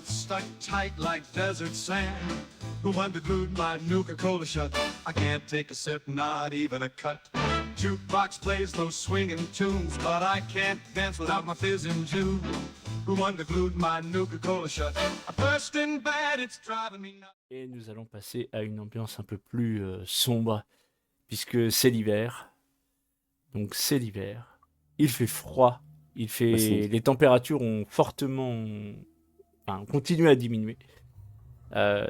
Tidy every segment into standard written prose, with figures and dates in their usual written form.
stuck tight like desert sand. Who unglued my Nuka-Cola shut? I can't take a sip, not even a cut. Jukebox plays those swinging tunes, but I can't dance without my fizzing June. Who unglued my Nuka-Cola shut? I'm bursting bad, it's driving me nuts. Et nous allons passer à une ambiance un peu plus sombre, puisque c'est l'hiver. Donc c'est l'hiver. Il fait froid. Les températures ont continué à diminuer.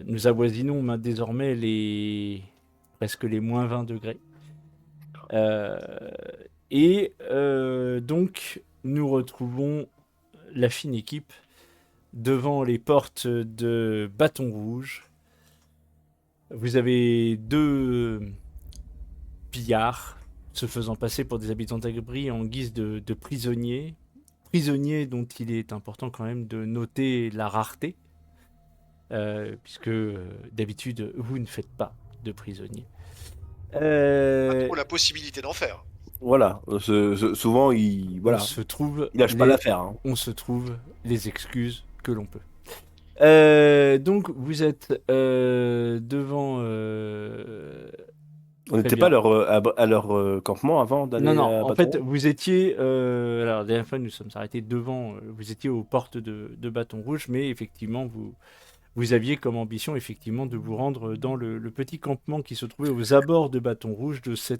Nous avoisinons désormais presque les moins 20 degrés. Donc nous retrouvons la fine équipe devant les portes de Bâton Rouge. Vous avez deux pillards se faisant passer pour des habitants d'Agri en guise de prisonniers. Prisonniers dont il est important quand même de noter la rareté, puisque d'habitude, vous ne faites pas de prisonniers. Pas trop la possibilité d'en faire. Voilà, souvent, il lâche pas l'affaire. Hein. On se trouve les excuses que l'on peut. Donc, vous êtes devant... On n'était pas à leur campement avant d'aller Non, à en fait, vous étiez... alors, la dernière fois, nous sommes arrêtés devant... vous étiez aux portes de Bâton Rouge, mais effectivement, vous aviez comme ambition, effectivement, de vous rendre dans le petit campement qui se trouvait aux abords de Bâton Rouge de ce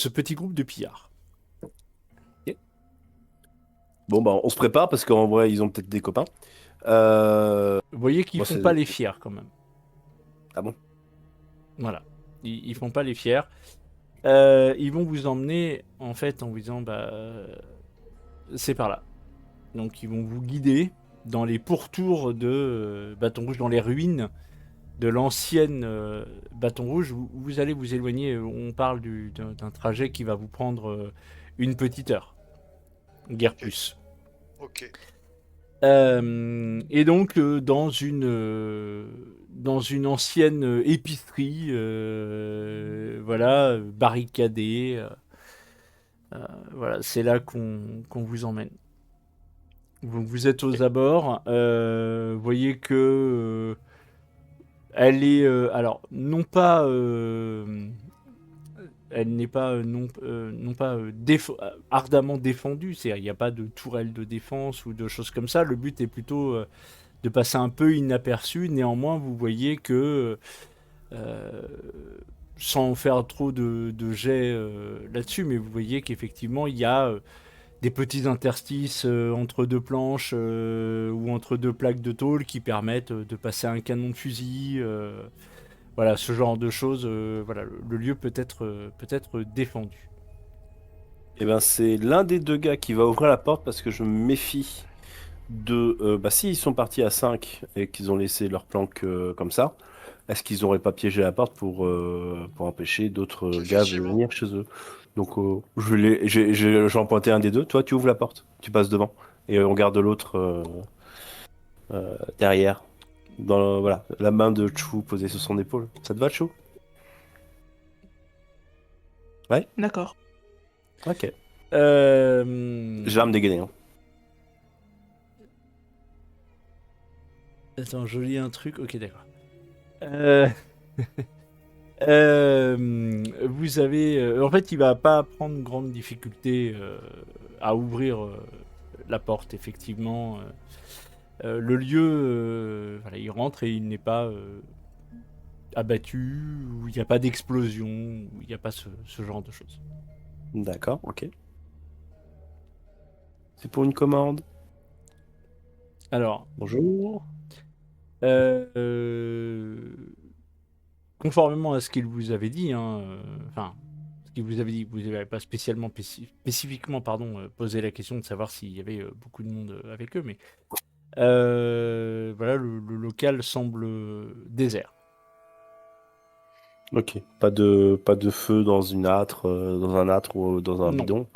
petit groupe de pillards. Okay. Bon, on se prépare parce qu'en vrai, ils ont peut-être des copains. Vous voyez qu'ils font pas les fiers, quand même. Ah bon? Voilà. Ils font pas les fiers. Ils vont vous emmener, en fait, en vous disant, c'est par là. Donc, ils vont vous guider dans les pourtours de Bâton Rouge, dans les ruines de l'ancienne Bâton Rouge. Vous allez vous éloigner. On parle d'un trajet qui va vous prendre une petite heure. Guère plus. Ok. Et donc, dans une ancienne épicerie, barricadée, voilà, c'est là qu'on vous emmène. Vous êtes aux abords, vous voyez que elle est, alors, non pas... elle n'est pas ardemment défendue, c'est-à-dire il n'y a pas de tourelle de défense ou de choses comme ça. Le but est plutôt de passer un peu inaperçu. Néanmoins, vous voyez que, sans faire trop de jets là-dessus, mais vous voyez qu'effectivement, il y a des petits interstices entre deux planches ou entre deux plaques de tôle qui permettent de passer un canon de fusil. Voilà, ce genre de choses, voilà, le lieu peut être défendu. Eh ben, c'est l'un des deux gars qui va ouvrir la porte parce que je me méfie de... s'ils sont partis à 5 et qu'ils ont laissé leur planque comme ça, est-ce qu'ils n'auraient pas piégé la porte pour empêcher d'autres gars de venir chez eux? Donc, j'en pointais un des deux. Toi, tu ouvres la porte, tu passes devant et on garde l'autre derrière. Voilà, la main de Chou posée sur son épaule. Ça te va, Chou? Ouais? D'accord. Ok. Je vais me dégainer. Hein. Attends, je lis un truc. Ok, d'accord. Vous avez... en fait, il va pas prendre grande difficulté à ouvrir la porte, effectivement. Le lieu, voilà, il rentre et il n'est pas abattu, ou il n'y a pas d'explosion, ou il n'y a pas ce genre de choses. D'accord, ok. C'est pour une commande. Alors, bonjour. Conformément à ce qu'il vous avait dit, ce qu'il vous avait dit, vous n'avez pas spécialement spécifiquement posé la question de savoir s'il y avait beaucoup de monde avec eux, mais voilà, le local semble désert. Ok, pas de feu dans un âtre ou dans un bidon.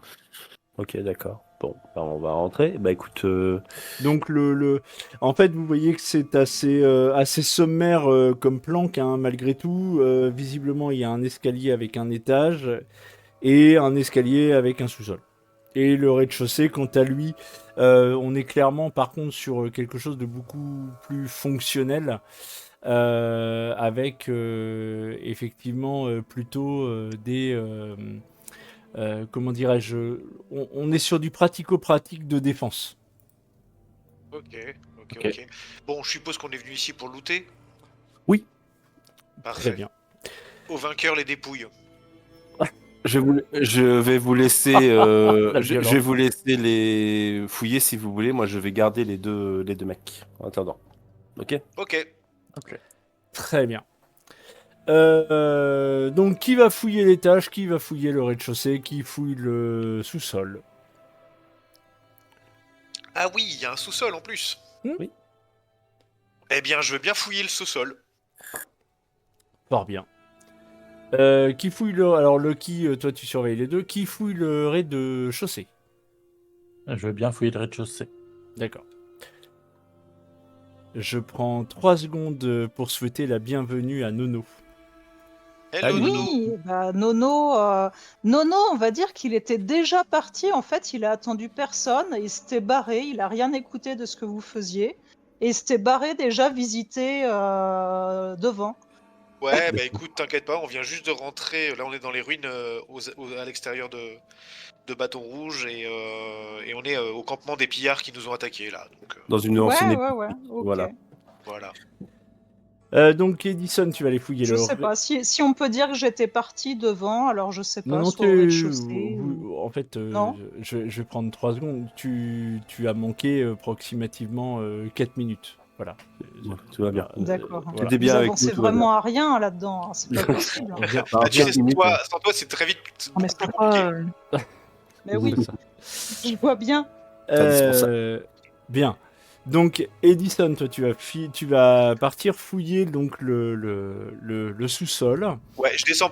Ok, d'accord. Bon, on va rentrer. Écoute. Donc en fait, vous voyez que c'est assez sommaire comme planque, hein, malgré tout. Visiblement, il y a un escalier avec un étage et un escalier avec un sous-sol. Et le rez-de-chaussée, quant à lui, on est clairement par contre sur quelque chose de beaucoup plus fonctionnel, avec effectivement plutôt comment dirais-je, on est sur du pratico-pratique de défense. Ok. Ok. Bon, je suppose qu'on est venu ici pour looter. Oui. Parfait. Très bien. Au vainqueur, les dépouilles. Je vais vous laisser, La je vais violence. vous laisser les fouiller si vous voulez. Moi, je vais garder les deux mecs en attendant. Ok. Ok. Très bien. Donc, qui va fouiller l'étage, qui va fouiller le rez-de-chaussée, qui fouille le sous-sol? Ah oui, il y a un sous-sol en plus. Oui. Eh bien, je veux bien fouiller le sous-sol. Fort bien. Qui fouille le... Alors, Lucky, toi, tu surveilles les deux. Qui fouille le rez-de-chaussée? Je veux bien fouiller le rez-de-chaussée. D'accord. Je prends 3 secondes pour souhaiter la bienvenue à Nono. Hello, Allez. Nono. Oui, bah Nono, on va dire qu'il était déjà parti. En fait, il a attendu personne. Il s'était barré. Il a rien écouté de ce que vous faisiez. Et il s'était barré déjà visiter devant. Ouais, bah écoute, t'inquiète pas, on vient juste de rentrer. Là, on est dans les ruines à l'extérieur de Bâton Rouge et on est au campement des pillards qui nous ont attaqués là. Donc Dans une Ouais, ancienne ouais, époque. ouais. Ok. Voilà. voilà. Donc, Edison, tu vas aller fouiller Je le... sais pas. Si on peut dire que j'étais parti devant, alors je sais Non, pas, non, soit au rez-de-chaussée. ou- En fait, Non. je vais prendre 3 secondes. Tu as manqué approximativement 4 minutes. Voilà. Ouais, tout va bien. D'accord. Voilà. T'étais bien Vous avec avancez nous, tout va bien. vraiment à rien là-dedans. Hein. C'est pas possible. hein. Bien. Ah, Bah, tu sais, 15 minutes, sans toi, c'est très vite Non, mais beaucoup c'est plus pas. compliqué. Mais oui, C'est ça. je vois bien. Bien. Donc, Edison, toi, tu vas partir fouiller donc le sous-sol. Ouais, je descends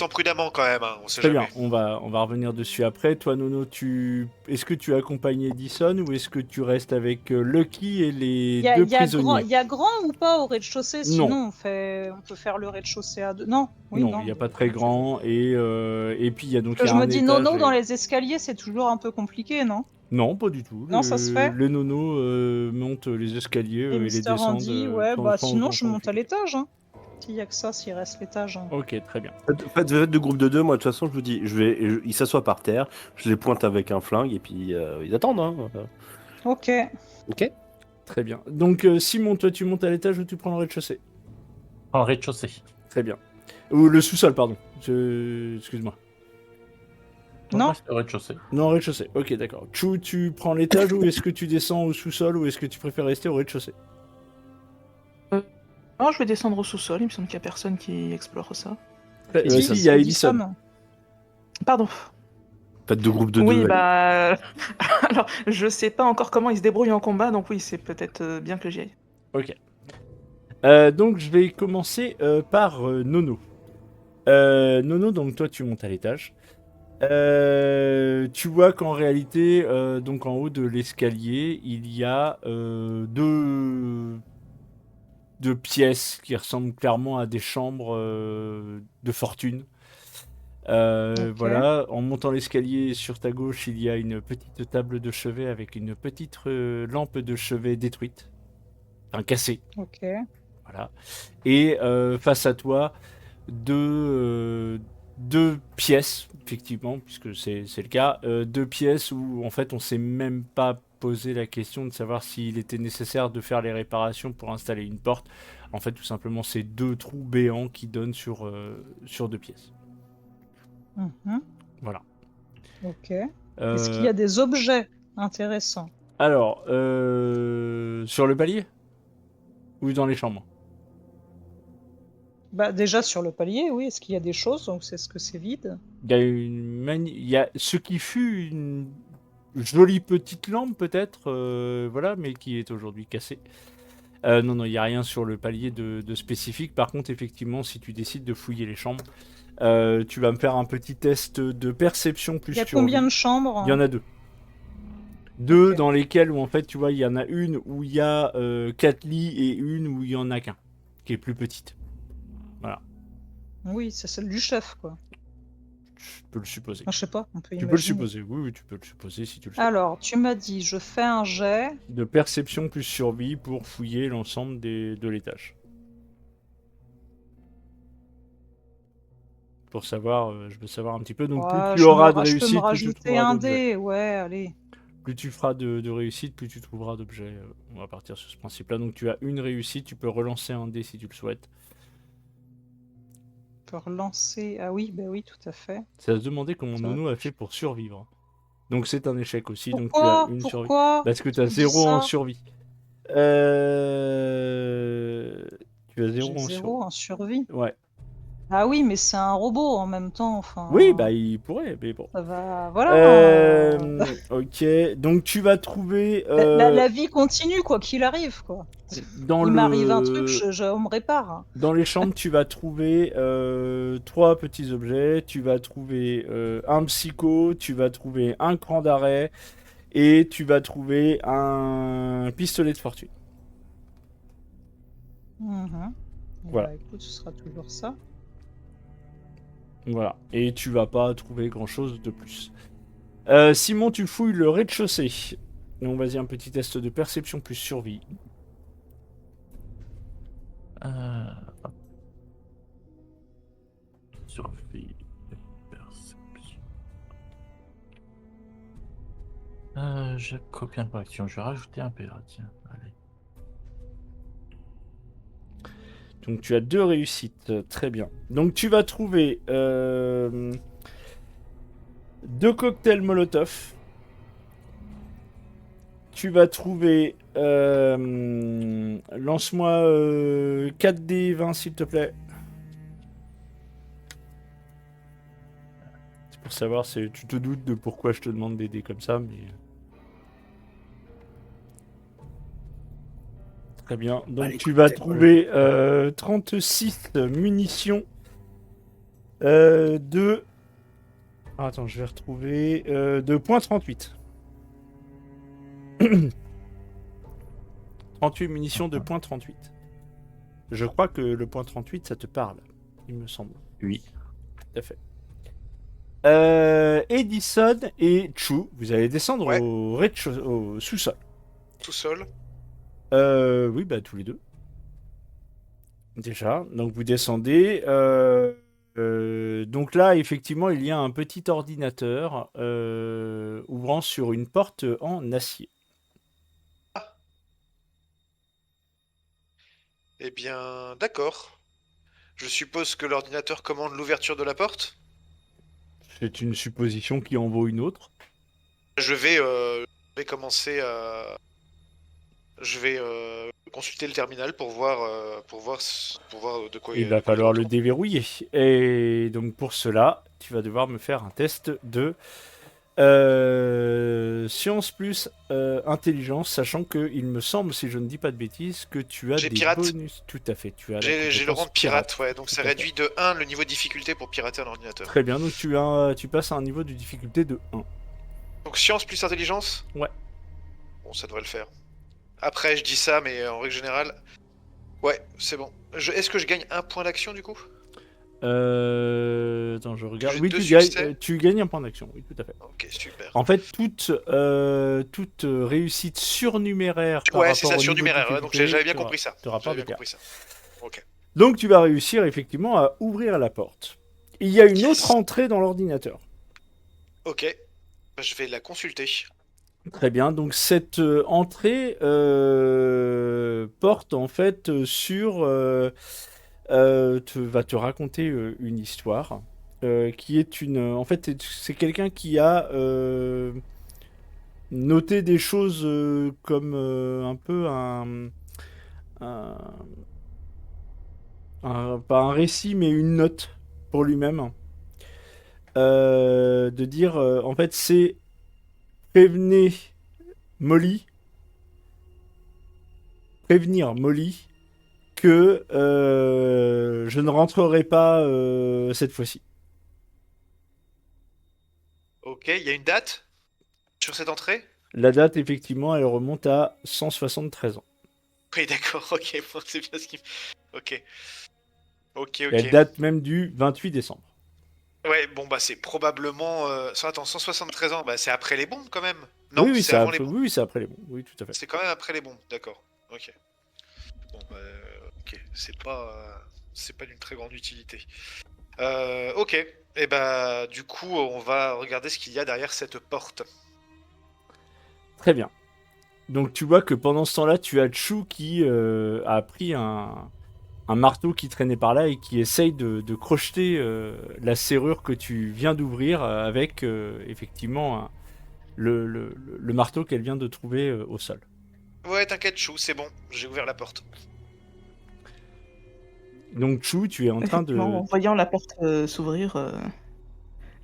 prudemment quand même, hein, on sait Très jamais. bien, on va revenir dessus après. Toi, Nono, est-ce que tu accompagnes Edison ou est-ce que tu restes avec Lucky et les deux prisonniers? Il y a grand ou pas au rez-de-chaussée? Non. Sinon, on peut faire le rez-de-chaussée à deux. Non, oui, Non, il n'y a pas très grand. Et puis, il y a donc Parce que il y je a me un dis étage nono et- dans les escaliers, c'est toujours un peu compliqué, non? Non, pas du tout. Non, ça se fait. Les nonos montent les escaliers Et et les Mister descendent. Andy, ouais, sans- bah sans- sinon sans- je sans monte à difficulté. l'étage. Hein. S'il y a que ça, s'il reste l'étage. Hein. Ok, très bien. Faites de groupe de deux, moi de toute façon je vous dis, ils s'assoient par terre, je les pointe avec un flingue et puis ils attendent. Hein. Ok. Ok. Très bien. Donc, Simon, toi, tu montes à l'étage ou tu prends le rez-de-chaussée? En rez-de-chaussée. Très bien. Ou le sous-sol, pardon. Excuse-moi. Non. Moi, c'est au rez-de-chaussée. Non, rez-de-chaussée. Ok, d'accord. Chou, tu prends l'étage ou est-ce que tu descends au sous-sol ou est-ce que tu préfères rester au rez-de-chaussée? Non, je vais descendre au sous-sol. Il me semble qu'il y a personne qui explore ça. Si, Si, il y a c'est Edison. Pardon. Faites de groupe de Oui, deux. bah. Alors, je sais pas encore comment il se débrouille en combat, donc oui, c'est peut-être bien que j'y aille. Ok. Donc, je vais commencer par Nono. Nono, donc toi, tu montes à l'étage. Tu vois qu'en réalité, donc en haut de l'escalier, il y a deux pièces qui ressemblent clairement à des chambres de fortune. Ok. Voilà, en montant l'escalier sur ta gauche, il y a une petite table de chevet avec une petite lampe de chevet détruite, enfin cassée. Ok. Voilà. Et face à toi, deux pièces, effectivement, puisque c'est le cas, deux pièces où en fait on s'est même pas posé la question de savoir s'il était nécessaire de faire les réparations pour installer une porte. En fait, tout simplement, c'est deux trous béants qui donnent sur deux pièces. Mhm. Voilà. Ok. Est-ce qu'il y a des objets intéressants? Alors, sur le palier ou dans les chambres? Bah déjà sur le palier, oui. Est-ce qu'il y a des choses? Donc c'est ce que c'est vide. Il y a il y a ce qui fut une jolie petite lampe peut-être, voilà, mais qui est aujourd'hui cassée. Non, il n'y a rien sur le palier de spécifique. Par contre, effectivement, si tu décides de fouiller les chambres, tu vas me faire un petit test de perception plus Il y a sur combien lui. de chambres? Il y en a deux. Deux Ok. dans lesquelles, où en fait, tu vois, il y en a une où il y a 4 lits et une où il y en a qu'un, qui est plus petite. Oui, c'est celle du chef, quoi. Tu peux le supposer. Je sais pas, on peut Tu peux le imaginer. supposer, oui, oui, tu peux le supposer si tu le souhaites. Alors, tu m'as dit, je fais un jet. De perception plus survie pour fouiller l'ensemble de l'étage. Pour savoir, je veux savoir un petit peu. Donc plus Ouais, tu auras de je peux me réussite, plus tu rajouter trouveras un d'objets. dé. Ouais, allez. Plus tu feras de réussite, plus tu trouveras d'objets. On va partir sur ce principe-là. Donc tu as une réussite, tu peux relancer un dé si tu le souhaites. Je peux relancer. Ah oui, bah oui, tout à fait. Ça va se demander comment Ça. Nono a fait pour survivre. Donc c'est un échec aussi, donc tu as Pourquoi? une survie. Pourquoi? Parce que tu as Tu dis 0 en ça? survie. Tu as 0 J'ai en survie. 0 en survie. Ouais. Ah oui, mais c'est un robot en même temps. Enfin, Oui, bah il pourrait, mais bon. ça va. Voilà. Ok, donc tu vas trouver La vie continue, quoi qu'il arrive, quoi. dans Il m'arrive un truc, le on me répare. dans les chambres, tu vas trouver 3 petits objets. Tu vas trouver un psycho, tu vas trouver un cran d'arrêt et tu vas trouver un pistolet de fortune. Mhm. Voilà. Bah, écoute, ce sera toujours ça. Voilà. Et tu vas pas trouver grand chose de plus. Simon, tu fouilles le rez-de-chaussée. Donc vas-y, un petit test de perception plus survie. Hop. Survie, perception. J'ai combien de réactions? Je vais rajouter un PA, tiens. Allez. Donc tu as 2 réussites, très bien. Donc tu vas trouver 2 cocktails Molotov. Tu vas trouver... lance-moi 4D20 s'il te plaît. C'est pour savoir, tu te doutes de pourquoi je te demande des dés comme ça, mais... Très bien. Donc Allez, tu vas cocktail trouver 36 munitions de... Ah, attends, je vais retrouver... de .38. 38 munitions de .38. Je crois que le .38, ça te parle, il me semble. Oui. Tout à fait. Edison et Chu, vous allez descendre Ouais. au sous-sol. Tout seul. Oui, bah tous les deux. Déjà, donc vous descendez. Donc là, effectivement, il y a un petit ordinateur ouvrant sur une porte en acier. Eh bien, d'accord. Je suppose que l'ordinateur commande l'ouverture de la porte. C'est une supposition qui en vaut une autre. Je vais commencer à... Je vais consulter le terminal pour voir, pour voir de quoi Il de va quoi falloir le retourne. déverrouiller. Et donc pour cela, tu vas devoir me faire un test de science plus intelligence, sachant que il me semble, si je ne dis pas de bêtises, que tu as J'ai des pirate. bonus. Tout à fait, tu as la J'ai le compétence rang de pirate, ouais, donc Tout ça à fait. réduit de 1 le niveau de difficulté pour pirater un ordinateur. Très bien, donc tu passes à un niveau de difficulté de 1. Donc science plus intelligence. Ouais. Bon, ça devrait le faire. Après, je dis ça, mais en règle générale... Ouais, c'est bon. Est-ce que je gagne un point d'action, du coup? Attends, je regarde. J'ai Oui, deux succès. tu gagnes un point d'action, oui, tout à fait. Ok, super. En fait, toute réussite surnuméraire par Ouais, c'est rapport ça, au niveau de surnuméraire, ouais, donc difficulté j'avais bien te compris ça. te rapporte J'avais des bien cartes. compris ça. Ok. Donc tu vas réussir effectivement à ouvrir la porte. Il y a une Yes. autre entrée dans l'ordinateur. Ok. Bah, je vais la consulter. Très bien, donc cette entrée porte en fait sur... va te raconter une histoire qui est une... En fait, c'est quelqu'un qui a noté des choses comme un peu un- pas un récit, mais une note pour lui-même. De dire, en fait, c'est prévenez Molly, prévenir Molly que je ne rentrerai pas cette fois-ci. Ok, il y a une date sur cette entrée? La date, effectivement, elle remonte à 173 ans. Oui, d'accord, ok, bon, c'est bien ce qui... Ok. Ok, Et elle ok. date même du 28 décembre. Ouais, bon, bah, c'est probablement. Attends, 173 ans, bah, c'est après les bombes quand même. Non, Oui, oui, c'est avant les bombes. oui, c'est après les bons. Oui, tout à fait. C'est quand même après les bombes, d'accord. Ok. Bon, bah, ok. C'est pas d'une très grande utilité. Ok. Et bah, du coup, on va regarder ce qu'il y a derrière cette porte. Très bien. Donc tu vois que pendant ce temps-là, tu as Chou qui a pris un marteau qui traînait par là et qui essaye de crocheter la serrure que tu viens d'ouvrir avec effectivement le marteau qu'elle vient de trouver au sol. Ouais, t'inquiète, Chou, c'est bon. J'ai ouvert la porte. Donc Chou, tu es en train de... Effectivement, en voyant la porte s'ouvrir,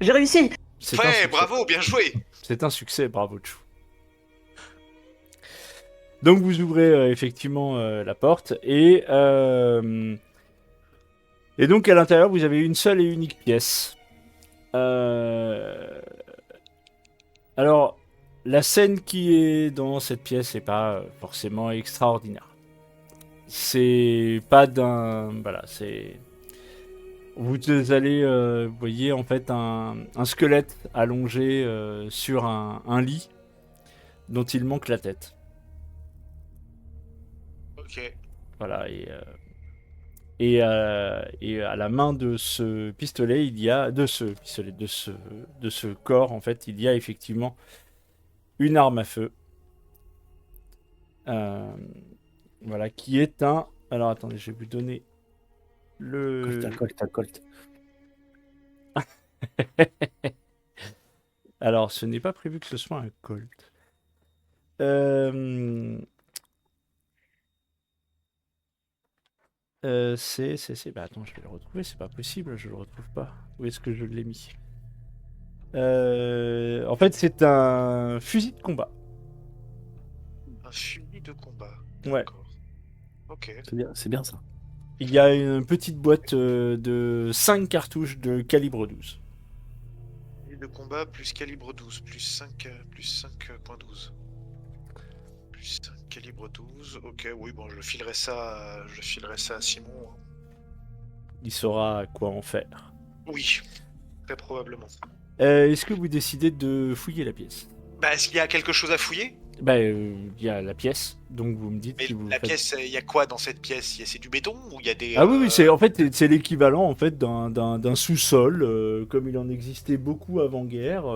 j'ai réussi. C'est un Ouais, succès. bravo, bien joué. C'est un succès, bravo Chou. Donc vous ouvrez effectivement la porte et donc à l'intérieur vous avez une seule et unique pièce. Alors la scène qui est dans cette pièce n'est pas forcément extraordinaire. C'est pas d'un... Voilà, c'est... Vous allez, vous voyez en fait un squelette allongé sur un lit dont il manque la tête. Ok. Voilà, et à la main de ce pistolet, il y a de ce pistolet, de ce corps en fait, il y a effectivement une arme à feu. Euh, voilà, qui est un. Alors attendez, je vais vous donner le. Colt. Alors, ce n'est pas prévu que ce soit un Colt. Euh... Bah attends, je vais le retrouver, c'est pas possible, je le retrouve pas. Où est-ce que je l'ai mis? En fait, c'est un fusil de combat. Un fusil de combat. Ouais. D'accord. Ok. C'est bien ça. Il y a une petite boîte de 5 cartouches de calibre 12. Fusil de combat plus calibre 12, plus 5, plus 5.12. Plus 5 calibre 12. Ok, oui, bon, je filerai ça à Simon. Hein. Il saura quoi en faire. Oui, très probablement. Est-ce que vous décidez de fouiller la pièce? Bah, est-ce qu'il y a quelque chose à fouiller? Bah, il y a la pièce, donc vous me dites Mais si vous la faites... pièce, il y a quoi dans cette pièce? C'est du béton ou il y a des... Ah oui, oui, c'est en fait c'est l'équivalent en fait d'un sous-sol, comme il en existait beaucoup avant-guerre.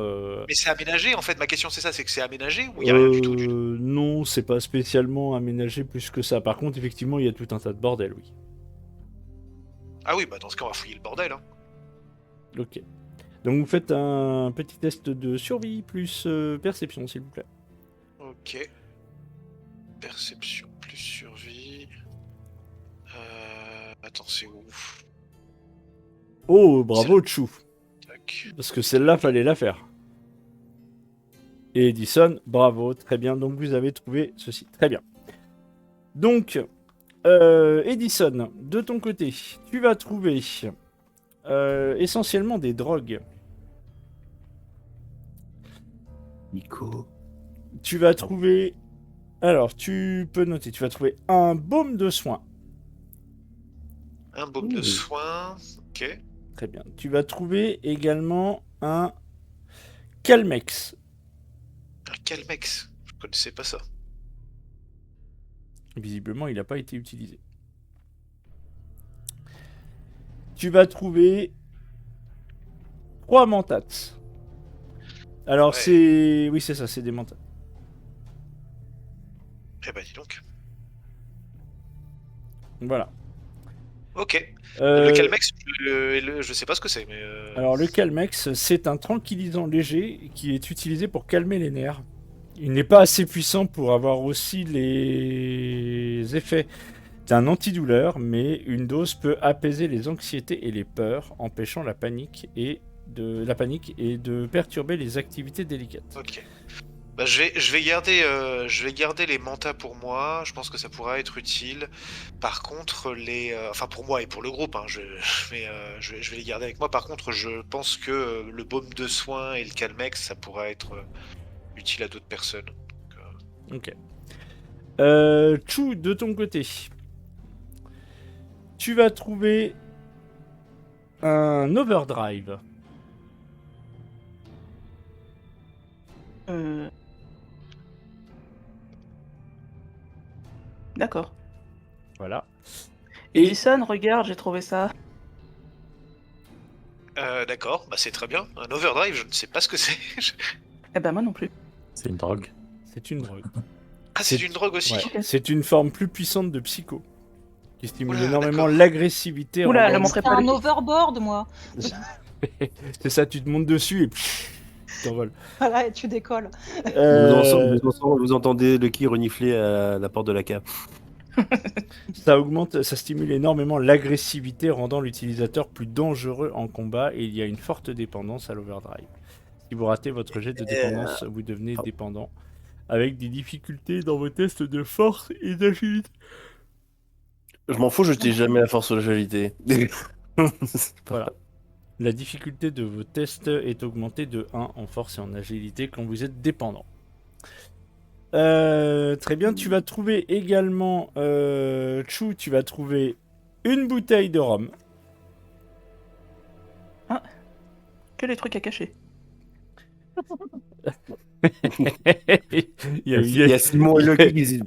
Mais c'est aménagé, en fait, ma question c'est ça, c'est que c'est aménagé ou il y a rien du tout Non, c'est pas spécialement aménagé plus que ça. Par contre, effectivement, il y a tout un tas de bordel, oui. Ah oui, bah dans ce cas, on va fouiller le bordel. Hein. Ok. Donc vous faites un petit test de survie plus perception, s'il vous plaît. Ok. Perception plus survie. Attends, c'est où? Oh, bravo, Chou. Tac. Parce que celle-là, fallait la faire. Et Edison, bravo, très bien. Donc vous avez trouvé ceci. Très bien. Donc, Edison, de ton côté, tu vas trouver essentiellement des drogues. Nico. Tu vas trouver... Alors, tu peux noter, tu vas trouver un baume de soin. Un baume de soin. Ok. Très bien. Tu vas trouver également un Calmex. Un Calmex. Je connaissais pas ça. Visiblement, il n'a pas été utilisé. Tu vas trouver 3 mentats. Alors, Ouais. c'est... Oui, c'est ça, c'est des mentats. Eh bah dis donc. Voilà. Ok. Euh, Le Calmex, je sais pas ce que c'est, mais... Alors, le Calmex, c'est un tranquillisant léger qui est utilisé pour calmer les nerfs. Il n'est pas assez puissant pour avoir aussi les effets d'un antidouleur, mais une dose peut apaiser les anxiétés et les peurs, empêchant la panique et de perturber les activités délicates. Ok. Bah, je vais garder les mantas pour moi. Je pense que ça pourra être utile. Par contre, enfin pour moi et pour le groupe, hein, je vais les garder avec moi. Par contre, je pense que le baume de soin et le Calmex, ça pourra être utile à d'autres personnes. Ok. Chou, de ton côté, tu vas trouver un overdrive. Euh, D'accord. Voilà. Et Et Jason, regarde, j'ai trouvé ça. D'accord, bah c'est très bien. Un overdrive, je ne sais pas ce que c'est. Eh ben moi non plus. C'est une drogue. c'est une drogue. Ah, c'est une drogue aussi. Ouais. Ok. C'est une forme plus puissante de psycho qui stimule Oula, énormément d'accord. l'agressivité. Oula, rendant le montrait C'est pas un les- overboard, moi. C'est ça, tu te montes dessus et pff, tu t'envoles. Voilà, et tu décolles. Vous entendez le qui renifler à la porte de la cave. Ça stimule énormément l'agressivité, rendant l'utilisateur plus dangereux en combat et il y a une forte dépendance à l'overdrive. Si vous ratez votre jet de dépendance, vous devenez dépendant, avec des difficultés dans vos tests de force et d'agilité. Je m'en fous, je t'ai jamais la force ou l'agilité. Voilà. La difficulté de vos tests est augmentée de 1 en force et en agilité quand vous êtes dépendant. Très bien, tu vas trouver également, Chou, tu vas trouver une bouteille de rhum. Que les trucs à cacher. Il Il y a Simon et Loki qui disent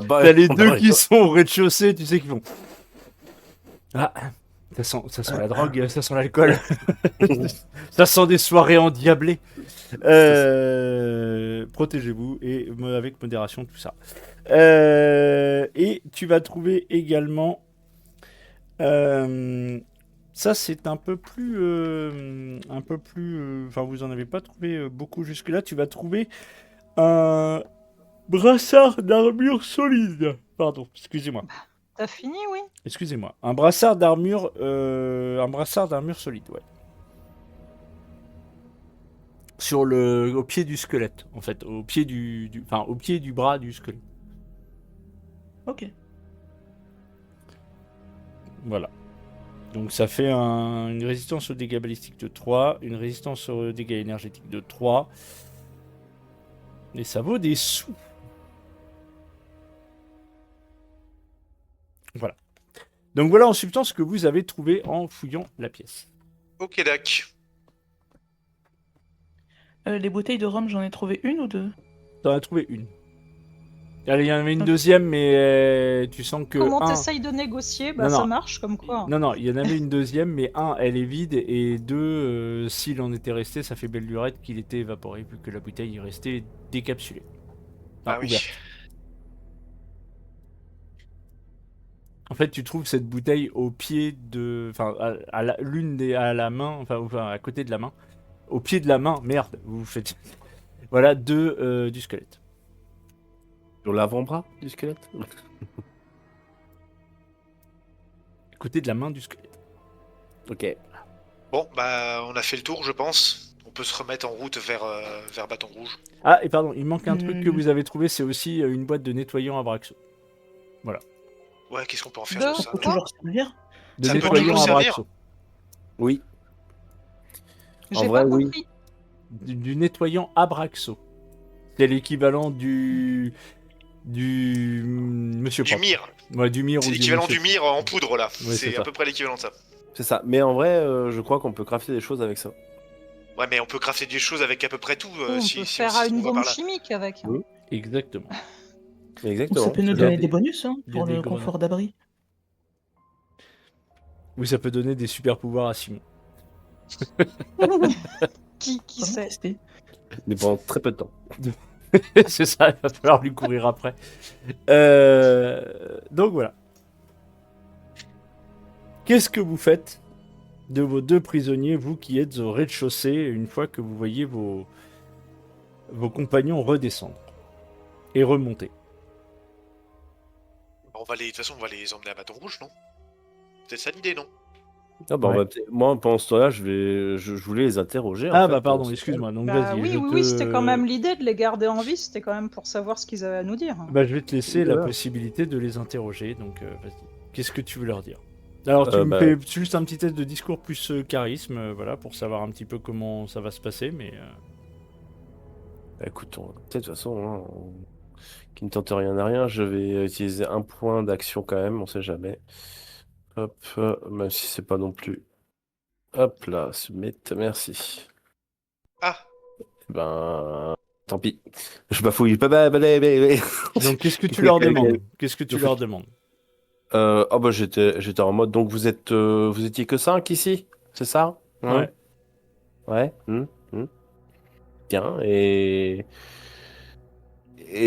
T'as les deux qui sont au rez-de-chaussée, tu sais, qui font. Ah, ça sent la drogue, ça sent l'alcool. Ça sent des soirées endiablées. Protégez-vous et avec modération, tout ça. Et tu vas trouver également. Ça, c'est un peu plus. Enfin, vous en avez pas trouvé beaucoup jusque-là. Tu vas trouver un brassard d'armure solide. Pardon, excusez-moi. T'as fini, oui? Excusez-moi. Un brassard d'armure solide, ouais. Au pied du squelette, en fait, au pied au pied du bras du squelette. Ok. Voilà. Donc ça fait une résistance aux dégâts balistiques de 3, une résistance aux dégâts énergétiques de 3. Et ça vaut des sous. Voilà. Donc voilà en substance ce que vous avez trouvé en fouillant la pièce. Ok, dac. Les bouteilles de rhum, j'en ai trouvé une ou deux? T'en as trouvé une. Allez, il y en avait une Ok. deuxième, mais tu sens que Comment t'essayes de négocier? Bah, Non, ça non. marche, comme quoi. Non, il y en avait une deuxième, mais elle est vide, et deux, s'il en était resté, ça fait belle lurette qu'il était évaporé, vu que la bouteille est restée décapsulée. Enfin, Ah oui. ouverte. En fait, tu trouves cette bouteille au pied de... Enfin, à la main, enfin, à côté de la main. Au pied de la main, merde, vous faites... Voilà, du squelette. Sur l'avant-bras du squelette. À côté de la main du squelette. Ok. Bon, bah, on a fait le tour, je pense. On peut se remettre en route vers Bâton Rouge. Ah, et pardon, il manque un truc que Hmm. vous avez trouvé, c'est aussi une boîte de nettoyant à Braxo. Ouais, qu'est-ce qu'on peut en faire De de ça? Ça peut toujours servir. De Ça peut nettoyant toujours à servir. Braxo. Oui. En J'ai vrai, pas oui. compris. Du nettoyant Abraxo. C'est l'équivalent du Monsieur Du Propre. mire. Ouais, du mire C'est ou du l'équivalent Monsieur du mire en poudre, là. Ouais, c'est C'est ça. à peu près l'équivalent de ça. C'est ça. Mais en vrai, je crois qu'on peut crafter des choses avec ça. Ouais, mais on peut crafter des choses avec à peu près tout On si, peut si faire si une on va bombe par là. chimique avec. hein. Oui. Exactement. Exactement. Ça peut nous Il y a donner des- des bonus hein, il y a pour des le grenades. confort d'abri. Oui, ça peut donner des super pouvoirs à Simon. Qui Comment sait? tester? Mais pendant très peu de temps. C'est ça, il va falloir lui courir après. Donc voilà. Qu'est-ce que vous faites de vos deux prisonniers, vous qui êtes au rez-de-chaussée, une fois que vous voyez vos compagnons redescendre et remonter? De toute façon, on va les emmener à Bâton Rouge, non? C'est ça l'idée, non? Ah bah, Ouais. on va moi, pendant ce temps-là, je voulais les interroger. en Ah fait, bah pardon, pendant ce excuse-moi. Donc Bah vas-y, oui, je oui, te... oui, c'était quand même l'idée de les garder en vie, c'était quand même pour savoir ce qu'ils avaient à nous dire. Bah, je vais te laisser la Voilà. possibilité de les interroger, donc vas-y. Qu'est-ce que tu veux leur dire? Alors tu me Bah, fais juste un petit test de discours plus charisme, voilà, pour savoir un petit peu comment ça va se passer, mais... Bah, écoute, de toute façon, hein, qui ne tente rien à rien, je vais utiliser un point d'action quand même, on sait jamais. Hop, même si c'est pas non plus. Hop là, submit, merci. Ah, Ben, Tant pis. Je bafouille. Bah. Donc, qu'est-ce que tu leur demandes? Qu'est-ce que tu leur demandes? Oh bah j'étais en mode. Donc vous étiez que 5 ici, c'est ça? Ouais. Ouais. Bien. Et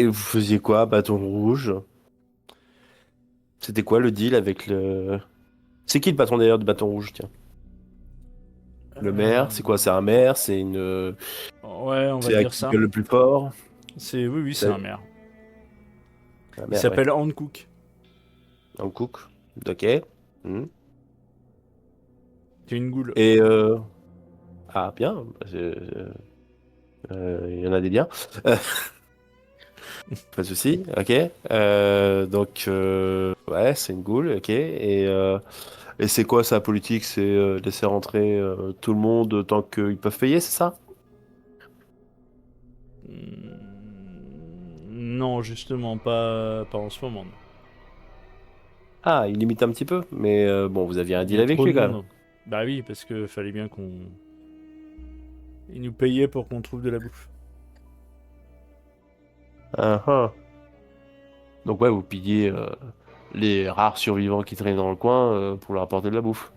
vous faisiez quoi, Bâton Rouge? C'était quoi le deal avec le. C'est qui le patron d'ailleurs de Bâton Rouge, tiens? Le maire, c'est quoi? C'est un maire? C'est une. Ouais, on va C'est à dire qui ça. gueule le plus fort? Oui, c'est un maire. Un Il maire, s'appelle Hankook. ouais. Un cook. Ok. Hmm. C'est une goule. Et ah bien. Il y en a des biens. Pas de souci. Ok. Donc ouais, c'est une goule. Ok. Et c'est quoi sa politique? C'est laisser rentrer tout le monde tant qu'ils peuvent payer, c'est ça? Non, justement, pas en ce moment. Non. Ah, il limite un petit peu, mais bon, vous aviez un Il y deal a avec trop lui de quand même. monde. Bah oui, parce que fallait bien qu'on. Il nous payait pour qu'on trouve de la bouffe. Ah, ah. Donc ouais, vous pillez les rares survivants qui traînent dans le coin pour leur apporter de la bouffe.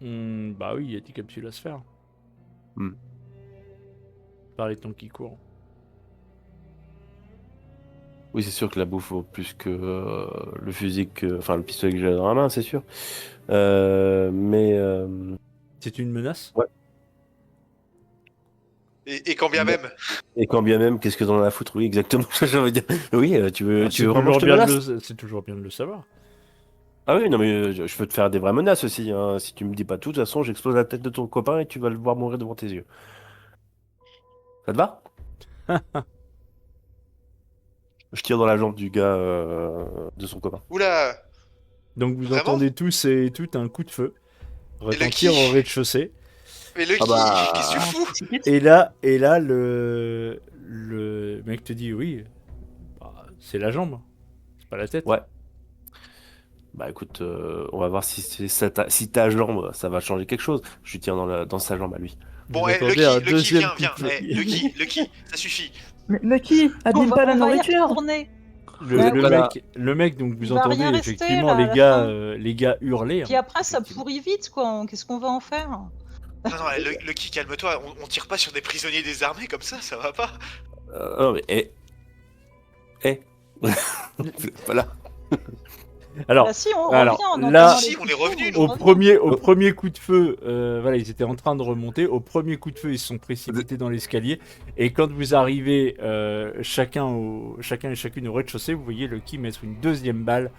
Bah oui, il y a des capsules à se faire. Hmm. Par les temps qui courent. Oui, c'est sûr que la bouffe vaut plus que le fusil enfin le pistolet que j'ai dans la main, c'est sûr. Mais C'est une menace? ouais. Et quand bien Bon. même. Et quand bien même, qu'est-ce que t'en as à foutre? Oui, exactement. J'ai envie de dire. Oui, Ah, tu veux vraiment que je te menace? C'est toujours bien de le savoir. Ah oui, non mais je peux te faire des vraies menaces aussi, hein. Si tu me dis pas tout, de toute façon, j'explose la tête de ton copain et tu vas le voir mourir devant tes yeux. Ça te va? Je tire dans la jambe du gars de son copain. Oula. Donc vous Vraiment? entendez tous et toutes un coup de feu Et le retentir qui? au rez-de-chaussée. Mais le Ah qui? bah. Qu'est-ce que tu fous? Et là, le mec te dit oui, bah, c'est la jambe, c'est pas la tête. Ouais. Bah écoute, on va voir si ta jambe, ça va changer quelque chose. Je lui tire dans sa jambe à lui. Vous Bon, entendez un le qui, deuxième viens, coup de viens. feu. Le qui, ça suffit. Mais Lucky, abîme pas la on va y nourriture. retourner. Le, Bah le oui. mec, donc vous Il va entendez rien rester, effectivement là, à les la gars, fin. les gars hurler. Puis hein, après, ça effectivement. pourrit vite, quoi. Qu'est-ce qu'on va en faire? Non, non, le qui, calme-toi. On tire pas sur des prisonniers désarmés comme ça va pas. Non mais, voilà. Alors, Bah si, on alors, revient en là, entendant si, les on coups est de feu, revenus, je nous. reviens. au premier coup de feu, voilà, ils étaient en train de remonter. Au premier coup de feu, ils se sont précipités dans l'escalier. Et quand vous arrivez chacun et chacune au rez-de-chaussée, vous voyez le qui mettre une deuxième balle,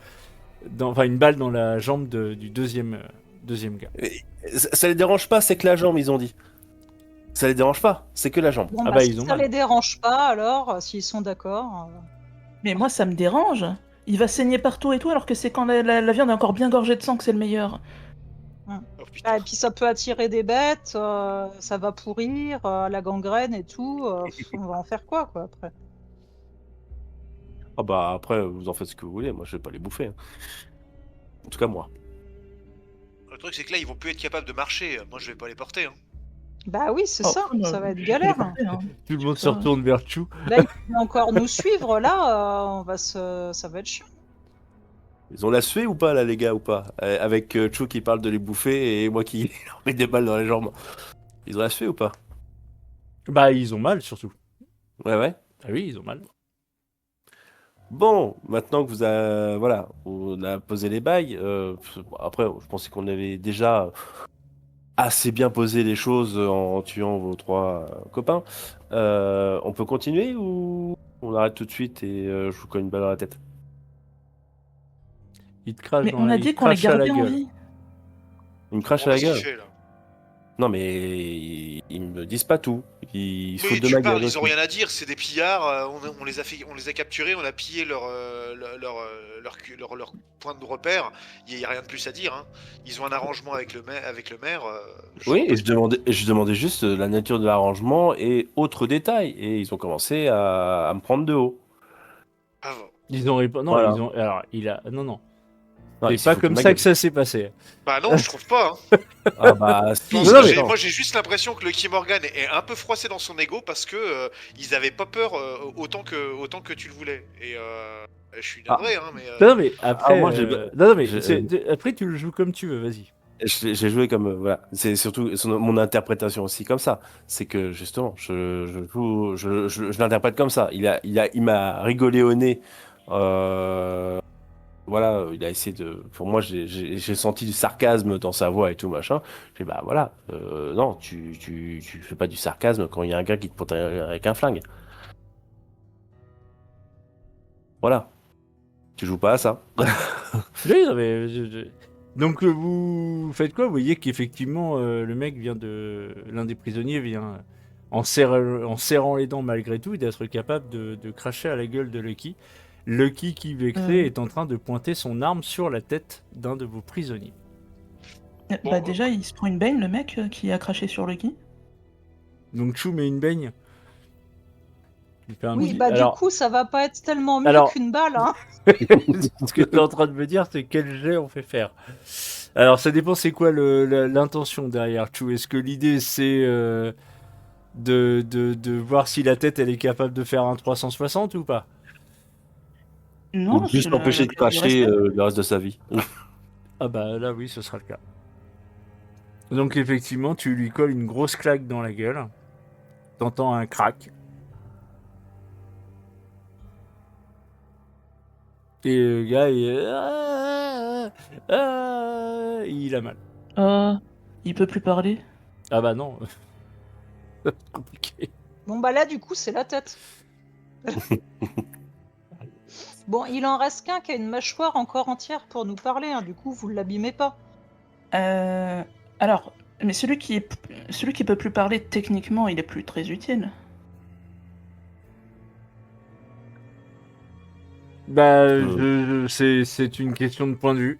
une balle dans la jambe du deuxième gars. Ça les dérange pas, c'est que la jambe, ils ont dit. Ça les dérange pas, c'est que la jambe. Bon, Ah bah, bah, si ils ont ça mal. les dérange pas, alors, s'ils sont d'accord. Mais moi, ça me dérange. Il va saigner partout et tout, alors que c'est quand la viande est encore bien gorgée de sang que c'est le meilleur. Oh, putain. Ah, et puis ça peut attirer des bêtes, ça va pourrir, la gangrène et tout. On va en faire quoi après? Ah bah après, vous en faites ce que vous voulez, moi je vais pas les bouffer, hein. En tout cas moi. Le truc, c'est que là, ils vont plus être capables de marcher. Moi, je vais pas les porter. Hein. Bah oui, c'est Oh, ça, non, ça va être je galère. l'ai porté, hein. Tout le monde se Ça, retourne vers Chou. Là, il va encore nous suivre, là, ça va être chiant. Ils ont la sué ou pas là les gars ou pas? Avec Chou qui parle de les bouffer et moi qui leur mets des balles dans les jambes. Ils ont la sué ou pas? Bah, ils ont mal surtout. Ouais. Ah oui, ils ont mal. Bon, maintenant que voilà, on a posé les bails, après je pensais qu'on avait déjà assez bien posé les choses en tuant vos 3 copains. On peut continuer ou on arrête tout de suite et je vous cogne une balle dans la tête? Ils te crachent Mais dans on la a ils dit te qu'on les crachent à la gardait en gueule. vie. Ils me crachent Bon, à la qu'est-ce gueule. qu'il fait, là? Non mais ils me disent pas tout. Ils se Mais foutent de tu ma parles, gueule ils ont aussi. rien à dire, c'est des pillards, on les a capturés, on a pillé leur point de repère, il y a rien de plus à dire. Hein. Ils ont un arrangement avec le maire. Je Oui, vois pas et je demandais juste la nature de l'arrangement et autres détails. Et ils ont commencé à me prendre de haut. Ah, bon. Ils ont répondu. Non, Voilà. ils ont. Alors, il a. Non, non. Non, il C'est s'est pas foutu de comme ma ça gueule. que ça s'est passé. Bah non, je trouve pas. Hein. Ah bah, si, Parce Non, que mais- moi j'ai juste l'impression que Lucky Morgan est un peu froissé dans son ego parce que ils avaient pas peur autant que tu le voulais. Et je suis navré, hein, mais. Non, mais après, moi, non, mais j'ai- après tu le joues comme tu veux, vas-y. j'ai joué comme voilà, c'est surtout mon interprétation aussi comme ça. C'est que justement, je l'interprète comme ça. Il m'a rigolé au nez. Voilà, il a essayé de. Pour moi, j'ai senti du sarcasme dans sa voix et tout machin. J'ai dit, bah voilà, non, tu fais pas du sarcasme quand il y a un gars qui te pointe avec un flingue. Voilà, tu joues pas à ça. Oui, non, mais donc vous faites quoi? Vous voyez qu'effectivement le mec vient de l'un des prisonniers vient en serrant les dents malgré tout d'être capable de cracher à la gueule de Lucky. Lucky qui vexé est en train de pointer son arme sur la tête d'un de vos prisonniers. Bah déjà, il se prend une baigne, le mec qui a craché sur Lucky. Donc Chou met une baigne. Il fait un Oui, petit- bah Alors, du coup, ça va pas être tellement mieux alors- qu'une balle, hein. ce que tu es en train de me dire, c'est quel jet on fait faire. Alors, ça dépend, c'est quoi l'intention derrière Chou. Est-ce que l'idée, c'est de voir si la tête, elle est capable de faire un 360 ou pas? Non, Ou juste c'est l'empêcher de du cracher respect. le reste de sa vie. Ah bah là, oui, ce sera le cas. Donc, effectivement, tu lui colles une grosse claque dans la gueule. T'entends un crack. Et le gars, il a mal. Il peut plus parler. Ah bah non. C'est compliqué. Bon, bah là, du coup, c'est la tête. Bon, il en reste qu'un qui a une mâchoire encore entière pour nous parler, hein. Du coup, vous l'abîmez pas. Alors, mais celui qui peut plus parler techniquement, il est plus très utile. Bah, c'est une question de point de vue.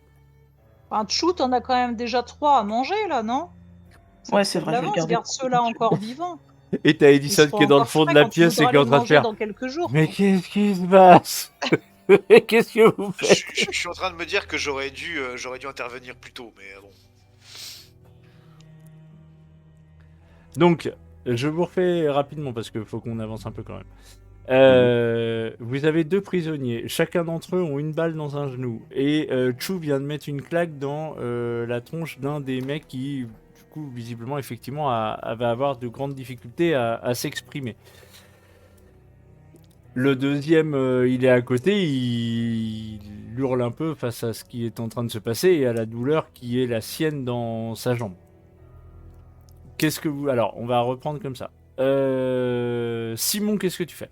Enfin, Chou, t'en as quand même déjà 3 à manger, là, non? Ouais, c'est vrai, je vais le L'avance, garder garde pour ceux-là plus tard. encore vivants. Et t'as Ils Edison seront qui est dans le encore fond de frais la quand tu pièce et voudras qui est en les train de manger faire. dans quelques jours. Mais qu'est-ce qui se passe? Mais qu'est-ce que vous Je, faites? je suis en train de me dire que j'aurais dû intervenir plus tôt, mais bon. Donc, je vous refais rapidement parce qu'il faut qu'on avance un peu quand même. Vous avez 2 prisonniers. Chacun d'entre eux ont une balle dans un genou. Et Chou vient de mettre une claque dans la tronche d'un des mecs qui, du coup, visiblement, effectivement, va avoir de grandes difficultés à s'exprimer. Le deuxième, il est à côté, il hurle un peu face à ce qui est en train de se passer et à la douleur qui est la sienne dans sa jambe. Qu'est-ce que vous... Alors, on va reprendre comme ça. Simon, qu'est-ce que tu fais?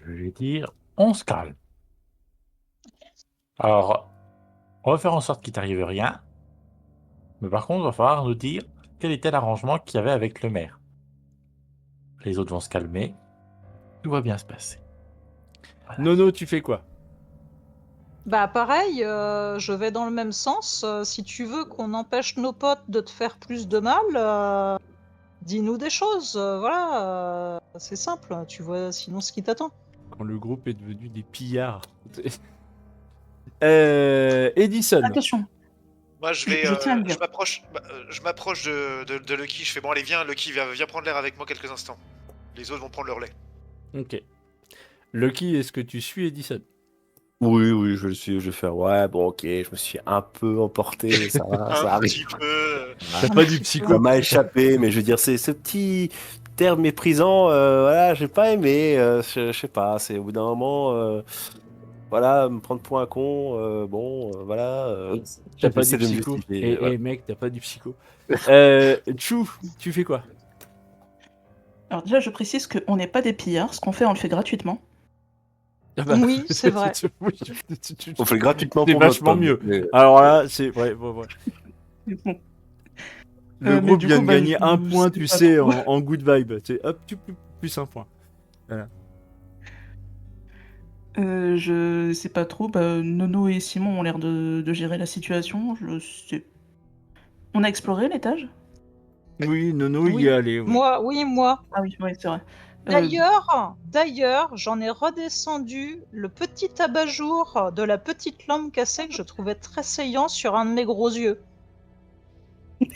Je vais dire, on se calme. Alors, on va faire en sorte qu'il t'arrive rien. Mais par contre, il va falloir nous dire quel était l'arrangement qu'il y avait avec le maire. Les autres vont se calmer. Tout va bien se passer. Voilà. Nono, tu fais quoi? Bah pareil, je vais dans le même sens. Si tu veux qu'on empêche nos potes de te faire plus de mal, dis-nous des choses. Voilà, c'est simple. Tu vois sinon ce qui t'attend. Quand le groupe est devenu des pillards. Edison. Attention, Moi, Je tiens à le dire. je m'approche de Lucky. Je fais bon, allez, viens, Lucky, viens prendre l'air avec moi quelques instants. Les autres vont prendre leur lait. Ok. Lucky, est-ce que tu suis Edison? Oui, je le suis. Je vais faire, ouais, bon, ok, je me suis un peu emporté, mais ça va, ça Un arrive. petit peu. T'as pas du Ça psycho? m'a échappé, mais je veux dire, c'est ce petit terme méprisant, voilà, j'ai pas aimé, je sais pas, c'est au bout d'un moment, voilà, me prendre pour un con, bon, voilà. T'as pas j'essaie du de me psycho? justifier, voilà. Mec, t'as pas du psycho. Chou, tu fais quoi? alors déjà, je précise qu'on n'est pas des pillards. Ce qu'on fait, on le fait gratuitement. Ah bah, Oui, c'est vrai. On fait gratuitement C'est pour vachement notre mieux. pub, mais- Alors là, c'est... Ouais. Bon. Le Mais groupe du vient coup, de bah, gagner je un point, sais tu pas sais, trop. en good vibe. C'est hop, plus un point. Je sais pas trop. Bah, Nono et Simon ont l'air de gérer la situation. Je sais. On a exploré l'étage? Oui, Nono y Oui. est allé. Oui. Moi, oui, moi. Ah oui, c'est vrai. D'ailleurs, j'en ai redescendu le petit abat-jour de la petite lampe cassée que je trouvais très saillant sur un de mes gros yeux.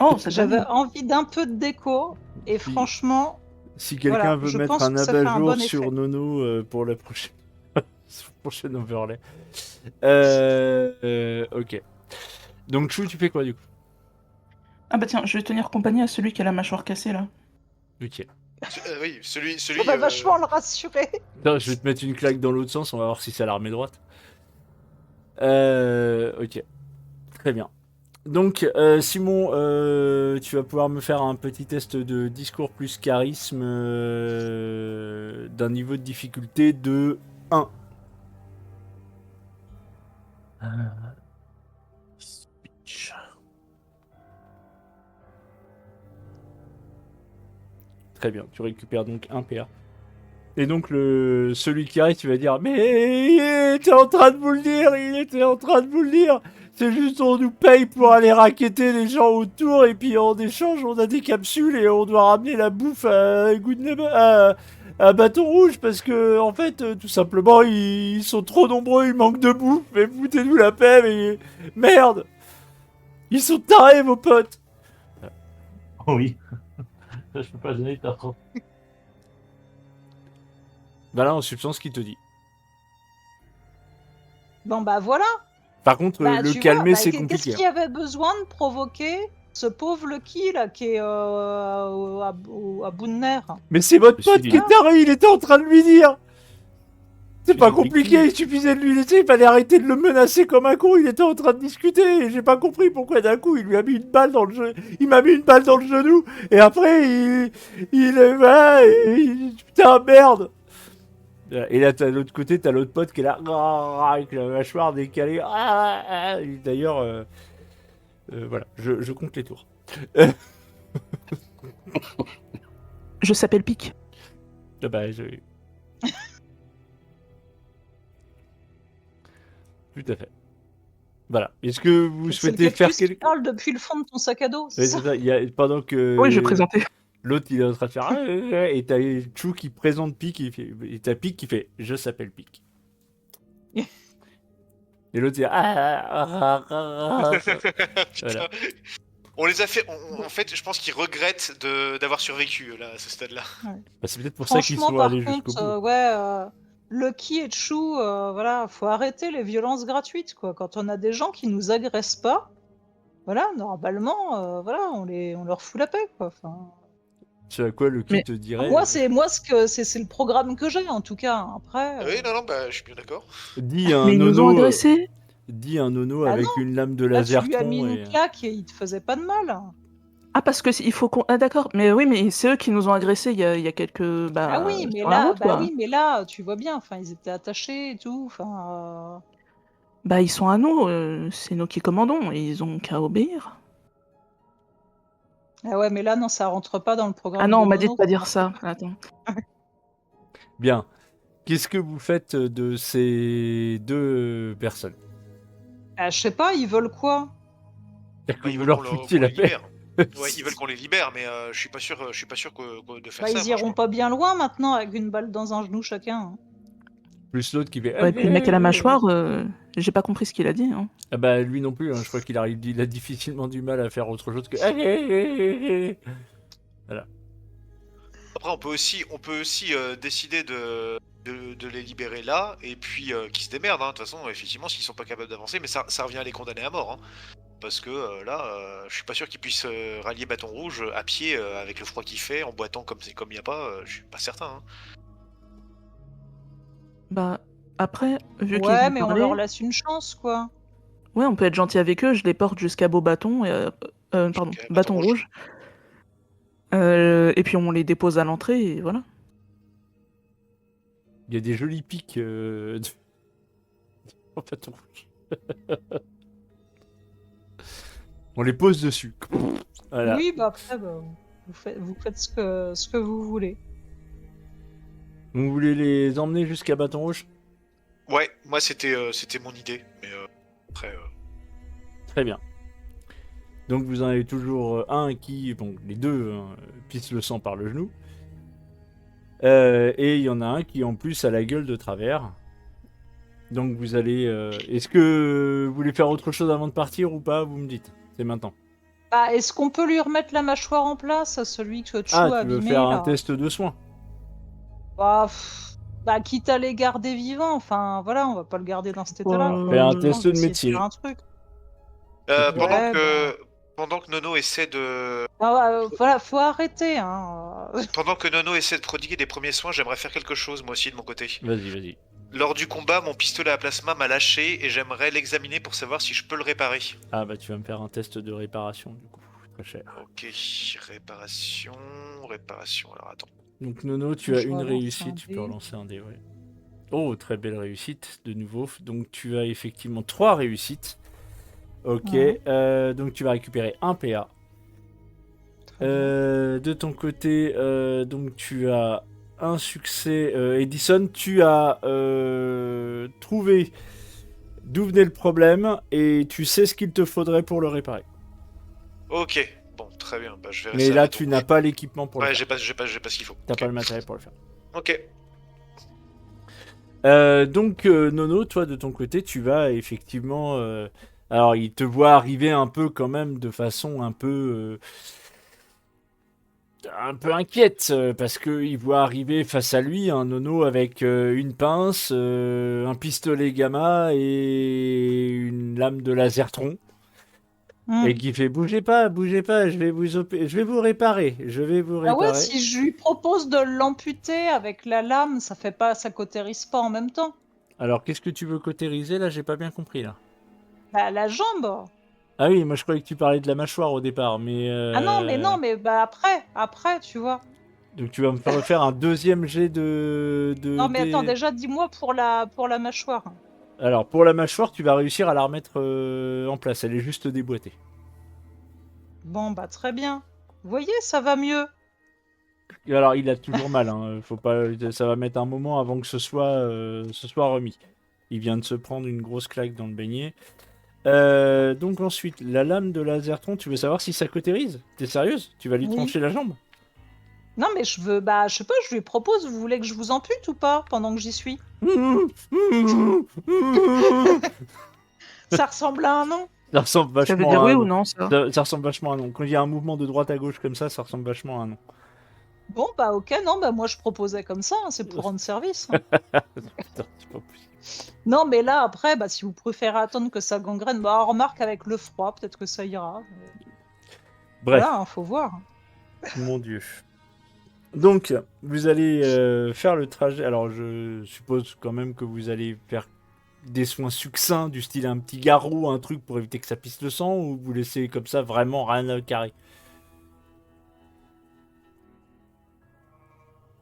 Oh, c'est J'avais bien. envie d'un peu de déco, et Si- franchement, Si quelqu'un voilà, veut je mettre pense un que ça fait un abat-jour bon sur effet. Nono pour la prochaine, prochaine overlay. Ok. Donc Chou, tu fais quoi du coup? Ah bah tiens, je vais tenir compagnie à celui qui a la mâchoire cassée là. Ok. Oui, celui. Ça va vachement le rassurer. Attends, je vais te mettre une claque dans l'autre sens, on va voir si c'est à l'armée droite. Ok. Très bien. Donc, Simon, tu vas pouvoir me faire un petit test de discours plus charisme d'un niveau de difficulté de 1. Speech. Très bien, tu récupères donc un PA. Et donc, celui qui arrive, tu vas dire: mais il était en train de vous le dire, il était en train de vous le dire. C'est juste, on nous paye pour aller racketter les gens autour, et puis en échange, on a des capsules et on doit ramener la bouffe à Bâton Rouge, parce que, en fait, tout simplement, ils sont trop nombreux, il manque de bouffe, mais foutez-nous la paix, mais merde! Ils sont tarés, vos potes! Oui. Je peux pas donner tort. Bah là, en substance, ce qu'il te dit. Bon bah voilà. Par contre, Bah le tu vois, calmer, bah, c'est qu'est-ce compliqué. qu'il y avait besoin de provoquer ce pauvre Lucky là qui est à bout de nerfs? Mais c'est votre Ceci pote dit, qui est taré, il était en train de lui dire. C'est pas Ceci dit, compliqué, il suffisait de lui laisser, il fallait arrêter de le menacer comme un con, il était en train de discuter, et j'ai pas compris pourquoi d'un coup il lui a mis une balle dans le genou, il m'a mis une balle dans le genou, et après voilà, putain merde. Et là, de l'autre côté, t'as l'autre pote qui est là, avec la mâchoire décalée. Et d'ailleurs, voilà, je compte les tours. Je s'appelle Pic. Ah bah, tout à fait. Voilà. Est-ce que vous C'est le souhaitez faire cactus qui quelque... parle depuis le fond de ton sac à dos, c'est Oui, ça? c'est ça. Pendant que Oui, je vais présenter. l'autre il est en train de faire et t'as Chou qui présente Pic et t'as Pic qui fait je s'appelle Pic. Et l'autre il Putain. voilà. On les a fait. En fait, je pense qu'ils regrettent d'avoir survécu là, à ce stade-là. Bah, c'est peut-être pour ça qu'ils Franchement, sont par allés jusqu'au contre, bout. Lucky et Chou, voilà, faut arrêter les violences gratuites, quoi. Quand on a des gens qui nous agressent pas, voilà, normalement, voilà, on leur fout la paix, quoi. Enfin, C'est à quoi le qui Mais te dirait moi, c'est le programme que j'ai, en tout cas. Après, Ah oui, non, non, bah, je suis bien d'accord. dis un Mais ils nous ont nono agressés. dis un nono bah non, avec une lame de là, tu lui as mis lasertron une et claque et il te faisait pas de mal. Ah, parce que il faut qu'on. Ah, d'accord. Mais oui, mais c'est eux qui nous ont agressés il y a quelques. Ah Bah, oui, mais sur la là, route, quoi. tu vois bien. Enfin, ils étaient attachés et tout. Enfin, Bah, ils sont à nous. C'est nous qui commandons. Et ils ont qu'à obéir. ah ouais, mais là, non, ça rentre pas dans le Ah programme non, de on m'a dit de Nono. pas dire ça. Attends. bien. Qu'est-ce que vous faites de ces deux personnes? Ah, je sais pas, ils veulent quoi? Est-ce Bah, que ils vous veulent leur qu'on foutiez qu'on la les paix? libère. Ouais, ils veulent qu'on les libère, mais je suis pas sûr de faire Bah, ça. ils Moi, je iront pas bien loin maintenant avec une balle dans un genou chacun, hein. Plus l'autre qui fait Ouais, puis le mec à la mâchoire, j'ai pas compris ce qu'il a dit. Hein. Ah bah lui non plus, hein. Je crois il a difficilement du mal à faire autre chose que voilà. Après, on peut aussi décider de les libérer là, et puis qu'ils se démerdent. Hein. De toute façon, effectivement, s'ils sont pas capables d'avancer, mais ça revient à les condamner à mort. Hein. Parce que là, je suis pas sûr qu'ils puissent rallier Bâton Rouge à pied avec le froid qu'il fait, en boitant comme il y a pas. Je suis pas certain. Hein. Bah, après, vu qu'ils Ouais, ont mais on parlé, leur laisse une chance, quoi. ouais, on peut être gentil avec eux. Je les porte jusqu'à Beau Bâton, pardon, Jusqu'à Bâton Rouge. Et puis on les dépose à l'entrée, et voilà. Il y a des jolis pics en fait, on les pose dessus. Voilà. Oui, bah après, bah, vous faites ce que vous voulez. Vous voulez les emmener jusqu'à Bâton Rouge? Ouais, moi c'était mon idée, mais après. Très bien. Donc vous en avez toujours un qui, bon, les deux pissent le sang par le genou. Et il y en a un qui en plus a la gueule de travers. Donc vous allez... Est-ce que vous voulez faire autre chose avant de partir ou pas? Vous me dites. C'est maintenant. Bah, est-ce qu'on peut lui remettre la mâchoire en place, celui que Chou Ah, a tu veux abîmé faire un là test de soins? Bah, quitte à les garder vivants, enfin voilà, on va pas le garder dans cet état-là. Fais un Je test pense de que c'est médecine. faire un truc. Pendant Ouais, que pendant que Nono essaie de Voilà, faut arrêter. Hein. pendant que Nono essaie de prodiguer des premiers soins, j'aimerais faire quelque chose moi aussi de mon côté. Vas-y, vas-y. Lors du combat, mon pistolet à plasma m'a lâché et j'aimerais l'examiner pour savoir si je peux le réparer. Ah bah tu vas me faire un test de réparation du coup. Très cher. Ok, réparation. Alors attends. Donc Nono, tu as Je une relance réussite, un tu peux dé. relancer un dé, ouais. Oh, très belle réussite, de nouveau. Donc tu as effectivement 3 réussites. Ok, Ouais. donc tu vas récupérer un PA. Très bien. De ton côté, donc tu as un succès. Edison, tu as trouvé d'où venait le problème et tu sais ce qu'il te faudrait pour le réparer. Ok, bon, très bien. Bah, je verrai Mais ça. là, donc. tu n'as pas l'équipement pour le Ouais, faire. j'ai pas ce qu'il faut. T'as Ok. pas le matériel pour le faire. Ok. Donc Nono, toi de ton côté, tu vas effectivement. Alors, il te voit arriver un peu quand même de façon un peu inquiète parce que il voit arriver face à lui un Nono avec une pince, un pistolet gamma et une lame de lasertron et qui fait bougez pas, je vais je vais vous réparer, Ah ouais, si je lui propose de l'amputer avec la lame, ça cautérise pas en même temps. Alors qu'est-ce que tu veux cautériser là? J'ai pas bien compris là. Bah, la jambe. Ah oui, moi je croyais que tu parlais de la mâchoire au départ, mais Ah non, mais bah après, tu vois. donc tu vas me faire refaire un deuxième jet Non, mais attends, déjà, dis-moi pour la mâchoire. Alors pour la mâchoire, tu vas réussir à la remettre en place. Elle est juste déboîtée. Bon, bah très bien. Vous voyez, ça va mieux. Et alors il a toujours mal. Hein. Faut pas, ça va mettre un moment avant que ce soit remis. Il vient de se prendre une grosse claque dans le beignet. Donc ensuite, la lame de lasertron, tu veux savoir si ça cautérise? T'es sérieuse? Tu vas lui Oui. trancher la jambe? Non, mais je sais pas, je lui propose, vous voulez que je vous ampute ou pas pendant que j'y suis? Ça ressemble à un nom. Ça ressemble Ça veut vachement dire à oui un ou nom. non, ça? Ça ressemble vachement à un nom. Quand il y a un mouvement de droite à gauche comme ça ressemble vachement à un nom. Bon, bah ok, non, bah moi je proposais comme ça, hein, c'est pour rendre service. Hein. Putain, c'est pas possible. Non, mais là, après, bah si vous préférez attendre que ça gangrène, bah remarque avec le froid, peut-être que ça ira. Bref, Voilà, hein, faut voir. mon dieu. Donc, vous allez faire le trajet. Alors, je suppose quand même que vous allez faire des soins succincts, du style un petit garrot, un truc pour éviter que ça pisse le sang, ou vous laissez comme ça vraiment rien à carrer.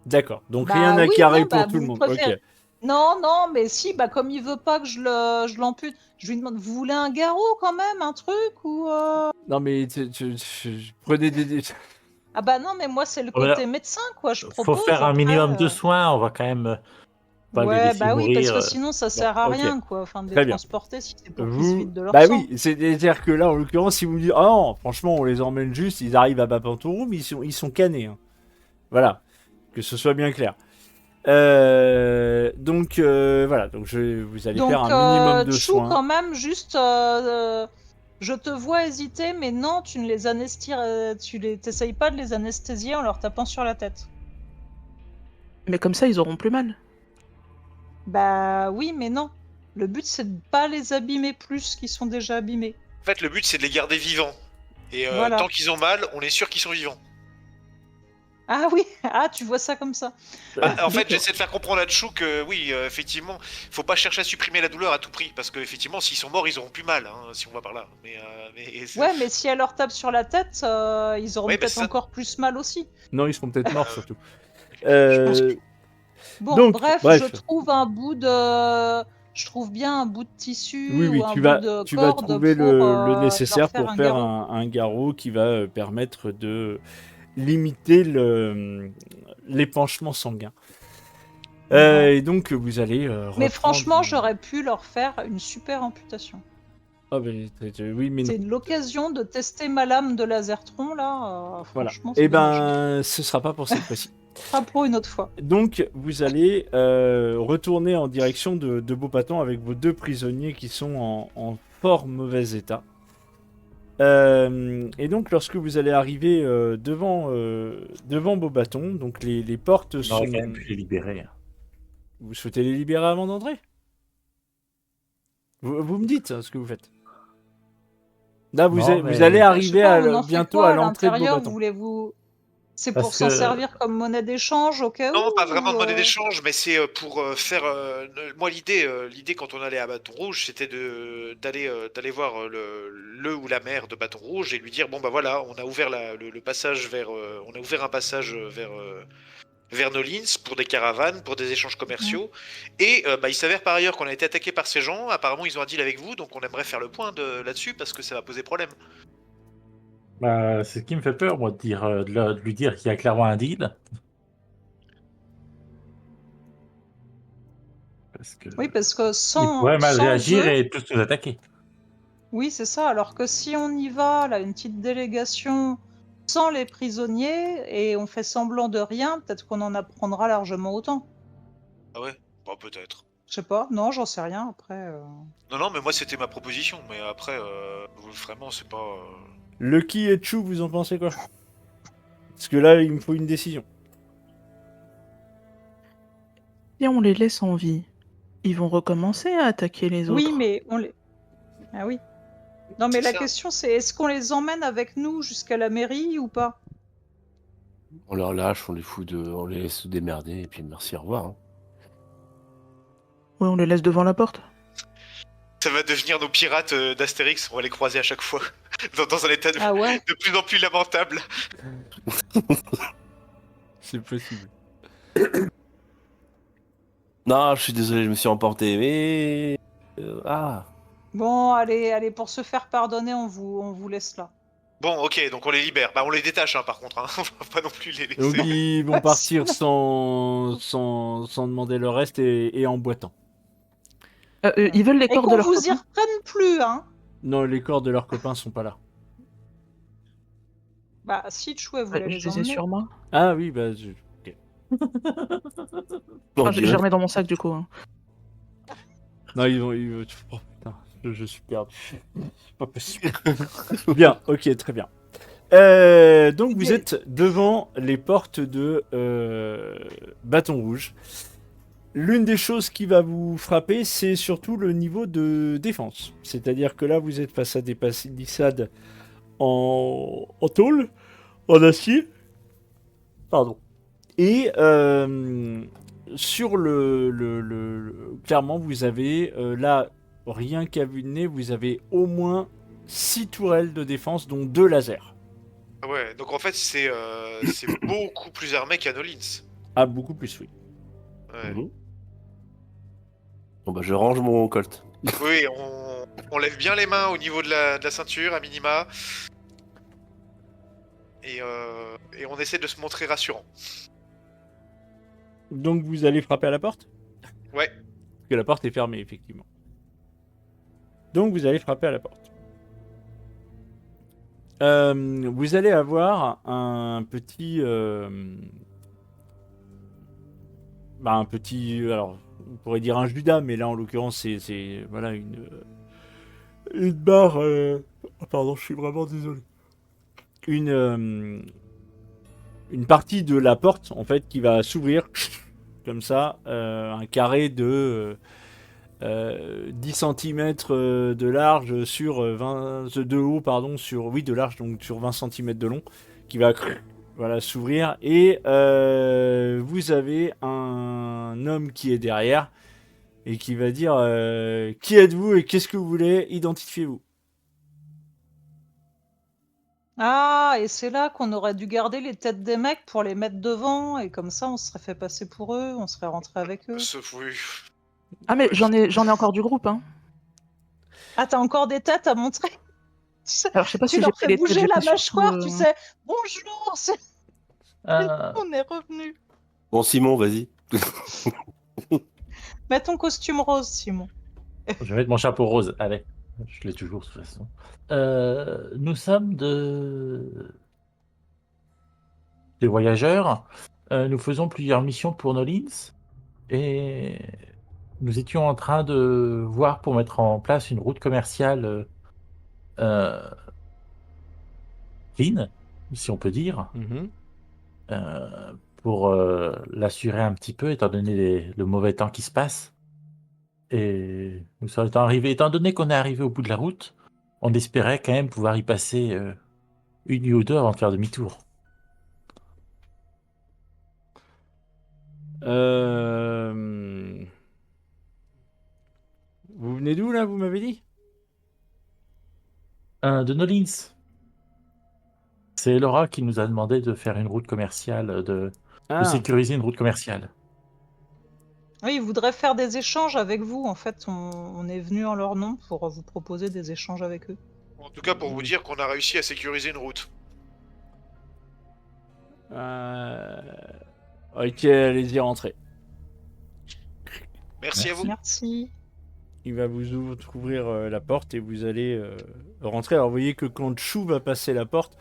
D'accord, donc Bah rien à oui, carrer non, pour bah, tout le vous monde. préférez- Ok. Non, non, mais si, bah comme il veut pas que je l'ampute, je lui demande, vous voulez un garrot quand même, un truc ou Non, mais prenez des. Ah bah non, mais moi c'est le Voilà. côté médecin quoi, je Faut propose. faire un après, minimum de soins, on va quand même pas les Ouais, laisser bah oui, parce mourir. que sinon ça sert à ok. rien quoi, enfin de Très les bien. transporter si c'est pour qu'ils se Vous... vident de leur Bah sang. oui, c'est-à-dire que là, en l'occurrence, si vous me dites, ah non, franchement, on les emmène juste, ils arrivent à Bapantouroum, ils sont cannés. Hein. Voilà, que ce soit bien clair. Donc voilà, donc vous allez faire Donc un minimum de Chou soins. quand même juste, je te vois hésiter, mais non, tu ne les t'essayes pas de les anesthésier en leur tapant sur la tête. Mais comme ça, ils auront plus mal. Bah oui, mais non. Le but c'est de pas les abîmer plus qu'ils sont déjà abîmés. En fait, le but c'est de les garder vivants. Et Voilà. tant qu'ils ont mal, on est sûr qu'ils sont vivants. Ah oui, ah tu vois ça comme ça. Bah, en fait, j'essaie de faire comprendre à Chou que oui, effectivement, faut pas chercher à supprimer la douleur à tout prix, parce que effectivement, s'ils sont morts, ils auront plus mal, hein, si on va par là. Ouais, mais si elle leur tape sur la tête, ils auront Oui, bah, peut-être ça- encore plus mal aussi. Non, ils seront peut-être morts surtout. pense Bon, Donc, bref, bref. je trouve je trouve bien un bout de tissu Oui, oui, ou un tu bout vas, de tu vas corde trouver pour le leur nécessaire faire pour un faire garrot. un garrot qui va permettre de limiter l'épanchement sanguin. Ouais. Et donc, vous allez Mais reprendre- franchement, j'aurais pu leur faire une super amputation. Ah, mais, oui, mais non. C'est l'occasion de tester ma lame de lasertron là. Voilà. Franchement, Et c'est dommage. ben, ce sera pas pour cette fois-ci. Pas pour une autre fois. Donc, vous allez retourner en direction de Beaupaton avec vos 2 prisonniers qui sont en fort mauvais état. Et donc, lorsque vous allez arriver devant Beaubaton, donc les portes On sont... aurait quand même pu les libérer. Vous souhaitez les libérer avant d'entrer? Vous me dites ce que vous faites. Là, vous Non, vous mais- allez Je sais arriver pas, on en fait bientôt quoi à l'entrée de l'intérieur, Beaubaton. voulez-vous... C'est Parce pour s'en que- servir comme monnaie d'échange au cas où Non, pas vraiment de ou, monnaie d'échange, mais c'est pour faire. Moi, l'idée quand on allait à Bâton Rouge, c'était d'aller voir le ou la maire de Bâton Rouge et lui dire bon bah voilà, on a ouvert le passage vers, on a ouvert un passage vers Nolins pour des caravanes, pour des échanges commerciaux. Et bah, il s'avère par ailleurs qu'on a été attaqué par ces gens. Apparemment, ils ont un deal avec vous, donc on aimerait faire le point là-dessus parce que ça va poser problème. Bah, c'est ce qui me fait peur, moi, de lui dire qu'il y a clairement un deal. Parce que Oui, parce que il pourrait mal sans réagir eux... et tous nous attaquer. Oui, c'est ça. Alors que si on y va, là, une petite délégation sans les prisonniers et on fait semblant de rien, peut-être qu'on en apprendra largement autant. Ah ouais, bah peut-être. Je sais pas, non, j'en sais rien après. Non, non, mais moi c'était ma proposition, mais après, vraiment, c'est pas. Lucky et Chou, vous en pensez quoi? Parce que là, il me faut une décision. Si on les laisse en vie, ils vont recommencer à attaquer les autres. Oui, mais on les... Ah oui. Non, mais C'est la ça. question c'est est-ce qu'on les emmène avec nous jusqu'à la mairie ou pas? On leur lâche, on les laisse se démerder et puis merci, au revoir. Hein. Ouais, on les laisse devant la porte. Ça va devenir nos pirates d'Astérix, on va les croiser à chaque fois, dans un état Ah ouais. de plus en plus lamentable. C'est possible. Non, je suis désolé, je me suis emporté, mais... Bon, allez, pour se faire pardonner, on vous laisse là. Bon, ok, donc on les libère. Bah, on les détache, hein, par contre. Hein. On va pas non plus les Donc, laisser. ils vont partir sans demander le reste et en boitant. Ils veulent les Et corps de qu'on leur vous y copains. reprenne plus, hein. Non, les corps de leurs copains sont pas là. Bah, si Chou, elle voulait Je les les ai emmener. sur moi. Ah oui, bah... ok. Enfin, je les remets dans mon sac du coup. Hein. Non, ils vont... Oh putain, je suis perdu. C'est pas possible. Bien, ok, très bien. Donc vous êtes devant les portes de Bâton Rouge. L'une des choses qui va vous frapper, c'est surtout le niveau de défense. C'est-à-dire que là, vous êtes face à des palissades en tôle, en acier. Pardon. Et sur clairement, vous avez là, rien qu'à vue de nez, vous avez au moins 6 tourelles de défense, dont 2 lasers. Ouais, donc en fait, c'est beaucoup plus armé qu'à Nolins. Ah, beaucoup plus, oui. Ouais. Mhm. Bon bah je range mon colt. Oui, on lève bien les mains au niveau de la ceinture, à minima. Et on essaie de se montrer rassurant. Donc vous allez frapper à la porte? Ouais. Parce que la porte est fermée, effectivement. Donc vous allez frapper à la porte. Vous allez avoir un petit... un petit... Alors, on pourrait dire un Judas, mais là, en l'occurrence, c'est voilà, une barre... Oh, pardon, je suis vraiment désolé. Une partie de la porte, en fait, qui va s'ouvrir, comme ça, un carré de 10 cm de large sur 20 de haut, pardon, sur oui de large, donc sur 20 cm de long, qui va voilà s'ouvrir, et vous avez un homme qui est derrière et qui va dire qui êtes-vous et qu'est-ce que vous voulez, identifiez-vous. Ah, et c'est là qu'on aurait dû garder les têtes des mecs pour les mettre devant, et comme ça, on se serait fait passer pour eux, on serait rentré avec eux. Sauf oui. Ah mais j'en ai encore du groupe. Hein. Ah, t'as encore des têtes à montrer? Tu sais, Alors je sais pas tu si j'ai leur pris fais les têtes, bouger j'ai la pris surtout, mâchoire, tu sais. Bonjour, on est revenu. Bon Simon, vas-y. Mets ton costume rose, Simon. Je vais mettre mon chapeau rose. Allez, je l'ai toujours de toute façon. Nous sommes des voyageurs nous faisons plusieurs missions pour Nolins et nous étions en train de voir pour mettre en place une route commerciale euh, clean, si on peut dire, Mhm. pour l'assurer un petit peu, étant donné le mauvais temps qui se passe. Et nous sommes arrivés, étant donné qu'on est arrivé au bout de la route, on espérait quand même pouvoir y passer une nuit ou deux avant de faire demi-tour. Euh, Vous venez d'où là, vous m'avez dit? De Nolins, c'est Laura qui nous a demandé de faire une route commerciale, de Ah, sécuriser une route commerciale. Oui, ils voudraient faire des échanges avec vous. En fait, on est venu en leur nom pour vous proposer des échanges avec eux. En tout cas, pour vous dire qu'on a réussi à sécuriser une route. euh, ok, allez-y, rentrez. Merci à vous. Merci. Il va vous ouvrir la porte et vous allez rentrer. Alors, vous voyez que quand Chou va passer la porte,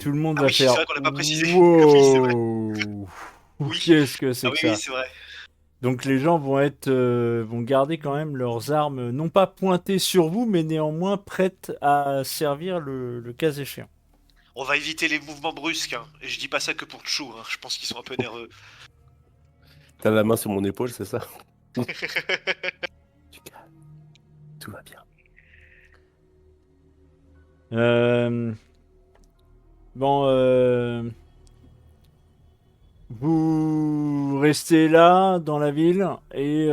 tout le monde Ah va oui, c'est faire vrai qu'on l'a pas précisé. Oui, c'est vrai. wow. Oui. Qu'est-ce que Ah c'est que oui, ça? oui, c'est vrai. Donc les gens vont garder quand même leurs armes, non pas pointées sur vous, mais néanmoins prêtes à servir le cas échéant. On va éviter les mouvements brusques, hein. Et je dis pas ça que pour Chou, hein. Je pense qu'ils sont un peu nerveux. T'as la main sur mon épaule, c'est ça? Tu calmes. Tout va bien. Euh, Bon, vous restez là dans la ville et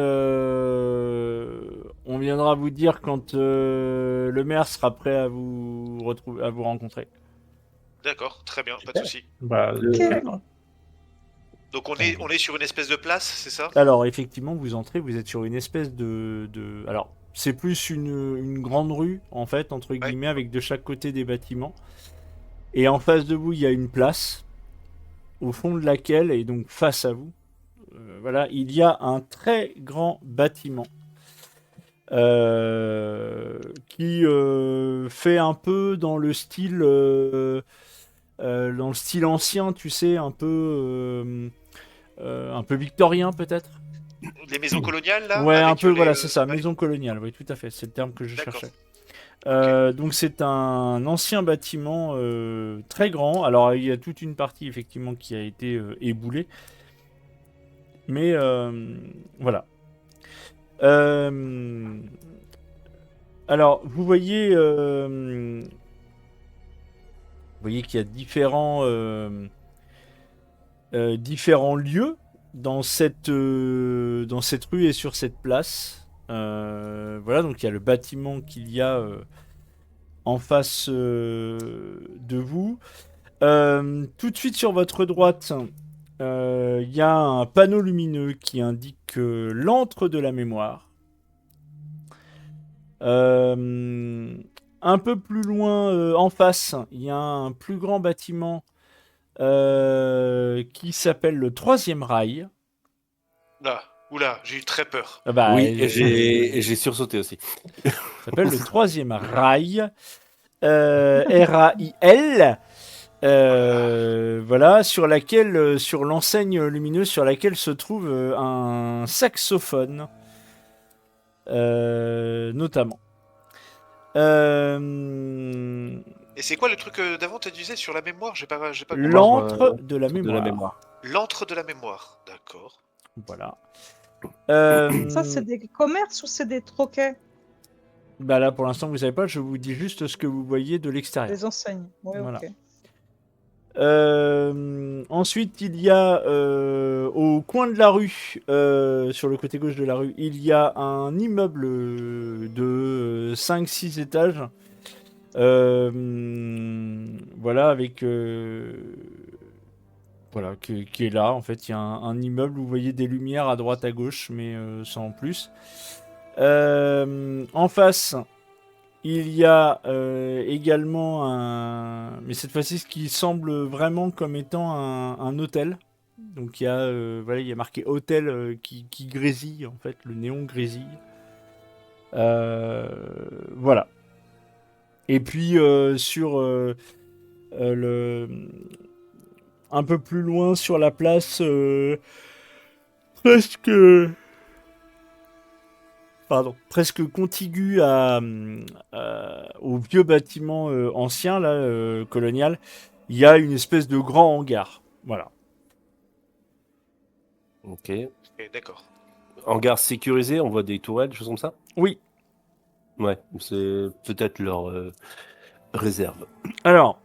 on viendra vous dire quand le maire sera prêt à vous retrouver, à vous rencontrer. D'accord, très bien, pas de Super. souci. Bah, Ok. Donc on est sur une espèce de place, c'est ça? Alors effectivement, vous entrez, vous êtes sur une espèce Alors, c'est plus une grande rue, en fait, entre Ouais. guillemets, avec de chaque côté des bâtiments. Et en face de vous, il y a une place, au fond de laquelle, et donc face à vous, voilà, il y a un très grand bâtiment qui fait un peu dans le style ancien, tu sais, un peu victorien peut-être. Les maisons coloniales, là, Ouais, un avec peu, les... voilà, c'est ça, ouais, maison coloniale, oui, tout à fait, c'est le terme que je d'accord. cherchais. Ok. Donc c'est un ancien bâtiment très grand. Alors il y a toute une partie effectivement qui a été éboulée, mais voilà. Euh, alors vous voyez qu'il y a différents lieux dans cette rue et sur cette place. Voilà, donc il y a le bâtiment qu'il y a en face de vous. Tout de suite sur votre droite, il y a un panneau lumineux qui indique l'antre de la mémoire. Euh, un peu plus loin, en face, il y a un plus grand bâtiment qui s'appelle le Troisième Rail. Là, oula, j'ai eu très peur. Ah bah, Oui, et j'ai sursauté aussi. s'appelle le Troisième Rail. RAIL. Voilà, sur l'enseigne lumineuse sur laquelle se trouve un saxophone, notamment. Euh, Et c'est quoi le truc d'avant, tu disais, sur la mémoire? J'ai pas compris. L'antre de la De la mémoire. mémoire. L'antre de la mémoire, d'accord. Voilà. Ça, c'est des commerces ou c'est des troquets? Bah là, pour l'instant, vous savez pas. Je vous dis juste ce que vous voyez de l'extérieur. Des enseignes. Ouais, Voilà. ok. Ensuite, il y a au coin de la rue, sur le côté gauche de la rue, il y a un immeuble de 5-6 étages. Voilà, avec. Voilà, qui est là. En fait, il y a un immeuble où vous voyez des lumières à droite à gauche, mais sans plus. En face, il y a également un... Mais cette fois-ci, ce qui semble vraiment comme étant un hôtel. Donc voilà, il y a marqué hôtel qui grésille, en fait, le néon grésille. Voilà. Et puis sur le... un peu plus loin sur la place, presque, presque contigu au vieux bâtiment ancien là, colonial, il y a une espèce de grand hangar. Voilà. Ok. Ok, d'accord. Hangar sécurisé, on voit des tourelles, des choses comme ça. Oui. Ouais, c'est peut-être leur réserve. Alors,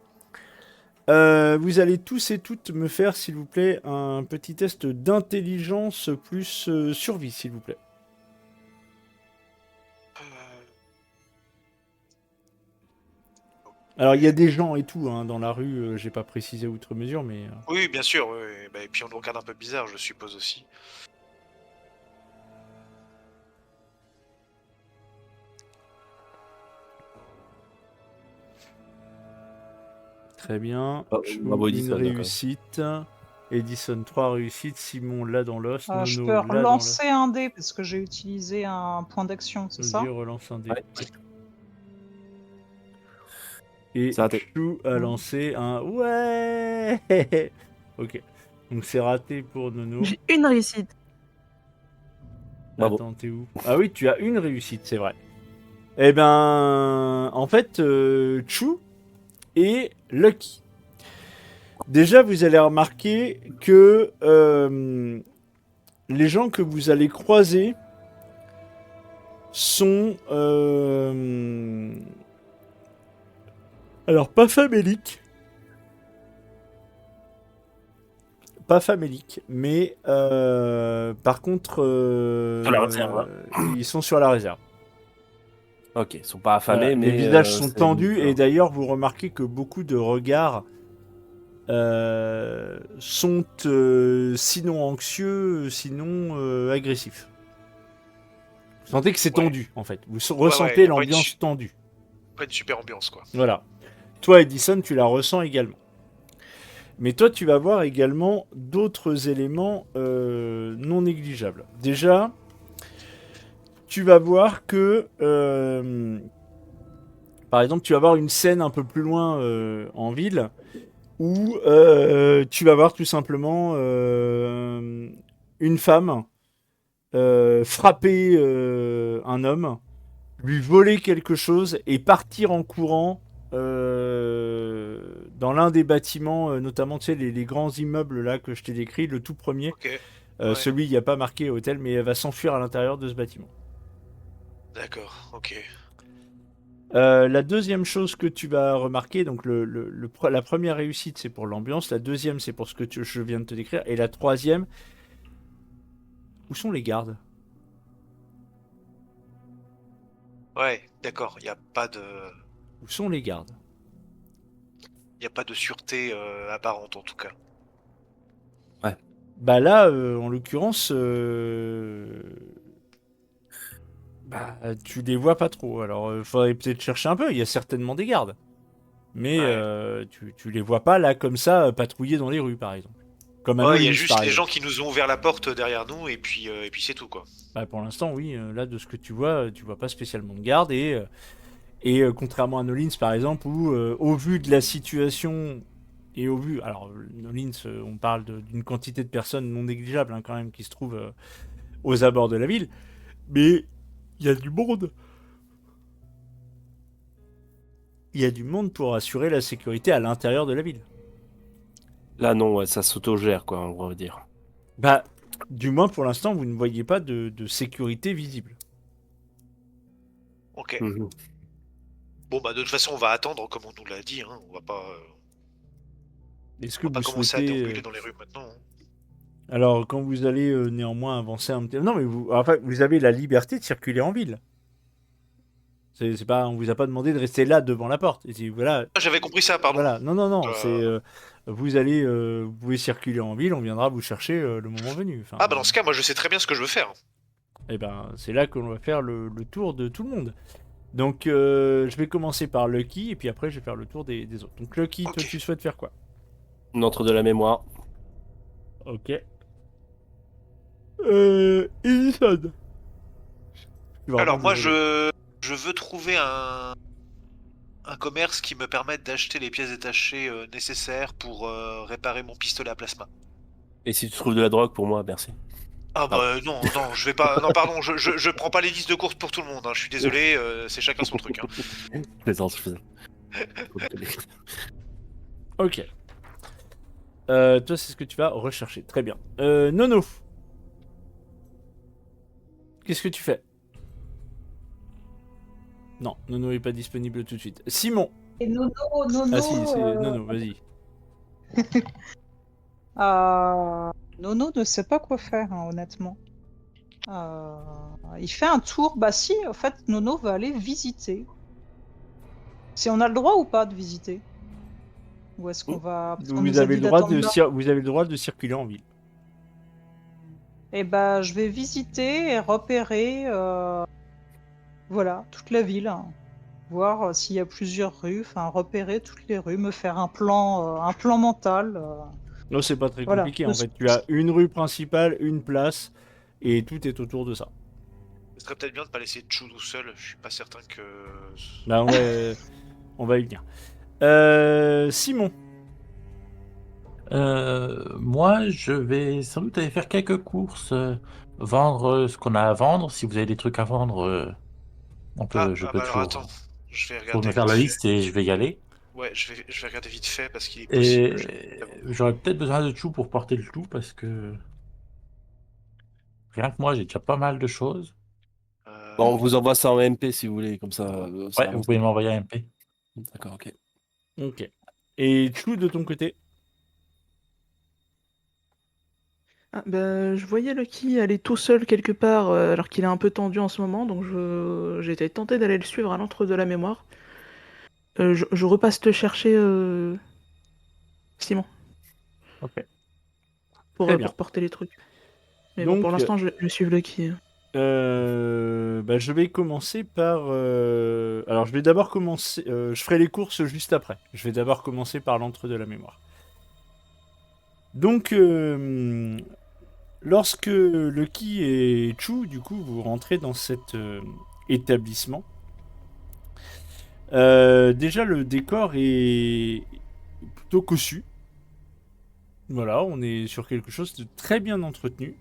vous allez tous et toutes me faire, s'il vous plaît, un petit test d'intelligence plus survie, s'il vous plaît. Alors, il y a des gens et tout hein, dans la rue, j'ai pas précisé outre mesure, mais... Oui, bien sûr. Oui, oui. Bah, et puis on nous regarde un peu bizarre, je suppose aussi. Très bien. Ah, Chou, bravo, une Edison, d'accord. réussite. Edison, 3 réussites. Simon, là dans l'os. Je Nono, peux là dans l'os. relancer un dé parce que j'ai utilisé un point d'action, c'est ça? Vas-y, relance un dé. Ouais. Et C'est raté. Chou a lancé un... Ouais. Ok. Donc c'est raté pour Nono. J'ai une réussite. Bravo. Attends, t'es où? Ah oui, tu as une réussite, c'est vrai. Eh ben, en fait, Chou et Lucky. Déjà, vous allez remarquer que les gens que vous allez croiser sont... alors, pas faméliques. Pas faméliques, mais par contre... Sur la réserve, ils sont sur la réserve. Ok, ils sont pas affamés, Voilà, mais les visages sont c'est tendus limite, et d'ailleurs vous remarquez que beaucoup de regards sont sinon anxieux, sinon agressifs. Vous sentez que c'est Ouais. tendu en fait. Vous ressentez ouais, l'ambiance tendue. Pas une super ambiance, quoi. Voilà. Toi Edison, tu la ressens également. Mais toi tu vas voir également d'autres éléments non négligeables. Déjà, tu vas voir que par exemple, tu vas voir une scène un peu plus loin en ville où tu vas voir tout simplement une femme frapper un homme, lui voler quelque chose et partir en courant dans l'un des bâtiments, notamment tu sais, les grands immeubles là que je t'ai décrit, le tout premier, Ok. Ouais. celui il n'y a pas marqué hôtel, mais elle va s'enfuir à l'intérieur de ce bâtiment. D'accord, ok. La deuxième chose que tu vas remarquer, donc la première réussite c'est pour l'ambiance, la deuxième c'est pour ce que je viens de te décrire, et la troisième, où sont les gardes? Ouais, d'accord. Il n'y a pas de... Où sont les gardes? Il y a pas de sûreté apparente, en tout cas. Bah là, en l'occurrence, bah, tu les vois pas trop. Alors, faudrait peut-être chercher un peu. Il y a certainement des gardes, mais Ouais. tu les vois pas là comme ça patrouiller dans les rues, par exemple. Comme à Ouais, il y a Nolins, juste par les exemple. gens qui nous ont ouvert la porte derrière nous, et puis c'est tout, quoi. Bah, pour l'instant, oui. Là, de ce que tu vois pas spécialement de garde contrairement à Nolins, par exemple, où au vu de la situation et au vu, alors Nolins, on parle d'une quantité de personnes non négligeable hein, quand même qui se trouvent aux abords de la ville, mais il y a du monde. Il y a du monde pour assurer la sécurité à l'intérieur de la ville. Là, non, ouais, ça s'autogère, quoi, on va dire. Bah, du moins pour l'instant, vous ne voyez pas de sécurité visible. Ok. Mhm. Bon, bah, de toute façon, on va attendre, comme on nous l'a dit, hein. On va Est-ce que pas vous commencer à souhaitez déambuler dans les rues maintenant, hein. alors quand vous allez néanmoins avancer un petit, non mais vous avez la liberté de circuler en ville. C'est pas, on vous a pas demandé de rester là devant la porte. Et voilà, Ah, j'avais compris ça, pardon. voilà. Non. C'est Euh, vous pouvez circuler en ville. On viendra vous chercher le moment venu. Enfin, Ah, bah, dans ce cas, moi, je sais très bien ce que je veux faire. et ben, c'est là qu'on va faire le tour de tout le monde. Donc, je vais commencer par Lucky et puis après, je vais faire le tour des autres. Donc, Lucky, toi, Ok. tu souhaites faire quoi? On entre de la mémoire. Ok. Edison. Tu vas Alors, vraiment moi, désolé. je veux trouver un un commerce qui me permette d'acheter les pièces détachées nécessaires pour réparer mon pistolet à plasma. Et si tu trouves de la drogue pour moi, merci. Ah Pardon. bah non, non, je vais pas. Non, pardon, je prends pas les listes de courses pour tout le monde, hein, je suis désolé, c'est chacun son truc. Hein. Plaisante, je faisais. Ok. Toi, c'est ce que tu vas rechercher. Très bien. Nono. Qu'est-ce que tu fais? Non, Nono est pas disponible tout de suite. Simon. Et Nono, Nono, Ah si, c'est Nono, vas-y. Nono ne sait pas quoi faire, hein, honnêtement. Il fait un tour. Bah si, en fait, Nono va aller visiter. Si on a le droit ou pas de visiter? Ou est-ce qu'on va... Parce qu'on Vous nous a avez dit le droit d'attendre de vous avez le droit de circuler en ville. Eh bah, je vais visiter et repérer, voilà, toute la ville, hein. Voir s'il y a plusieurs rues, enfin repérer toutes les rues, me faire un plan mental. Non, c'est pas très Voilà. compliqué. En fait, tu as une rue principale, une place, et tout est autour de ça. Ce serait peut-être bien de pas laisser Chou tout seul, je suis pas certain que. Bah, on va y venir. Simon. Moi, je vais sans doute aller faire quelques courses, vendre ce qu'on a à vendre. Si vous avez des trucs à vendre, je peux Bah alors toujours attends, je vais faut regarder me faire vite la fait. liste et je vais y aller. Ouais, je vais regarder vite fait parce qu'il est possible que je. Et j'aurais peut-être besoin de Chou pour porter le tout parce que rien que moi, j'ai déjà pas mal de choses. Bon, on vous envoie ça en MP si vous voulez, comme ça, ça Ouais, vous avance. pouvez m'envoyer un MP. D'accord, ok. Ok. Et Chou, de ton côté? Ah, bah, je voyais Lucky aller tout seul quelque part alors qu'il est un peu tendu en ce moment, donc j'étais tenté d'aller le suivre à l'entre de la mémoire. Je repasse te chercher, Simon, Ok. Très bien. pour porter les trucs. Mais bon, pour Donc, l'instant, je suis Lucky. bah, je vais commencer par. Alors, je vais d'abord commencer. Je ferai les courses juste après. Je vais d'abord commencer par l'entre de la mémoire. Donc, lorsque Lucky et Chou, du coup, vous rentrez dans cet établissement, déjà le décor est plutôt cossu. Voilà, on est sur quelque chose de très bien entretenu.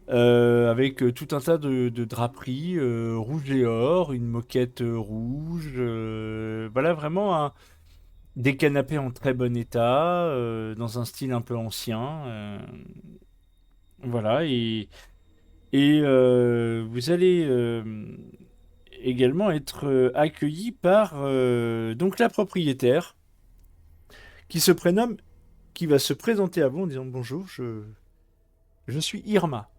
Avec tout un tas de draperies rouge et or, une moquette rouge, voilà vraiment des canapés en très bon état, dans un style un peu ancien, voilà et vous allez également être accueilli par donc la propriétaire qui se prénomme, qui va se présenter à vous en disant bonjour, je suis Irma.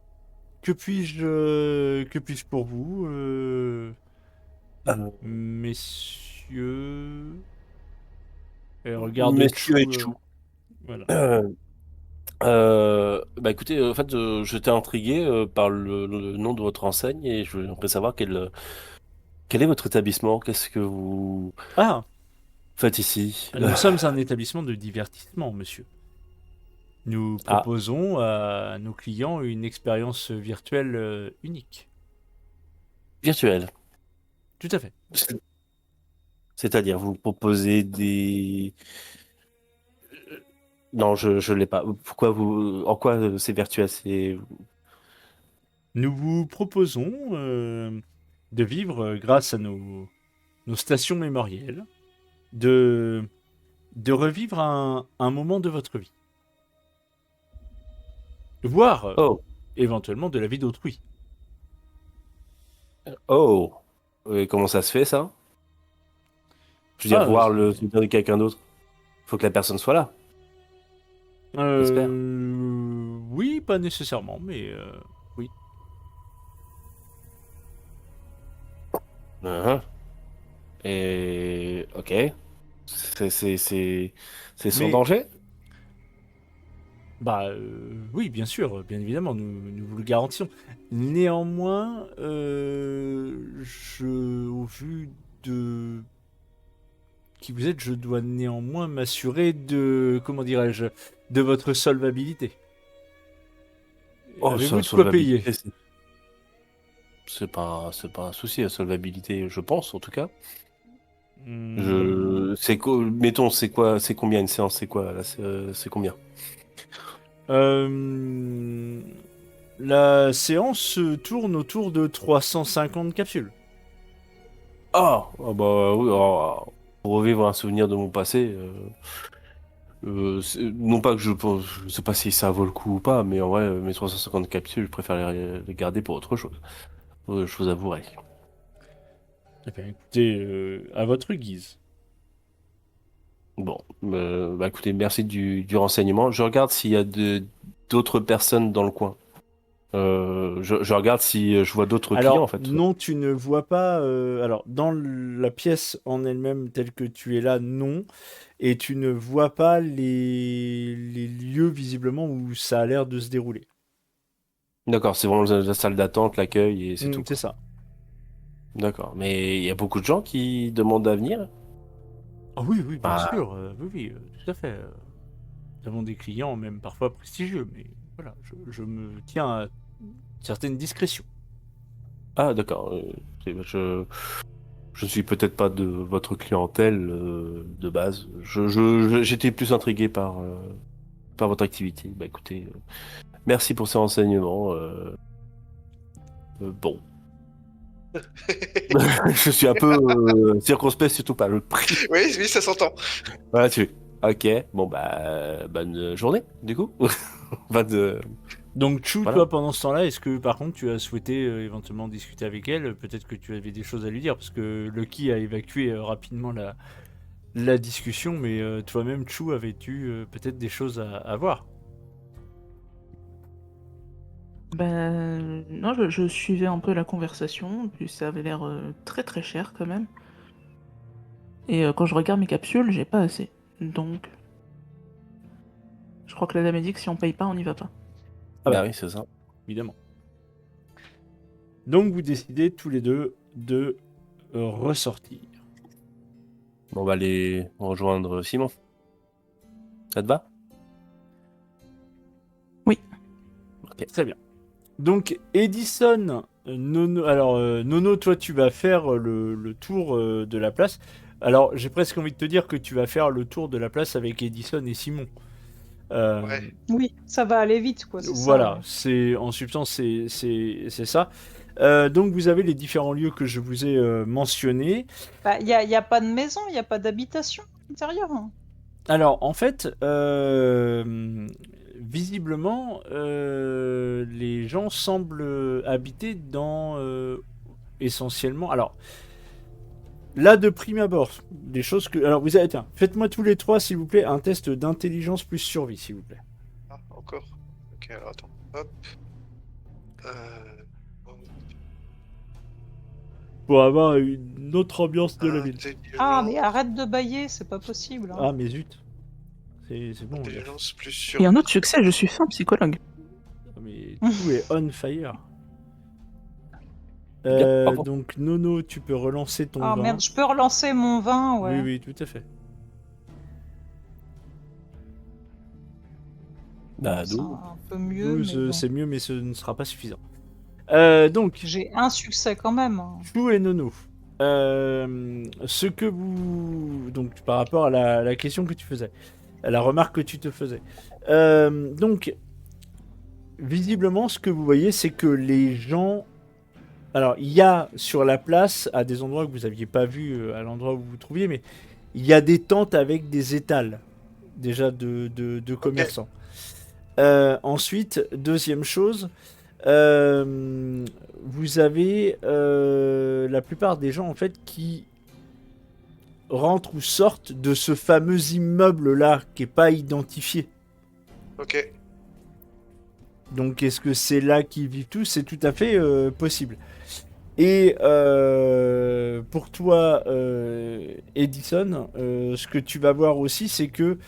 Que puis-je pour vous, Euh, messieurs? Et regarde Messieurs et Chou, Chou. voilà. Bah écoutez, en fait, j'étais intrigué par le nom de votre enseigne et je voudrais savoir quel est votre établissement, qu'est-ce que vous Ah, faites ici? nous sommes un établissement de divertissement, monsieur. Nous Ah, proposons à nos clients une expérience virtuelle unique. virtuel. Tout à fait. C'est- C'est-à-dire, vous proposez des... Non, je l'ai pas. Pourquoi en quoi c'est virtuel? Nous vous proposons de vivre grâce à nos stations mémorielles, de, de revivre un moment de votre vie. Voire Oh, éventuellement de la vie d'autrui. oh. Et comment ça se fait, ça? Je veux dire, Ah, voir le souvenir de quelqu'un d'autre. Faut que la personne soit là, j'espère. oui, pas nécessairement, mais oui. Uhum. Et... Ok. C'est sans Mais, danger? bah, oui, bien sûr, bien évidemment, nous vous le garantissons. Néanmoins, au vu de qui vous êtes, je dois néanmoins m'assurer de, comment dirais-je, de votre solvabilité. Oh, Avez-vous ça, de quoi payer? solvabilité, c'est pas un souci, la solvabilité, je pense, en tout cas. Mettons, c'est combien une séance? C'est quoi là? C'est combien? Euh, La séance se tourne autour de 350 capsules. Ah bah oui, pour revivre un souvenir de mon passé. Non pas que je sais pas si ça vaut le coup ou pas, mais en vrai, mes 350 capsules, je préfère les garder pour autre chose. Je vous avouerai. Eh bien, écoutez, à votre guise. Bon, bah écoutez, merci du renseignement. Je regarde s'il y a d'autres personnes dans le coin. Je regarde si je vois d'autres clients en Alors, fait. non, tu ne vois pas. Alors, dans la pièce en elle-même, telle que tu es là, non. Et tu ne vois pas les lieux visiblement où ça a l'air de se dérouler. D'accord, c'est vraiment la salle d'attente, l'accueil et c'est tout, C'est quoi. ça. D'accord, mais il y a beaucoup de gens qui demandent à venir. Ah oui, oui, bien Bah, sûr. Oui, oui, tout à fait. Nous avons des clients, même parfois prestigieux, mais voilà, je me tiens à certaines discrétions. ah d'accord. Je ne suis peut-être pas de votre clientèle de base. J'étais plus intrigué par votre activité. Bah écoutez, merci pour ces renseignements. Bon, je suis un peu circonspect, surtout par le prix. Oui, oui, ça s'entend. Voilà, Ok, bon bah bonne journée du coup. Bonne, Donc, Chou, voilà. toi, pendant ce temps-là, est-ce que par contre tu as souhaité éventuellement discuter avec elle? Peut-être que tu avais des choses à lui dire, parce que Lucky a évacué rapidement la discussion, mais toi-même, Chou, avais-tu peut-être des choses à voir? Ben non, je suivais un peu la conversation, puis ça avait l'air très très cher quand même. Et quand je regarde mes capsules, j'ai pas assez. Donc, je crois que la dame a dit que si on paye pas, on n'y va pas. Ah Bah bah, oui, c'est ça. évidemment. Donc, vous décidez tous les deux de ressortir. On va aller rejoindre Simon. Ça te va? Oui. Très bien. Donc, Edison, Nono, alors Nono, toi, tu vas faire le tour de la place. Alors, j'ai presque envie de te dire que tu vas faire le tour de la place avec Edison et Simon. Ouais. Oui, ça va aller vite, quoi. C'est Voilà, ça. c'est en substance, c'est ça. Donc, vous avez les différents lieux que je vous ai mentionnés. Bah, y a pas de maison, il y a pas d'habitation à l'intérieur, hein. Alors, en fait, visiblement, les gens semblent habiter dans essentiellement. Alors, là, de prime abord, des choses que. Alors, vous avez. Tiens, faites-moi tous les trois, s'il vous plaît, un test d'intelligence plus survie, s'il vous plaît. Ah, encore. Ok, alors attends. Hop. Euh, Pour avoir une autre ambiance de la ville. Ah, mais arrête de bailler, c'est pas possible, hein. Ah, mais zut. C'est bon. Là. Intelligence plus Et un sur. autre succès, je suis fin psychologue. Mais tout est on fire. Bien, bravo. Donc, Nono, tu peux relancer ton Ah vin. merde, je peux relancer mon vin, ouais. Oui, oui, tout à fait. Bah, C'est nous. un peu mieux, 12, mais bon. c'est mieux, mais ce ne sera pas suffisant. Donc, J'ai un succès quand même, hein. Chou et Nono. Ce que vous. Donc, par rapport à la question que tu faisais, à la remarque que tu te faisais. Donc, visiblement, ce que vous voyez, c'est que les gens. Alors, il y a sur la place, à des endroits que vous n'aviez pas vus à l'endroit où vous vous trouviez, mais il y a des tentes avec des étals, déjà de commerçants. Ensuite, deuxième chose, vous avez la plupart des gens en fait qui rentrent ou sortent de ce fameux immeuble-là qui n'est pas identifié. Ok. Donc est-ce que c'est là qu'ils vivent tous? C'est tout à fait possible. Et pour toi, Edison, ce que tu vas voir aussi, c'est que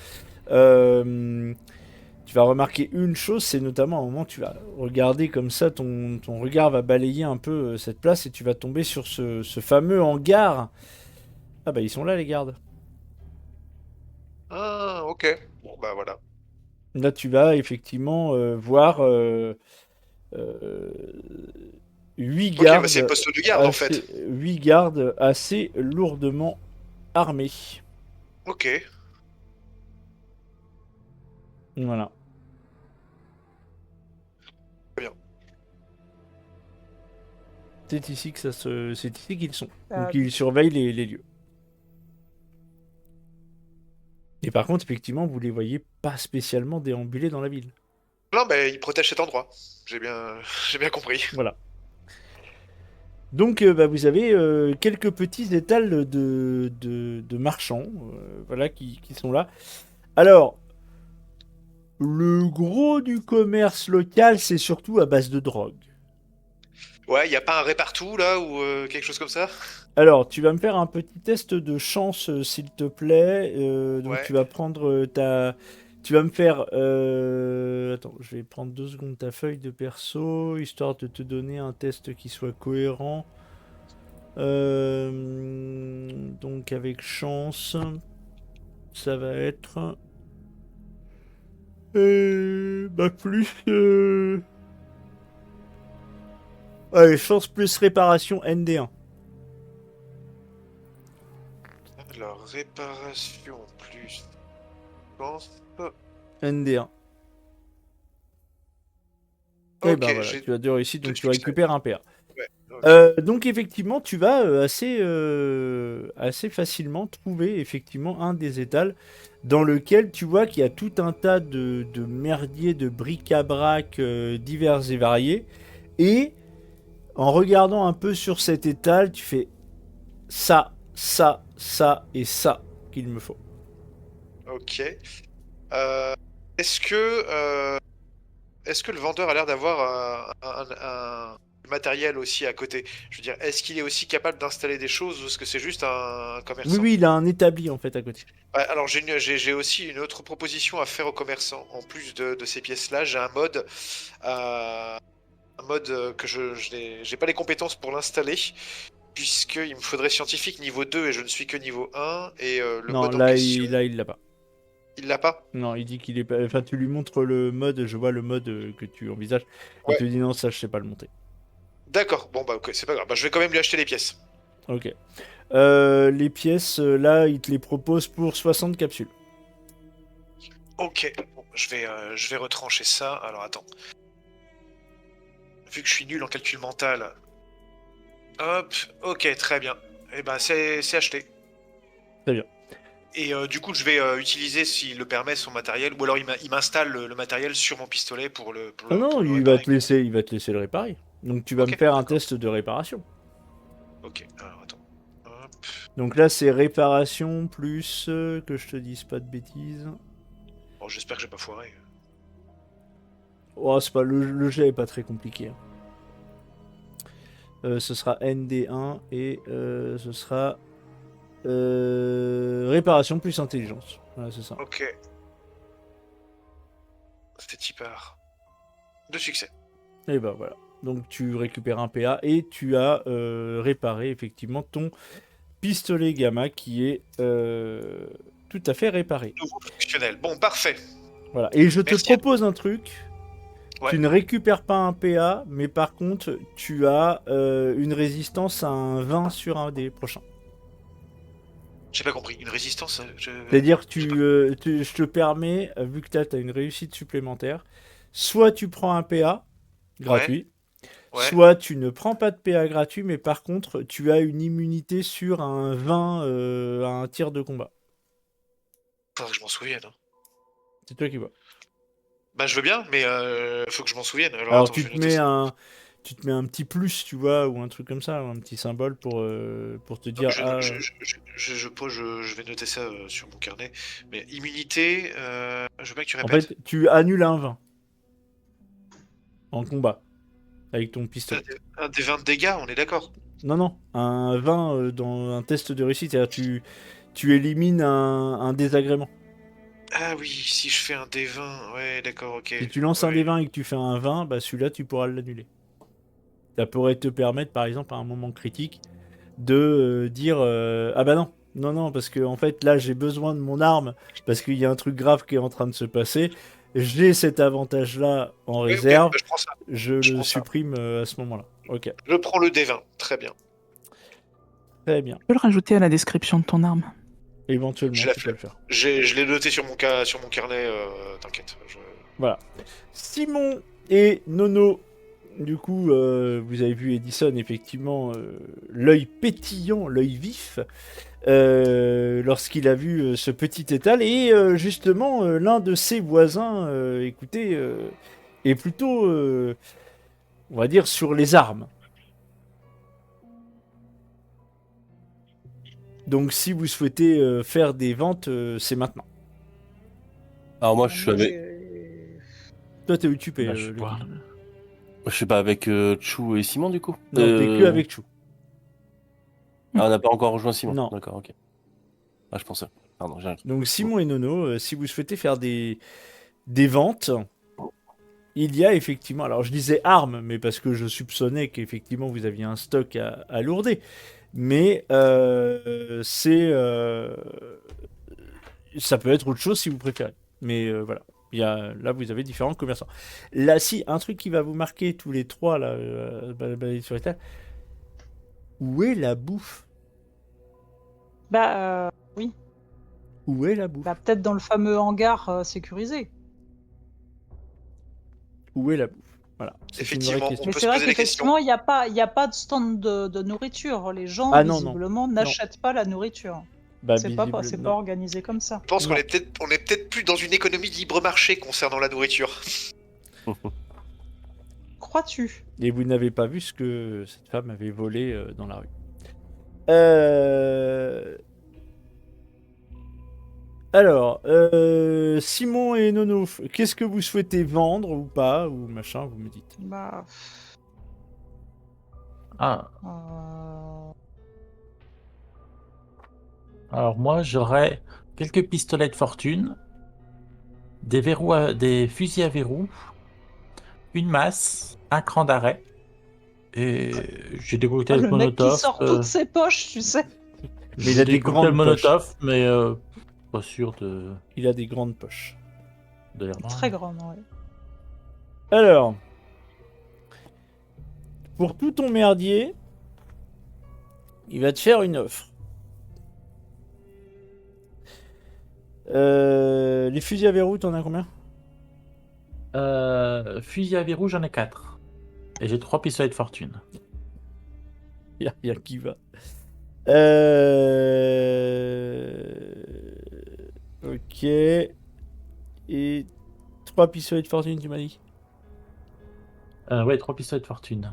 tu vas remarquer une chose, c'est notamment à un moment, tu vas regarder comme ça, ton regard va balayer un peu cette place et tu vas tomber sur ce fameux hangar. Ah bah ils sont là les gardes. Ah, ok. Bon, bah voilà. Là tu vas effectivement voir 8 Ok, bah gardes, c'est le poste de garde en fait. 8 gardes assez lourdement armé. Ok. Voilà. Très bien. C'est ici qu'ils sont. Euh, Donc ils surveillent les lieux. Et par contre, effectivement, vous les voyez pas spécialement déambuler dans la ville. Non, mais il protège cet endroit. J'ai bien, j'ai bien compris. Voilà. Donc, vous avez quelques petits étals de marchands, voilà, qui sont là. Alors, le gros du commerce local, c'est surtout à base de drogue. Ouais, y a pas un répartout là ou quelque chose comme ça? Alors, tu vas me faire un petit test de chance, s'il te plaît. Donc, Ouais. tu vas prendre Tu vas me faire... Attends, je vais prendre 2 secondes ta feuille de perso, histoire de te donner un test qui soit cohérent. Donc, avec chance, ça va être... plus... Allez, chance plus réparation ND1. Alors, réparation plus... Pense... ND1. Et Ok, voilà, j'ai tu as 2 réussites, donc deux tu succès. récupères un PA. Ouais, ok. Donc effectivement, tu vas assez facilement trouver effectivement un des étals dans lequel tu vois qu'il y a tout un tas de merdiers, de bric-à-brac divers et variés. Et en regardant un peu sur cet étal, tu fais ça, ça, ça et ça qu'il me faut. Ok. Euh, est-ce que... Est-ce que le vendeur a l'air d'avoir du matériel aussi à côté? Je veux dire, est-ce qu'il est aussi capable d'installer des choses ou est-ce que c'est juste un Oui, commerçant? oui, il a un établi en fait à côté. Ouais, alors j'ai aussi une autre proposition à faire aux commerçants. En plus de ces pièces-là, j'ai un mode que j'ai pas les compétences pour l'installer, puisqu'il me faudrait scientifique niveau 2 et je ne suis que niveau 1, et le Non, mode en question, il l'a pas. il l'a pas? Non, il dit qu'il est pas. Enfin, tu lui montres le mode, je vois le mode que tu envisages. Il Ouais, te dit non, ça, je sais pas le monter. d'accord, bon bah ok, c'est pas grave, bah, je vais quand même lui acheter les pièces. Ok. Les pièces, là, il te les propose pour 60 capsules. Ok, bon, je vais retrancher ça. Alors attends. Vu que je suis nul en calcul mental. Hop, ok, très bien. Eh ben, c'est acheté. Très bien. Et du coup, je vais utiliser, s'il le permet, son matériel. Ou alors il m'installe le matériel sur mon pistolet Ah non, pour le il va réparer. te laisser le réparer. Donc tu vas me Ok, faire un d'accord. test de réparation. Ok, alors attends. Hop. Donc là, c'est réparation plus que je te dise pas de bêtises. Bon, j'espère que j'ai pas foiré. Oh, c'est pas le jet est pas très compliqué, hein. Ce sera ND1 et ce sera réparation plus intelligence. Voilà, c'est ça. Ok. C'était typard. 2 succès. Et ben voilà. Donc tu récupères un PA et tu as réparé effectivement ton pistolet gamma qui est tout à fait réparé. Nouveau fonctionnel. Bon, parfait. Voilà. Et je te Merci à propose un truc. Ouais. Tu ne récupères pas un PA, mais par contre, tu as une résistance à un 20 sur un des prochains. J'ai pas compris. Une résistance C'est-à-dire que j'ai pas- je te permets, vu que tu as une réussite supplémentaire, soit tu prends un PA Ouais, gratuit, ouais. soit tu ne prends pas de PA gratuit, mais par contre, tu as une immunité sur un 20 à un tir de combat. Faudrait que je m'en souvienne, hein. C'est toi qui vois. Bah, je veux bien, mais faut que je m'en souvienne. Alors, Alors attends, je vais noter ça. tu te mets un petit plus, tu vois, ou un truc comme ça, ou un petit symbole pour te Non, mais dire ah je vais noter ça sur mon carnet. Mais immunité, je veux bien que tu en répètes. fait tu annules un 20 en combat avec ton Un pistolet. un des 20 dégâts, on est d'accord. Non non, un 20 dans un test de réussite, c'est-à-dire tu élimines un désagrément. Ah oui, si je fais un des 20, ouais, d'accord, ok. Si tu lances un Ouais. des 20 et que tu fais un 20, bah celui-là tu pourras l'annuler. Ça pourrait te permettre par exemple à un moment critique de dire ah bah non. Non, non, parce que en fait là j'ai besoin de mon arme parce qu'il y a un truc grave qui est en train de se passer. J'ai cet avantage-là en Ouais, ok, réserve, bah, je prends ça. je Je le prends ça. supprime à ce moment-là. Ok, Je prends le D20, très bien. très bien. Tu peux le rajouter à la description de ton arme. Éventuellement, J'ai la tu peux le faire. Je l'ai noté sur mon carnet, t'inquiète. Voilà. Simon et Nono. Du coup, vous avez vu Edison, effectivement, l'œil pétillant, l'œil vif, lorsqu'il a vu ce petit étal. Et justement, l'un de ses voisins, écoutez, est plutôt, on va dire, sur les armes. Donc, si vous souhaitez faire des ventes, c'est maintenant. Alors moi, je suis Moi, avec, j'ai- Toi, t'es occupé, Bah, je Lucky. vois. je suis pas avec Chou et Simon du coup. Non, t'es que avec Chou. Ah, on n'a pas encore rejoint Simon. Non. D'accord, ok. Ah, je pensais. Pardon, j'ai un... Donc Simon et Nono, si vous souhaitez faire des ventes, il y a effectivement, alors je disais armes, mais parce que je soupçonnais qu'effectivement vous aviez un stock à lourder, mais ça peut être autre chose si vous préférez. Mais voilà, là vous avez différents commerçants. Là, si, un truc qui va vous marquer tous les trois, là, balader sur les tables, où est la bouffe? Bah, oui. Où est la bouffe? Bah, peut-être dans le fameux hangar sécurisé. Où est la bouffe? Voilà, c'est une vraie Effectivement, question. Mais peut c'est se vrai poser la question. qu'effectivement, il y a pas de stand de nourriture. Les gens, Ah non, non. visiblement, n'achètent pas la nourriture. Bah, C'est visible, pas non. organisé comme ça. Je pense qu'on Non. est peut-être plus dans une économie de libre marché concernant la nourriture. Crois-tu? Et vous n'avez pas vu ce que cette femme avait volé dans la rue. Alors, Simon et Nono, qu'est-ce que vous souhaitez vendre ou pas, ou machin, vous me dites. Bah, Ah, euh, alors moi, j'aurais quelques pistolets de fortune, des fusils à verrou, une masse, un cran d'arrêt, et j'ai des cocktails le mec qui Molotov. sort toutes ses poches, tu sais. Mais il a des cocktails grandes poches. Molotov, mais pas sûr de Il a des grandes poches. les revendre. Très grand, ouais. Alors, pour tout ton merdier, il va te faire une offre. Les fusils à verrou, t'en as combien? Fusil à verrou, j'en ai 4. Et j'ai 3 pistolets de fortune. Il y a qui va. Ok. Et 3 pistolets de fortune, tu m'as dit? Ouais, 3 pistolets de fortune.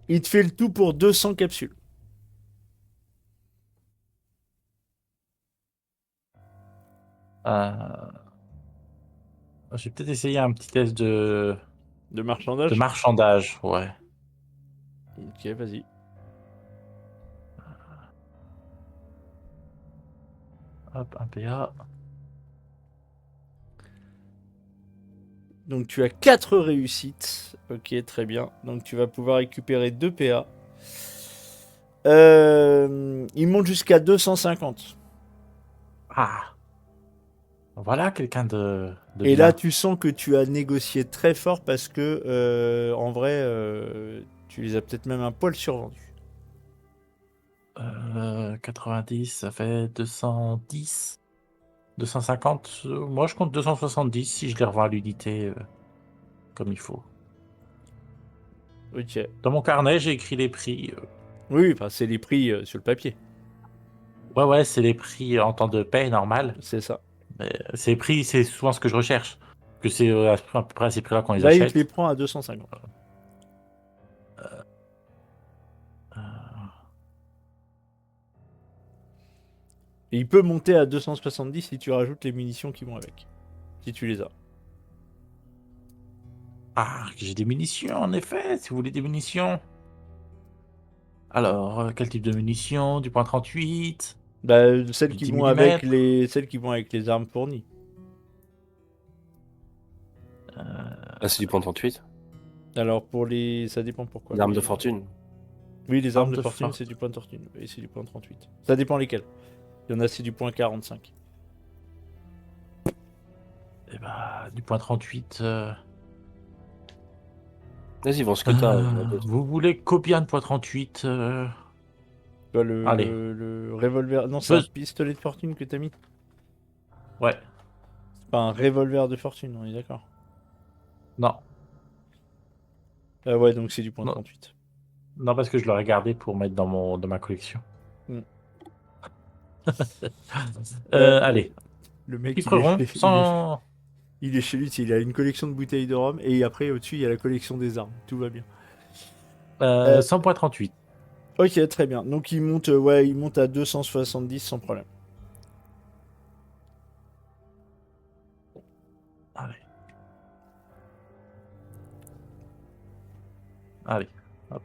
Il te fait le tout pour 200 capsules. Je vais peut-être essayer un petit test De de marchandage? marchandage, ouais. Ok, vas-y. Hop, un PA. Donc tu as 4 réussites. Ok, très bien. Donc tu vas pouvoir récupérer 2 PA. Il monte jusqu'à 250. Ah! Voilà quelqu'un de Et bien. là, tu sens que tu as négocié très fort parce que, en vrai, tu les as peut-être même un poil survendus. 90, ça fait 210. 250. Moi, je compte 270 si je les revends à l'unité comme il faut. Ok. Dans mon carnet, j'ai écrit les prix. Oui, enfin, c'est les prix sur le papier. Ouais, c'est les prix en temps de paie normal. C'est ça. Mais ces prix, c'est souvent ce que je recherche. Que c'est à peu près à ces prix-là qu'on les Là, il te achète. les prend à 250. Euh, Et il peut monter à 270 si tu rajoutes les munitions qui vont avec. Si tu les as. Ah, j'ai des munitions, en effet, si vous voulez des munitions. Alors, quel type de munitions? Du point 38? Bah, celles Du qui 10 vont avec mm. celles qui vont avec les armes fournies. Là, c'est du point 38. Alors pour les, ça dépend pourquoi. Les armes mais- de fortune. Oui, les armes Armes de de fortune, force. c'est du point de fortune. Et c'est du point 38. Ça dépend lesquels. Il y en a, c'est du point 45. Eh bah, du point 38. Vas-y, vends ce que t'as. Vous voulez combien de point 38 Toi, Allez. le revolver. Non, c'est Peux- un pistolet de fortune que t'as mis. Ouais. C'est pas un revolver de fortune, on est d'accord. Non. Ouais, donc c'est du point Non. 38. Non, parce que je l'aurais gardé pour mettre dans ma collection. Hmm. Allez. Le mec, Chiffre rond, sans... il est chez lui, il a une collection de bouteilles de rhum et après, au-dessus, il y a la collection des armes. Tout va bien. 100.38. Ok, très bien. Donc il monte à 270 sans problème. Allez. Allez. Hop.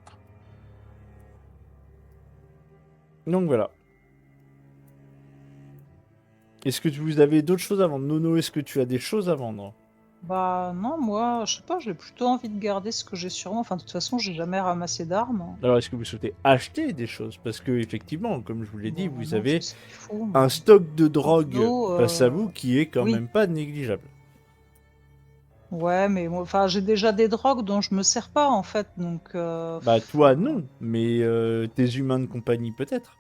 Donc voilà. Est-ce que vous avez d'autres choses à vendre? Nono, est-ce que tu as des choses à vendre? Bah non, moi, je sais pas, j'ai plutôt envie de garder ce que j'ai sur moi. Enfin, de toute façon, j'ai jamais ramassé d'armes. Alors, est-ce que vous souhaitez acheter des choses? Parce que, effectivement, comme je vous l'ai dit, Bon, vous non, avez c'est ce qu'il faut, un mais- stock de drogue Nono, face à vous qui est quand oui. même pas négligeable. Ouais, mais moi, enfin, j'ai déjà des drogues dont je me sers pas en fait, donc. Bah, toi, non, mais tes humains de compagnie, peut-être.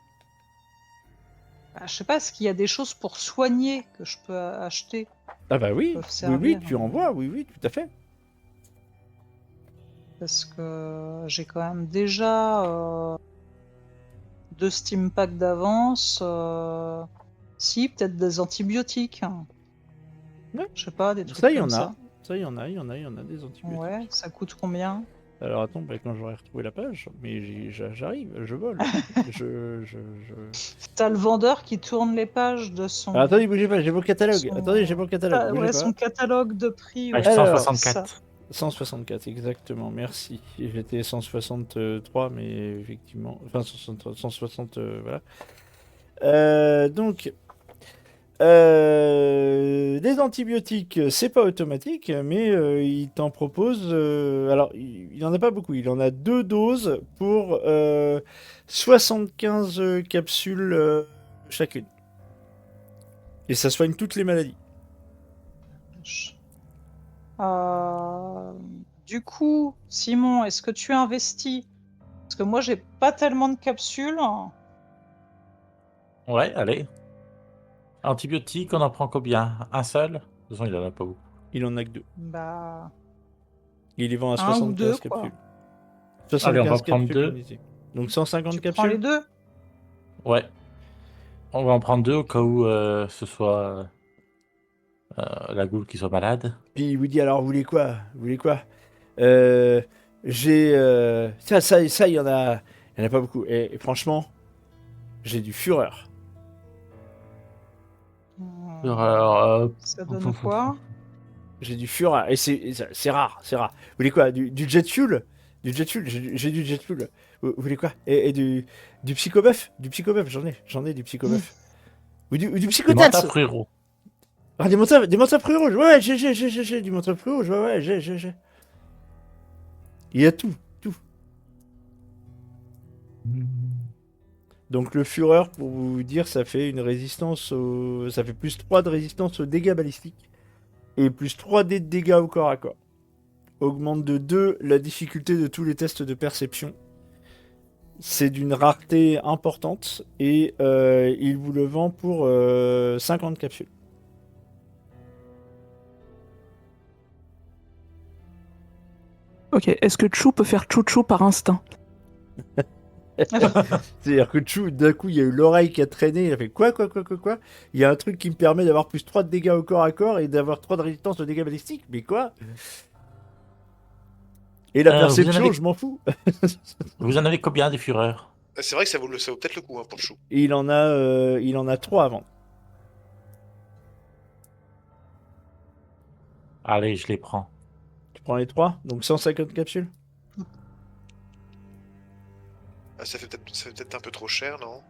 Bah, je sais pas, est-ce qu'il y a des choses pour soigner que je peux acheter Ah, bah oui, peuvent oui, servir, tu en vois, oui, tout à fait. parce que j'ai quand même déjà 2 steam packs d'avance. Si, peut-être des antibiotiques. Ouais. Je sais pas, des trucs Ça, il y comme en a. ça. Ça, il y en a des antibiotiques. Ouais, ça coûte combien? Alors attends, bah, quand j'aurai retrouvé la page, mais j'arrive, je vole. je... T'as le vendeur qui tourne les pages de son. Alors, attendez, bougez pas, j'ai mon catalogue. son- Attendez, j'ai mon catalogue, Ah, bougez ouais, pas. son catalogue de prix. Page Ouais. Alors, 164. 164, exactement, merci. J'étais 163, mais effectivement... Enfin, 160, voilà. Donc... des antibiotiques, c'est pas automatique, mais il t'en propose. Alors, il en a pas beaucoup. Il en a 2 doses pour 75 capsules chacune. Et ça soigne toutes les maladies. Du coup, Simon, est-ce que tu investis? Parce que moi, j'ai pas tellement de capsules. Ouais, allez. Antibiotiques, on en prend combien? Un seul? De toute façon, il en a pas beaucoup. Il en a que 2. Bah, Il les vend à 1 ou 2, 75 quoi. capsules. Allez, on va 75 prendre capsules, deux. on disait. Donc 150 Tu prends les capsules. 2? Ouais. On va en prendre 2 au cas où ce soit la goule qui soit malade. Puis il vous dit alors, vous voulez quoi? Vous voulez quoi? J'ai. Ça, il y en a. Il y en a pas beaucoup. Et franchement, j'ai du fureur. Alors, Ça donne quoi? J'ai du fureur. Et c'est rare, c'est rare. Vous voulez quoi? Du jet fuel? Du jet fuel? J'ai du jet fuel. Vous voulez quoi? Et du psychobuff? Du psychobuff, j'en ai du psychobuff. Ou du des psychotats? menthes fruits rouges. Ah, des menthes fruits rouges. Ouais, j'ai du menthe fruits rouges. Ouais, j'ai. Il y a tout. Donc le Fureur, pour vous dire, ça fait une résistance ça fait plus 3 de résistance aux dégâts balistiques et plus 3 d de dégâts au corps à corps. Augmente de 2 la difficulté de tous les tests de perception. C'est d'une rareté importante et il vous le vend pour 50 capsules. Ok, est-ce que Chou peut faire chou-chou par instinct? C'est-à-dire que Chou, d'un coup, il y a eu l'oreille qui a traîné, il a fait quoi? Il y a un truc qui me permet d'avoir plus 3 de dégâts au corps à corps et d'avoir 3 de résistance aux dégâts balistiques, mais quoi? Et la vous en perception, avez- je m'en fous. Vous en avez combien des fureurs? C'est vrai que ça vaut peut-être le coup hein, pour le chou. Et il en a 3 à vendre. Allez, je les prends. Tu prends les 3, donc 150 capsules. Ah, ça fait peut-être un peu trop cher, non?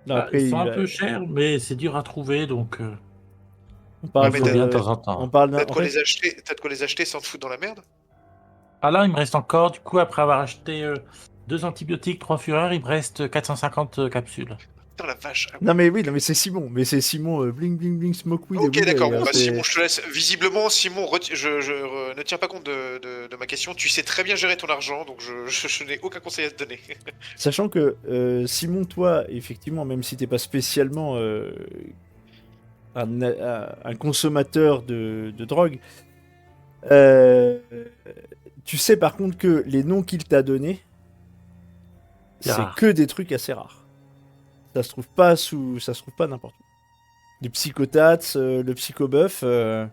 Non, après, Ils sont il un va- peu chers, mais c'est dur à trouver, donc on parle mais il faut t'as- bien de de... temps en temps. On parle d'un... T'as de quoi en fait, les acheter, sans te foutre dans la merde? Ah là, il me reste encore, du coup, après avoir acheté 2 antibiotiques, 3 fureurs, il me reste 450 capsules. Putain, la vache. Ah, Non mais oui, non mais c'est Simon. Mais c'est Simon bling bling bling smoke weed. ok, oui, d'accord. Bon, bah, c'est- Simon, je te laisse. Visiblement, Simon, ne tiens pas compte de ma question. Tu sais très bien gérer ton argent, donc je n'ai aucun conseil à te donner. Sachant que Simon, toi, effectivement, même si t'es pas spécialement un consommateur de drogue, euh, tu sais par contre que les noms qu'il t'a donnés, C'est c'est rare. que des trucs assez rares. Ça se trouve pas ça se trouve pas n'importe où. Les psychotats, le psychobuff, le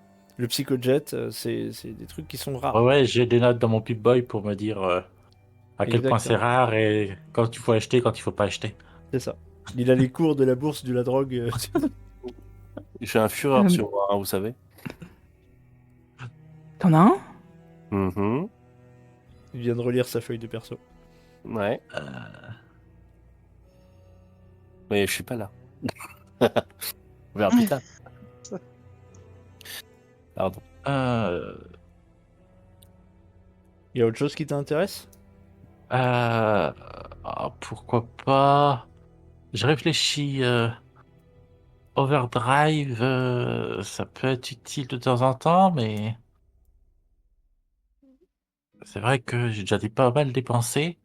psychojet, c'est des trucs qui sont rares. Ouais, j'ai des notes dans mon Pip-Boy pour me dire à quel point c'est Exactement. rare et quand il faut acheter, quand il faut pas acheter. C'est ça. Il a les cours de la bourse de la drogue. J'ai un fureur Euh, sur moi, hein, vous savez. T'en as un? Mhm. Il vient de relire sa feuille de perso. Ouais, Euh, mais je suis pas là. On verra plus tard. Pardon. euh, Il y a autre chose qui t'intéresse? pourquoi pas? Je réfléchis. Overdrive, ça peut être utile de temps en temps, mais c'est vrai que j'ai déjà pas mal dépensé.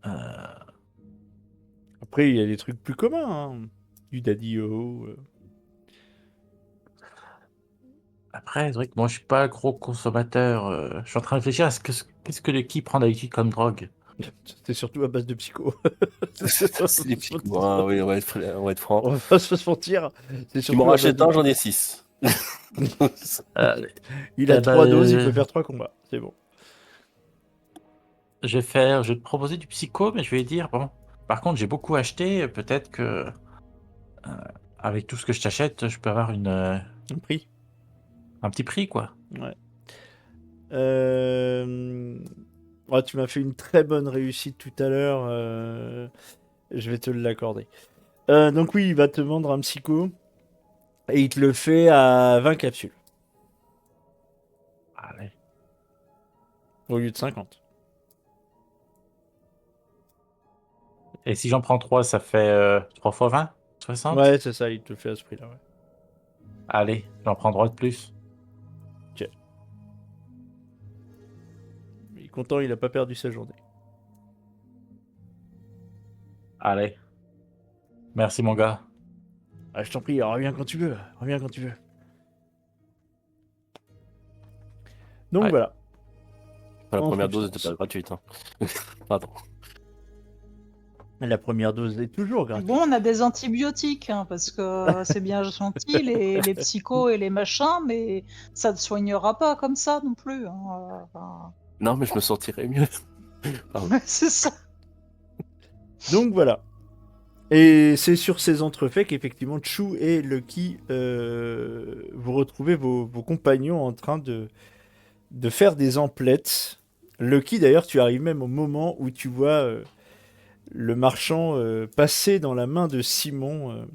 Euh, Après, il y a des trucs plus communs, hein. Du Daddy-O. Après, c'est vrai que moi, je suis pas un gros consommateur. Je suis en train de réfléchir à qu'est-ce que le qui prend d'habitude comme drogue. C'est surtout à base de psycho. C'est des petits coups, hein, oui, on va être franc. On va pas se mentir. C'est Tu m'en surtout à base rachètes de un, j'en ai psycho. 6. Il a Eh ben, 3 doses, il peut faire 3 combats. C'est bon. je vais te proposer du psycho, mais je vais dire, bon, par contre, j'ai beaucoup acheté, peut-être que avec tout ce que je t'achète, je peux avoir Un prix. un petit prix, quoi. Ouais. Ouais, tu m'as fait une très bonne réussite tout à l'heure. Je vais te l'accorder. Donc oui, il va te vendre un psycho. Et il te le fait à 20 capsules. Allez. Au lieu de 50. Et si j'en prends 3, ça fait 3 fois 20? 60? Ouais, c'est ça, il te le fait à ce prix-là. Ouais. Allez, j'en prends 3 de plus. Il est content, il a pas perdu sa journée. Allez. Merci, mon gars. Ah, je t'en prie, reviens quand tu veux. Reviens quand tu veux. Donc Ouais. voilà. La En première dose substance. n'était pas gratuite. Hein. Pardon. La première dose est toujours gratuite. Bon, on a des antibiotiques, hein, parce que c'est bien gentil, les psychos et les machins, mais ça ne soignera pas comme ça non plus. Hein. Enfin, Non, mais je me sentirais mieux. c'est ça. Donc voilà. Et c'est sur ces entrefaits qu'effectivement Chou et Lucky vous retrouvez vos compagnons en train de faire des emplettes. Lucky d'ailleurs, tu arrives même au moment où tu vois le marchand passer dans la main de Simon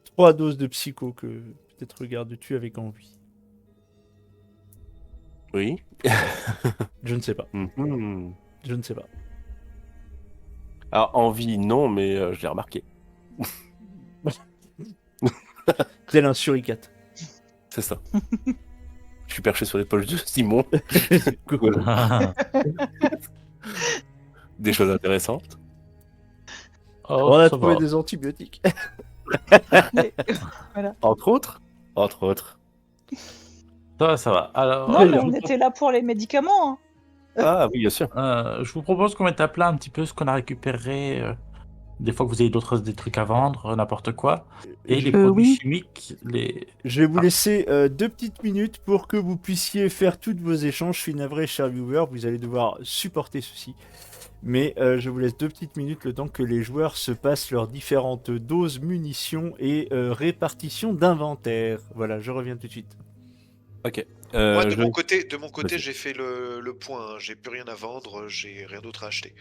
3 doses de psycho que peut-être regardes-tu avec envie. Oui. Je ne sais pas. Mhm. Je ne sais pas. Alors, envie, non, mais je l'ai remarqué. Tel un suricate. C'est ça. Je suis perché sur l'épaule de Simon. Cool. Des choses intéressantes. Oh, On a ça trouvé va. des antibiotiques. Mais- Entre autres. Entre autres. Ça va. Alors, Non, mais je on vous était là pour les médicaments. Hein. Ah oui, bien sûr. je vous propose qu'on mette à plat un petit peu ce qu'on a récupéré. Des fois que vous avez des trucs à vendre, n'importe quoi. Et les produits oui. chimiques, Je vais vous Ah. laisser 2 petites minutes pour que vous puissiez faire tous vos échanges. Je suis navré, cher viewer, vous allez devoir supporter ceci. Mais je vous laisse 2 petites minutes le temps que les joueurs se passent leurs différentes doses, munitions et répartition d'inventaire. Voilà, je reviens tout de suite. Ok. Moi, de je- mon côté, Vas-y. j'ai fait le point. Hein. J'ai plus rien à vendre, j'ai rien d'autre à acheter.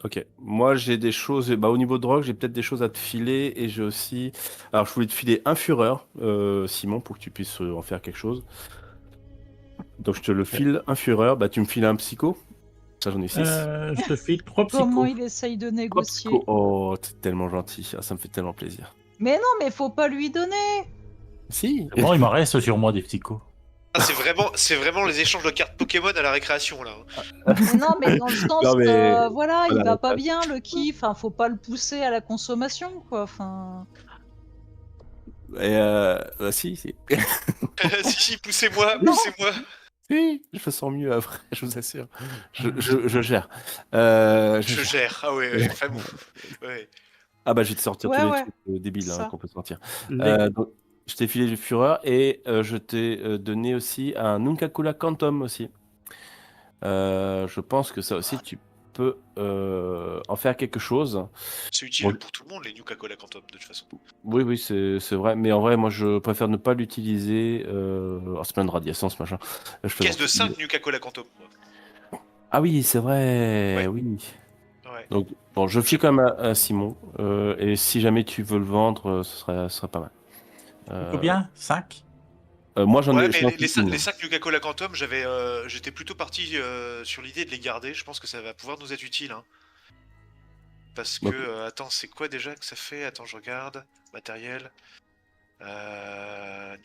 Ok. Moi, j'ai des choses. Bah, au niveau de drogue, j'ai peut-être des choses à te filer. Et j'ai aussi. Alors, je voulais te filer un fureur, Simon, pour que tu puisses en faire quelque chose. Donc, je te le file, un fureur. Bah, tu me files un psycho. Ça, j'en ai 6. Je te file 3 Comment psychos. il essaye de négocier. Oh, t'es tellement gentil. Ah, ça me fait tellement plaisir. Mais non, mais faut pas lui donner. Si. Bon, il m'en reste sur moi des psychos. Ah, c'est vraiment les échanges de cartes Pokémon à la récréation là. Mais non, mais dans le sens, Non, mais- voilà, il Voilà, va pas ça- bien le kiff. Enfin, faut pas le pousser à la consommation, quoi. Enfin, Et si, si. Si, poussez-moi, Non. poussez-moi. Si, je me sens mieux après, je vous assure. Je gère. Je gère. Ah ouais, vraiment. Ouais. Ah bah je vais te sortir Ouais, tous les ouais. trucs débiles Ça. qu'on peut sortir. Les- Donc, je t'ai filé du Fureur et je t'ai donné aussi un Nuka-Cola Quantum aussi. Je pense que ça aussi tu peux en faire quelque chose. C'est utile Bon. pour tout le monde, les Nuka-Cola Quantum, de toute façon. Oui, oui, c'est vrai. Mais en vrai, moi je préfère ne pas l'utiliser. Oh, c'est plein de radiation ce machin. Je Caisse de plaisante. 5 Nuka-Cola Quantum. Moi. Ah oui, c'est vrai. Ouais. Oui. Ouais. Donc, bon, je le file quand même à Simon. Et si jamais tu veux le vendre, ce serait pas mal. Combien 5? Moi, j'en Ouais, ai. mais j'en ai les une. 5 Nuka-Cola Quantum, j'étais plutôt parti sur l'idée de les garder. Je pense que ça va pouvoir nous être utile. Hein. Parce que, Ok. attends, c'est quoi déjà que ça fait? Attends, je regarde. Matériel.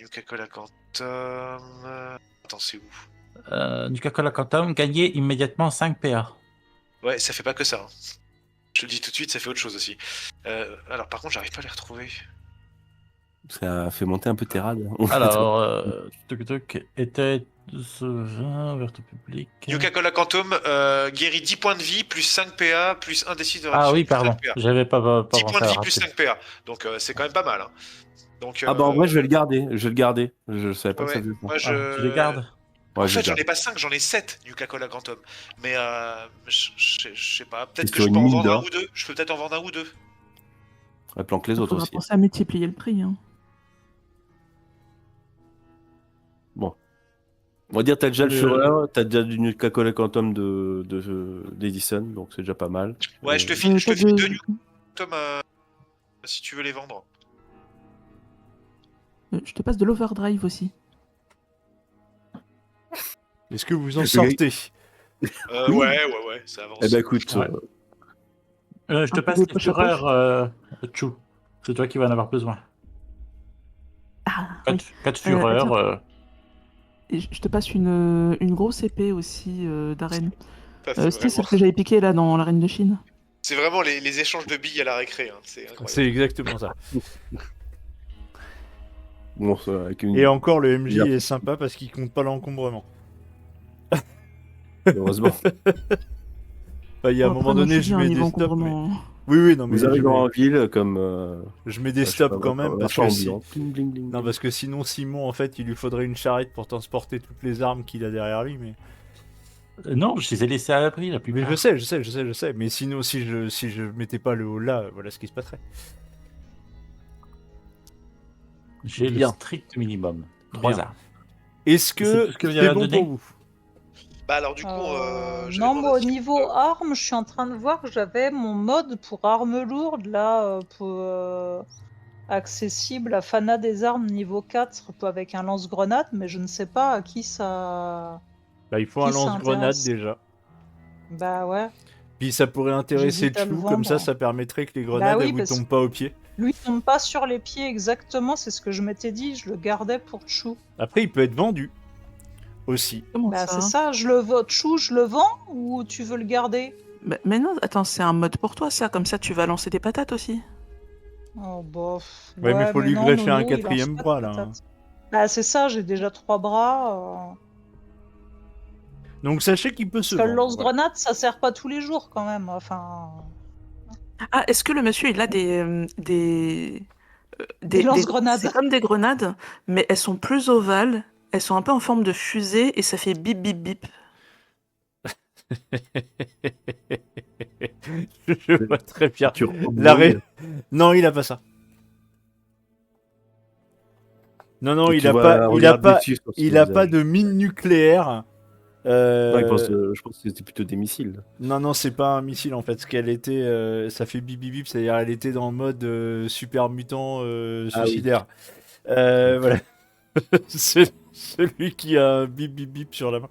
Nuka-Cola Quantum. Attends, c'est où? Du Coca-Cola Quantum, gagner immédiatement 5 PA. Ouais, ça fait pas que ça. Hein. Je te le dis tout de suite, ça fait autre chose aussi. Alors, par contre, j'arrive pas à les retrouver. Ça fait monter un peu tes rades. Alors, était ce vin ouvert au public. Nuka-Cola Quantum guérit 10 points de vie, plus 5 PA, plus 1 d6 de Ah réaction, oui, plus pardon. 5 PA. J'avais pas 10 pensé points de à vie la plus rapide. 5 PA. Donc c'est quand même pas mal. Hein. Donc, Ah bah en vrai, je vais le garder. Je vais le garder. Je savais pas que ça ouais, faisait ça. moi, Ah, tu les gardes? Ouais, En je fait, le j'en garde. ai pas 5, j'en ai 7 Nuka-Cola Quantum. Mais je sais pas, peut-être C'est que sur je une peux en mine vendre un d'or. ou deux. Je peux peut-être en vendre un ou deux. Ouais, planque les Il autres faudra aussi. penser à multiplier le prix. Hein. Bon. On va dire, t'as déjà le Le- Fureur, t'as déjà du Nuka-Cola Quantum d'Edison, donc c'est déjà pas mal. Ouais, je te t'as file 2 de- Nuka Quantum si tu veux les vendre. Je te passe de l'overdrive aussi. Est-ce que vous en Le sortez? Ouais, ça avance. Eh ben écoute, Ouais. Je te Un peu passe de les poche à poche. fureurs, Chou. C'est toi qui vas en avoir besoin. Ah, oui. 4 fureurs. Attends. Et je te passe une grosse épée aussi d'arène. Ça, c'est C'était celle vraiment, que j'avais piquée là dans l'arène de Chine. c'est vraiment les échanges de billes à la récré. Hein. C'est incroyable. C'est exactement ça. bon, ça, avec une... Et encore, le MJ Bien. est sympa parce qu'il compte pas l'encombrement. heureusement. Bah, il y a un Bon, moment après, moi, donné, suis je bien mets niveau des stops. Mais... encombrement. Oui, oui, non, mais Vous je arrivez mets, en ville comme. je mets des je sais stops pas, quand même. Parce que marchand si... ambulant. Bling, bling, bling, Non, bling. parce que sinon, Simon, en fait, il lui faudrait une charrette pour transporter toutes les armes qu'il a derrière lui. Mais, Non, je les ai laissés à l'abri la mais plupart. je sais. Mais sinon, si je mettais pas le haut là, voilà ce qui se passerait. J'ai le Bien. strict minimum. 3 Bien. armes. Est-ce C'est que tout ce que vous c'est avez à bon donner pour vous? Bah alors du coup, j'avais non, demandé moi, à au Simon niveau de- armes, je suis en train de voir que j'avais mon mode pour armes lourdes, là, accessible à Fana des armes niveau 4 avec un lance-grenade, mais je ne sais pas à qui ça... Bah, il faut un Qui ça lance-grenade intéresse? déjà. Bah ouais. Puis ça pourrait intéresser J'hésite à le Chou, comme ça, vendre. ça permettrait que les grenades oui, elles vous parce- tombent pas aux pieds. Lui, il tombe pas sur les pieds exactement, c'est ce que je m'étais dit, je le gardais pour Chou. Après, il peut être vendu aussi. Comment Bah ça c'est ça, je le vends. Chou, je le vends ou tu veux le garder? Mais non, attends, c'est un mode pour toi ça, comme ça tu vas lancer des patates aussi. Oh bah... Ouais, mais faut lui non, greffer un Nono, il quatrième lance pas de bras, là, hein. patates. Bah c'est ça, j'ai déjà 3 bras. Donc sachez qu'il peut se Parce que le vendre. voilà. lance-grenade, ça sert pas tous les jours quand même. Enfin, Ah, est-ce que le monsieur il a Des lance-grenades. C'est comme des grenades, mais elles sont plus ovales, elles sont un peu en forme de fusée et ça fait bip bip bip. Je vois très bien. Tu L'arrêt. Non, il a pas ça. Non, Et il tu a vois, pas, il a regarde pas, dessus sur son il a visage. pas de mine nucléaire. Ouais, je pense que c'était plutôt des missiles. Non, c'est pas un missile en fait. Ce qu'elle était, ça fait bip bip bip, c'est-à-dire elle était dans le mode super mutant Ah oui. suicidaire. Voilà. C'est celui qui a un bip bip bip sur la main.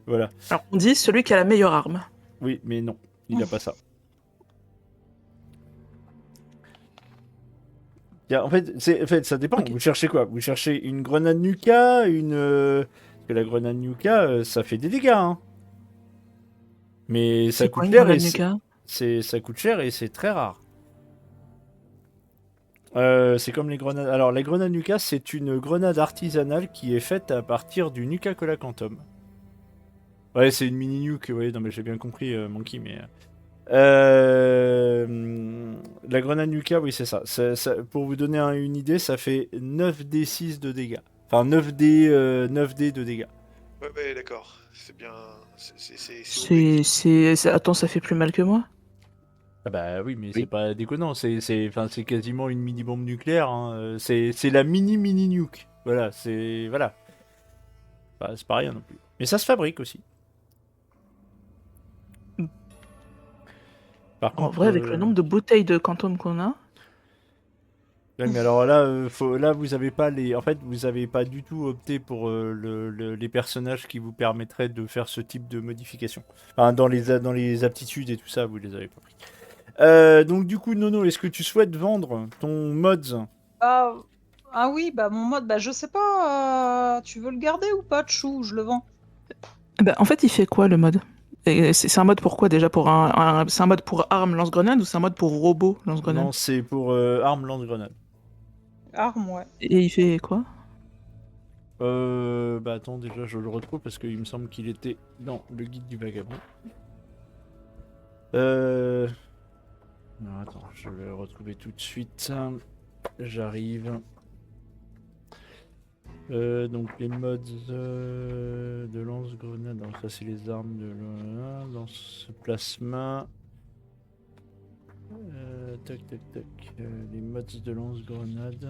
Voilà. Alors, on dit celui qui a la meilleure arme. Oui, mais non, il a pas ça. En fait, ça dépend. Ok. Vous cherchez quoi? Vous cherchez une grenade Nuka, parce que la grenade Nuka, ça fait des dégâts, hein. Mais ça C'est quoi coûte une cher grenade et Nuka? ça coûte cher et c'est très rare. C'est comme les grenades. Alors, la grenade Nuka, c'est une grenade artisanale qui est faite à partir du Nuka Cola Quantum. Ouais, c'est une mini nuke. Ouais, non, mais j'ai bien compris, Monkey, mais. La grenade Nuka, oui, c'est ça. Pour vous donner une idée, ça fait 9d6 de dégâts. Enfin, 9d de dégâts. Ouais, d'accord. C'est bien. C'est Attends, ça fait plus mal que moi? Ah bah oui, mais Oui. c'est pas déconnant. C'est quasiment une mini-bombe nucléaire, hein. C'est la mini nuke. Voilà, c'est... Voilà. Bah, c'est pas rien non plus. Mais ça se fabrique aussi. Par En contre, vrai, avec le nombre de bouteilles de Quantum qu'on a, ouais, mais alors là, là, vous avez pas les. En fait, vous avez pas du tout opté pour les personnages qui vous permettraient de faire ce type de modification. Enfin, dans les aptitudes et tout ça, vous les avez pas pris. Donc du coup, Nono, est-ce que tu souhaites vendre ton mods? Ah, ah oui, bah mon mode, bah je sais pas, tu veux le garder ou pas, Chou? Je le vends. bah, en fait, il fait quoi le mode? Et c'est un mode pour quoi déjà? C'est un mode pour arme lance-grenade ou c'est un mode pour robot lance-grenade? Non, c'est pour arme lance-grenade. Arme, ouais. Et il fait quoi? Bah attends, déjà, je le retrouve parce qu'il me semble qu'il était dans le guide du vagabond. Non, attends, je vais le retrouver tout de suite. J'arrive. Donc les modes de lance-grenade, donc ça c'est les armes de lance plasma. Tac. Les modes de lance-grenade.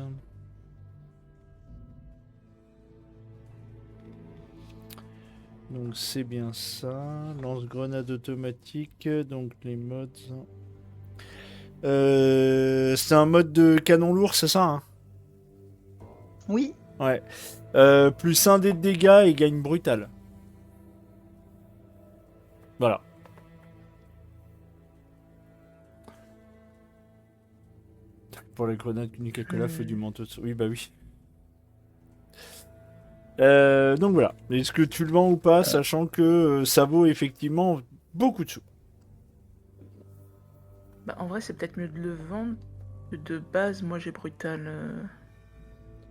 Donc c'est bien ça. Lance-grenade automatique. Donc les modes. C'est un mode de canon lourd, c'est ça, hein? Oui. Ouais. Plus 1 dé de dégâts et gagne brutal. Voilà. Pour les grenades uniques cola, feu du manteau. Oui, bah oui. Donc voilà. Est-ce que tu le vends ou pas, sachant que ça vaut effectivement beaucoup de sous. Bah, en vrai, c'est peut-être mieux de le vendre. De base, moi j'ai brutal.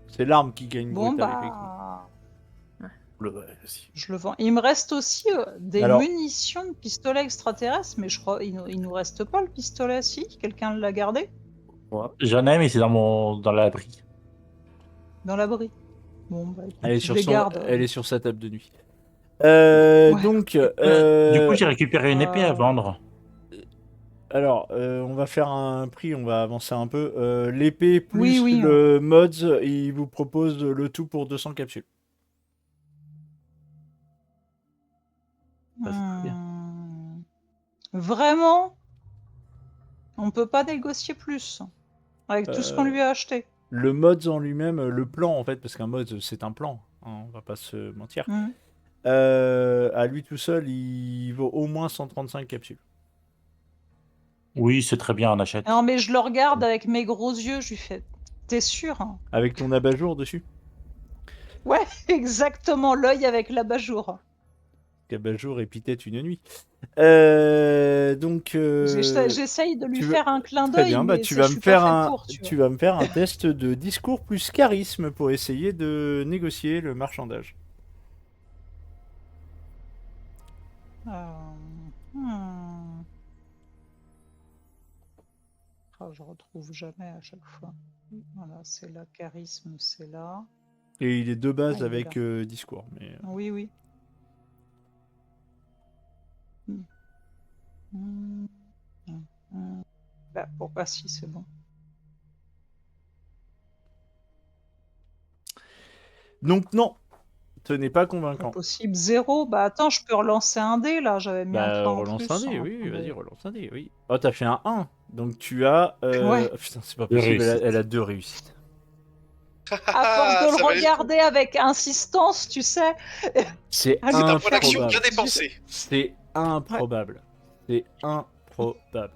C'est l'arme qui gagne Bon, brutal, effectivement. bah, Vas-y. je le vends. Il me reste aussi des Alors- munitions de pistolet extraterrestre, mais je crois il nous reste pas le pistolet, si? Quelqu'un l'a gardé? J'en ai, mais c'est dans l'abri. Dans l'abri. Bon, bah écoute, Elle est je sur les garde. elle est sur sa table de nuit. Ouais. Donc, Du coup, j'ai récupéré une épée à vendre. alors, on va faire un prix, on va avancer un peu. L'épée plus Oui, le mods, il vous propose le tout pour 200 capsules. Ça, c'est très bien. Vraiment? On peut pas négocier plus avec tout ce qu'on lui a acheté. Le mods en lui-même, le plan en fait, parce qu'un mods c'est un plan, hein, on va pas se mentir. Hmm. À lui tout seul, il vaut au moins 135 capsules. Oui, c'est très bien, on achète. Non, mais je le regarde avec mes gros yeux, je lui fais. T'es sûr, hein? Avec ton abat-jour dessus. Ouais, exactement, l'œil avec l'abat-jour. Abat-jour épithète une nuit. Donc. J'essaye de lui tu veux- faire un clin Très d'œil, bien, bah, mais je suis pas fait pour, tu vois. tu vas me faire un test de discours plus charisme pour essayer de négocier le marchandage. Hmm. Oh, je retrouve jamais à chaque fois. Voilà, c'est là, charisme, c'est là. Et il est de base Ah, il est avec là. discours. Mais... Oui, oui. Hmm. Bah, pourquoi si, c'est bon. Donc non, ce n'est pas Pas convaincant. possible, 0. Bah attends, je peux relancer un dé là, j'avais mis un Bah, point en relance plus. un dé, hein, oui, attendez. vas-y, relance un dé, oui. Oh, t'as fait un 1, donc tu as... Ouais. Putain, c'est pas Deux possible, réussites. elle a 2 réussites. À force de Ça le valait le coup. regarder avec insistance, tu sais. C'est Ah, C'est un point d'action improbable. bien dépensé. C'est improbable. C'est improbable.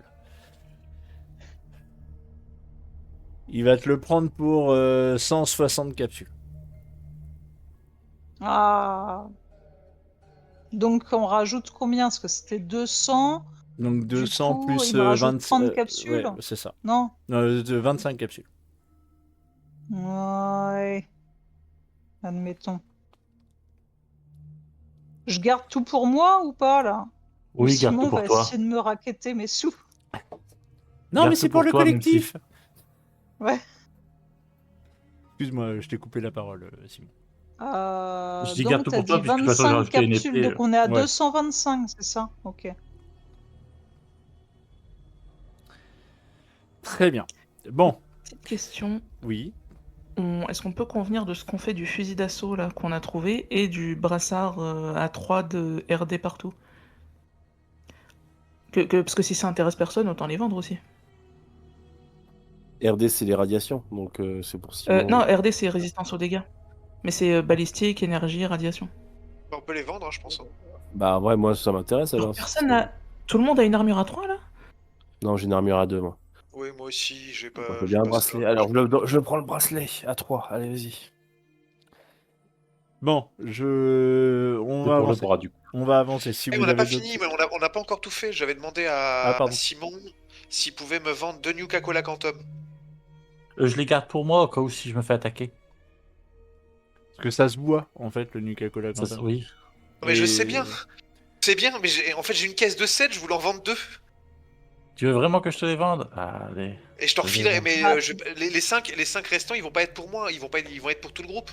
Il va te le prendre pour 160 capsules. Ah. Donc on rajoute combien? Parce que c'était 200. Donc Du 200 coup, plus il me rajoute 20, 30 capsules. ouais, c'est ça. Non? De 25 capsules. Ouais. Admettons. Je garde tout pour moi ou pas là? Ou Oui, garde tout Simon pour va toi. essayer de me racketter mes sous. Non, Garde mais tout c'est pour pour le toi, même collectif. Ouais. Excuse-moi, je t'ai coupé la parole, Simon. Je dis garde Donc tout t'as pour toi, dit puisque de toute façon, j'ai 25 rajouté une capsules, épée. donc on est à Ouais. 225, c'est ça? Ok. Très bien. Bon, Petite question. oui. Est-ce qu'on peut convenir de ce qu'on fait du fusil d'assaut là qu'on a trouvé et du brassard à 3 de RD partout? Parce que si ça intéresse personne, autant les vendre aussi. RD, c'est les radiations, donc c'est pour Simon. Non, RD c'est résistance aux dégâts. Mais c'est balistique, énergie, radiation. On peut les vendre, hein, je pense. hein. Bah ouais, moi ça m'intéresse Genre, alors. personne n'a. Tout le monde a une armure à 3 là? Non, j'ai une armure à 2 moi. Oui, moi aussi, j'ai On pas. peut j'ai bien un pas ça. bracelet. Alors je prends le bracelet à 3. Allez, vas-y. Bon, on C'est va pour le avancer. bras, du coup. On va avancer. Si Eh, vous on n'a avez pas d'autres... fini, mais on n'a pas encore tout fait. J'avais demandé Ah, à pardon. Simon s'il pouvait me vendre 2 Nuka-Cola Quantum. Je les garde pour moi, au cas où si je me fais attaquer. Parce que ça se boit, en fait, le Nuka-Cola Ça, Quantum. oui. Mais je Et- sais bien. C'est bien, mais en fait j'ai une caisse de 7, je voulais en vendre 2. Tu veux vraiment que je te les vende? Allez. Et je t'en Je vais refilerai, vendre. mais Bah, les 5 restants, ils vont pas être pour moi, ils vont être pour tout le groupe.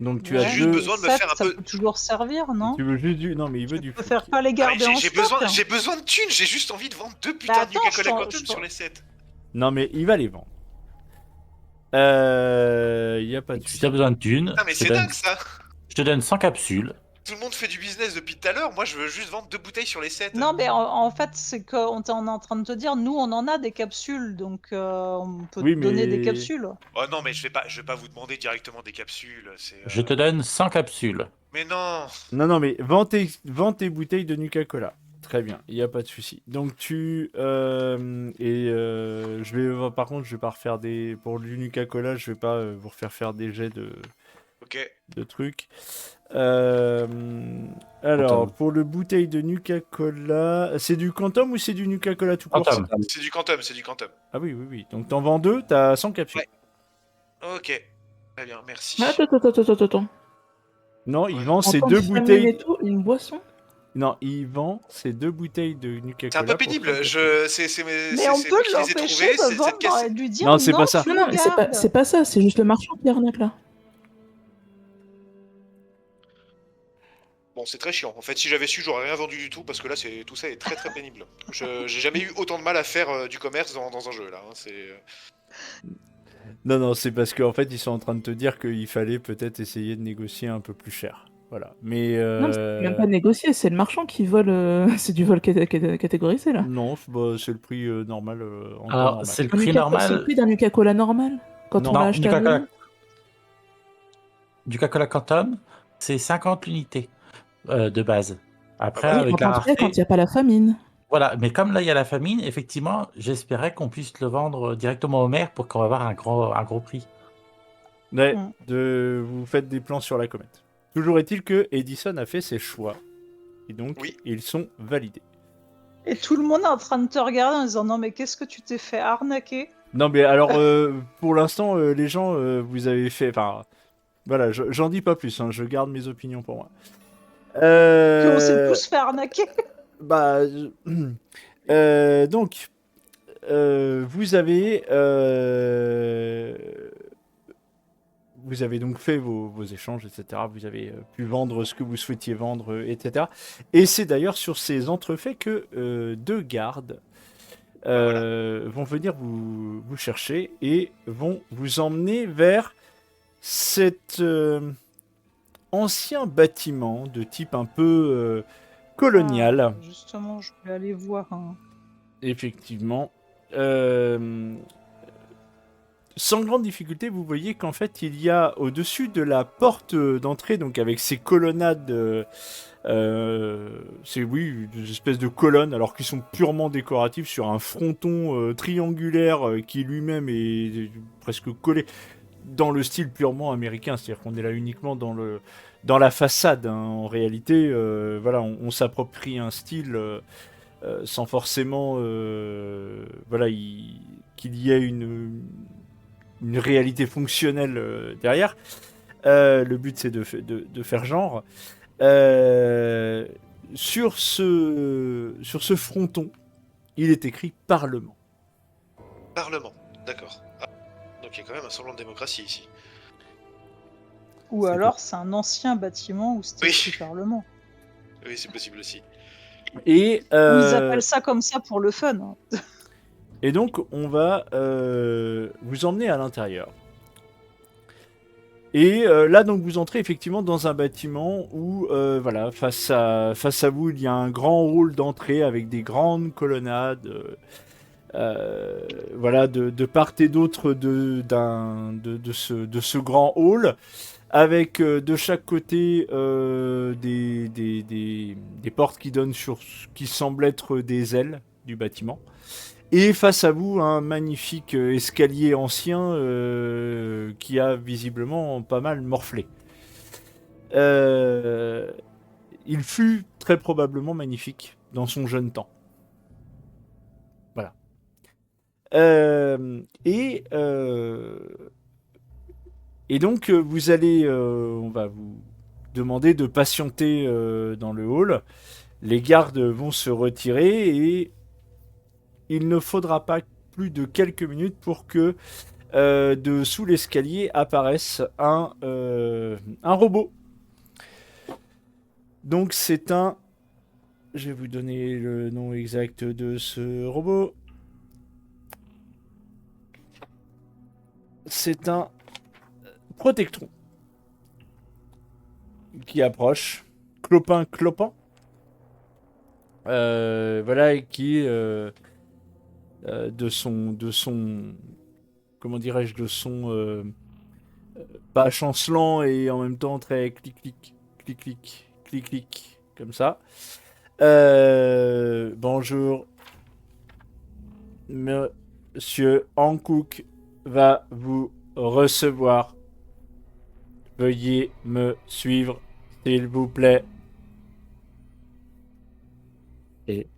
Donc tu Ouais, as J'ai juste deux... besoin de me sept, faire un ça peu. peut toujours servir, non? Tu veux juste du... Non, mais il veut du Tu peux fric. faire pas les Ah, mais garder en j'ai stock. j'ai besoin de thunes, j'ai juste envie de vendre 2 putains Bah, de attends, Nuka-Cola je Quantum t'en- sur les 7. Non, mais il va les vendre. Y a pas de Si souci. t'as besoin de thunes, Ah, mais c'est dingue ça! je te donne 100 capsules. Tout le monde fait du business depuis tout à l'heure, moi je veux juste vendre 2 bouteilles sur les 7. Non, mais en fait, c'est qu'on est en train de te dire, nous, on en a des capsules, donc on peut Oui, te donner des mais- capsules. Oh non, mais je vais pas vous demander directement des capsules, c'est. Je te donne 100 capsules. Mais non! Non, mais vends tes bouteilles de Nuka-Cola. Très bien, il n'y a pas de souci. Donc tu... je vais... Par contre, je vais pas refaire des... Pour du Nuka-Cola, je vais pas vous refaire faire des jets Ok. de trucs. Alors, Quantum. pour le bouteille de Nuka-Cola... C'est du Quantum ou c'est du Nuka-Cola tout court? Quantum. C'est du Quantum, c'est du Quantum. Ah oui, oui, oui. Donc t'en vends 2, t'as 100 capsules. Ouais. Ok. Très bien, merci. Attends. Non, il Ouais. vend En ces tant que 2 famille bouteilles... et tout, une boisson? Non, il vend ces 2 bouteilles de Nuka-Cola. C'est un peu pour 100 pénible, capsules. Mais on c'est peut moi qui les ai l'empêcher trouvés, de cette caisse. vendre et de lui dire Non, c'est pas ça. tu Non, le non, mais gardes. c'est pas ça, c'est juste le marchand qui arnaque là. Bon, c'est très chiant. En fait, si j'avais su, j'aurais rien vendu du tout parce que là, tout ça est très très pénible. J'ai jamais eu autant de mal à faire du commerce dans un jeu là. hein, Non, c'est parce qu'en fait, ils sont en train de te dire qu'il fallait peut-être essayer de négocier un peu plus cher. Voilà. Mais. Non, mais c'est même pas négocié, c'est le marchand qui vole. C'est du vol catégorisé là. Non, c'est le prix normal en temps Alors, normal. c'est le Un prix C'est le normal. prix d'un Nuka-Cola normal quand Non. on l'a Non, acheté du à Coca-Cola. nous. Du Coca-Cola Quantum, c'est 50 unités de base. Après, Ah bah, Oui, avec en la particulier quand il rareté. n'y a pas la famine. Voilà, mais comme là, il y a la famine, effectivement, j'espérais qu'on puisse le vendre directement au maire pour qu'on va avoir un gros prix. Ouais, Mm. vous faites des plans sur la comète. Toujours est-il que Edison a fait ses choix. Et donc, Oui. ils sont validés. Et tout le monde est en train de te regarder en disant non mais qu'est-ce que tu t'es fait arnaquer? Non, mais alors, pour l'instant, les gens, vous avez fait... Enfin, voilà, j'en dis pas plus. Hein, je garde mes opinions pour moi. Puis on s'est tous fait arnaquer. Bah, donc, vous avez donc fait vos échanges, etc. Vous avez pu vendre ce que vous souhaitiez vendre, etc. Et c'est d'ailleurs sur ces entrefaits que 2 gardes vont venir vous chercher et vont vous emmener vers cet ancien bâtiment de type un peu colonial. Ah, justement, je vais aller voir. Effectivement. sans grande difficulté, vous voyez qu'en fait, il y a au-dessus de la porte d'entrée, donc avec ces colonnades, c'est oui, des espèces de colonnes, alors qui sont purement décoratives sur un fronton triangulaire qui lui-même est presque collé dans le style purement américain, c'est-à-dire qu'on est là uniquement dans la façade. Hein. En réalité, voilà, on s'approprie un style sans forcément, voilà, qu'il y ait une réalité fonctionnelle derrière. Le but, c'est de faire genre. Sur ce fronton, il est écrit Parlement. Parlement, d'accord. Ah, donc il y a quand même un semblant de démocratie ici. Ou C'est alors c'est un ancien bâtiment où c'était Oui. écrit Parlement. Oui, c'est possible aussi. Et, Ou ils appellent ça comme ça pour le fun. Hein. et donc, on va vous emmener à l'intérieur. Et là, donc, vous entrez effectivement dans un bâtiment où, voilà, face à vous, il y a un grand hall d'entrée avec des grandes colonnades, voilà, de part et d'autre de ce grand hall, avec de chaque côté des portes qui donnent sur ce qui semble être des ailes du bâtiment. Et face à vous, un magnifique escalier ancien qui a visiblement pas mal morflé. Il fut très probablement magnifique dans son jeune temps. Voilà. Et donc, vous allez... on va vous demander de patienter dans le hall. Les gardes vont se retirer et... il ne faudra pas plus de quelques minutes pour que de sous l'escalier apparaisse un robot. Donc c'est un... je vais vous donner le nom exact de ce robot. C'est un Protectron qui approche, clopin. Voilà, et qui... de son comment dirais-je, de son pas chancelant et en même temps très clic comme ça. Bonjour, monsieur Hankook va vous recevoir. Veuillez me suivre, s'il vous plaît. Et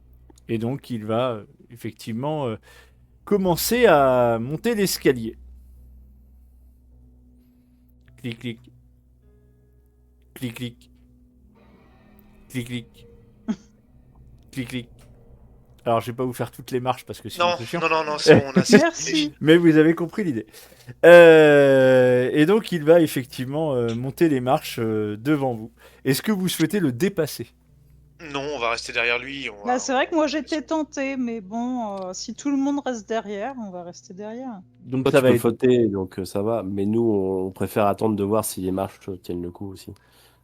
donc il va effectivement commencer à monter l'escalier. Clic. Alors je vais pas vous faire toutes les marches parce que sinon Non, c'est chiant. non, c'est bon, on a Merci. Mais vous avez compris l'idée. Et donc il va effectivement monter les marches devant vous. Est-ce que vous souhaitez le dépasser? Non, on va rester derrière lui. Bah, c'est vrai que moi j'étais tentée, mais bon, si tout le monde reste derrière, on va rester derrière. Donc Toi, ça tu va peux être... fauter, donc ça va. Mais nous, on préfère attendre de voir si les marches tiennent le coup aussi.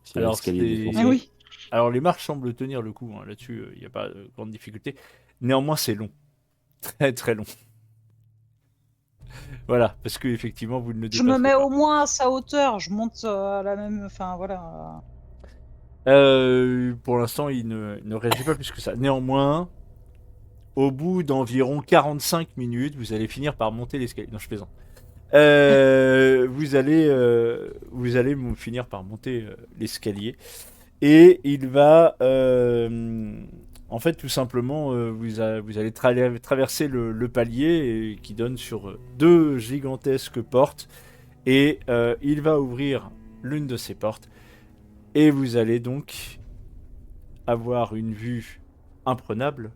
Si Alors, l'escalier est c'est- défoncé. Ah oui. Alors les marches semblent tenir le coup, hein. Là-dessus il n'y a pas de grande difficulté. Néanmoins c'est long. Très long. Voilà, parce que effectivement vous ne le Je dépasserez me mets pas. au moins à sa hauteur, je monte à la même. Enfin voilà. Pour l'instant, il ne réagit pas plus que ça. Néanmoins, au bout d'environ 45 minutes, vous allez finir par monter l'escalier. Non, je plaisante. Vous allez finir par monter l'escalier. Et il va... en fait, tout simplement, vous allez traverser le palier qui donne sur deux gigantesques portes. Et il va ouvrir l'une de ces portes. Et vous allez donc avoir une vue imprenable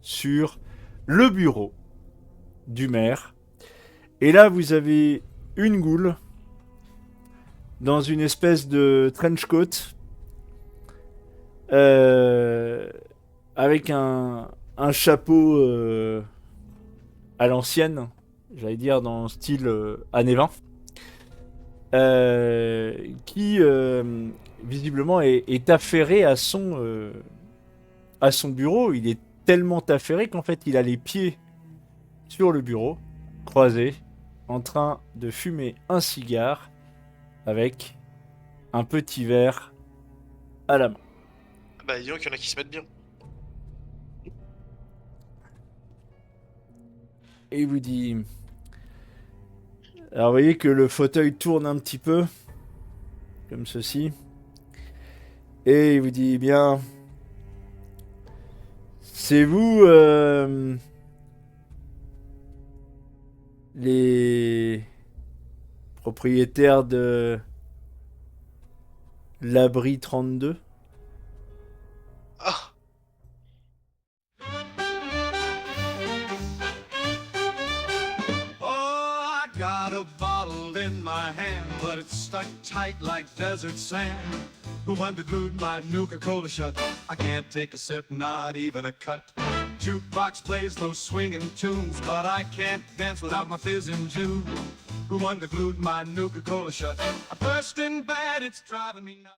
sur le bureau du maire. Et là, vous avez une goule dans une espèce de trench coat avec un chapeau à l'ancienne, j'allais dire dans le style années 20, qui visiblement est affairé à son bureau. Il est tellement affairé qu'en fait il a les pieds sur le bureau, croisés, en train de fumer un cigare avec un petit verre à la main. Bah, dis donc, il y en a qui se mettent bien. Et il vous dit... Alors vous voyez que le fauteuil tourne un petit peu, comme ceci. Et il vous dit, eh bien... C'est vous... les propriétaires de l'abri 32? Ah! Oh, I got a bottle in my hand, but it's stuck tight like desert sand. When the glued my Nuka-Cola shut, I can't take a sip, not even a cut. Jukebox plays those swinging tunes, but I can't dance without my fizzing juice. When the glued my Nuka-Cola shut, I'm bursting bad, it's driving me nuts.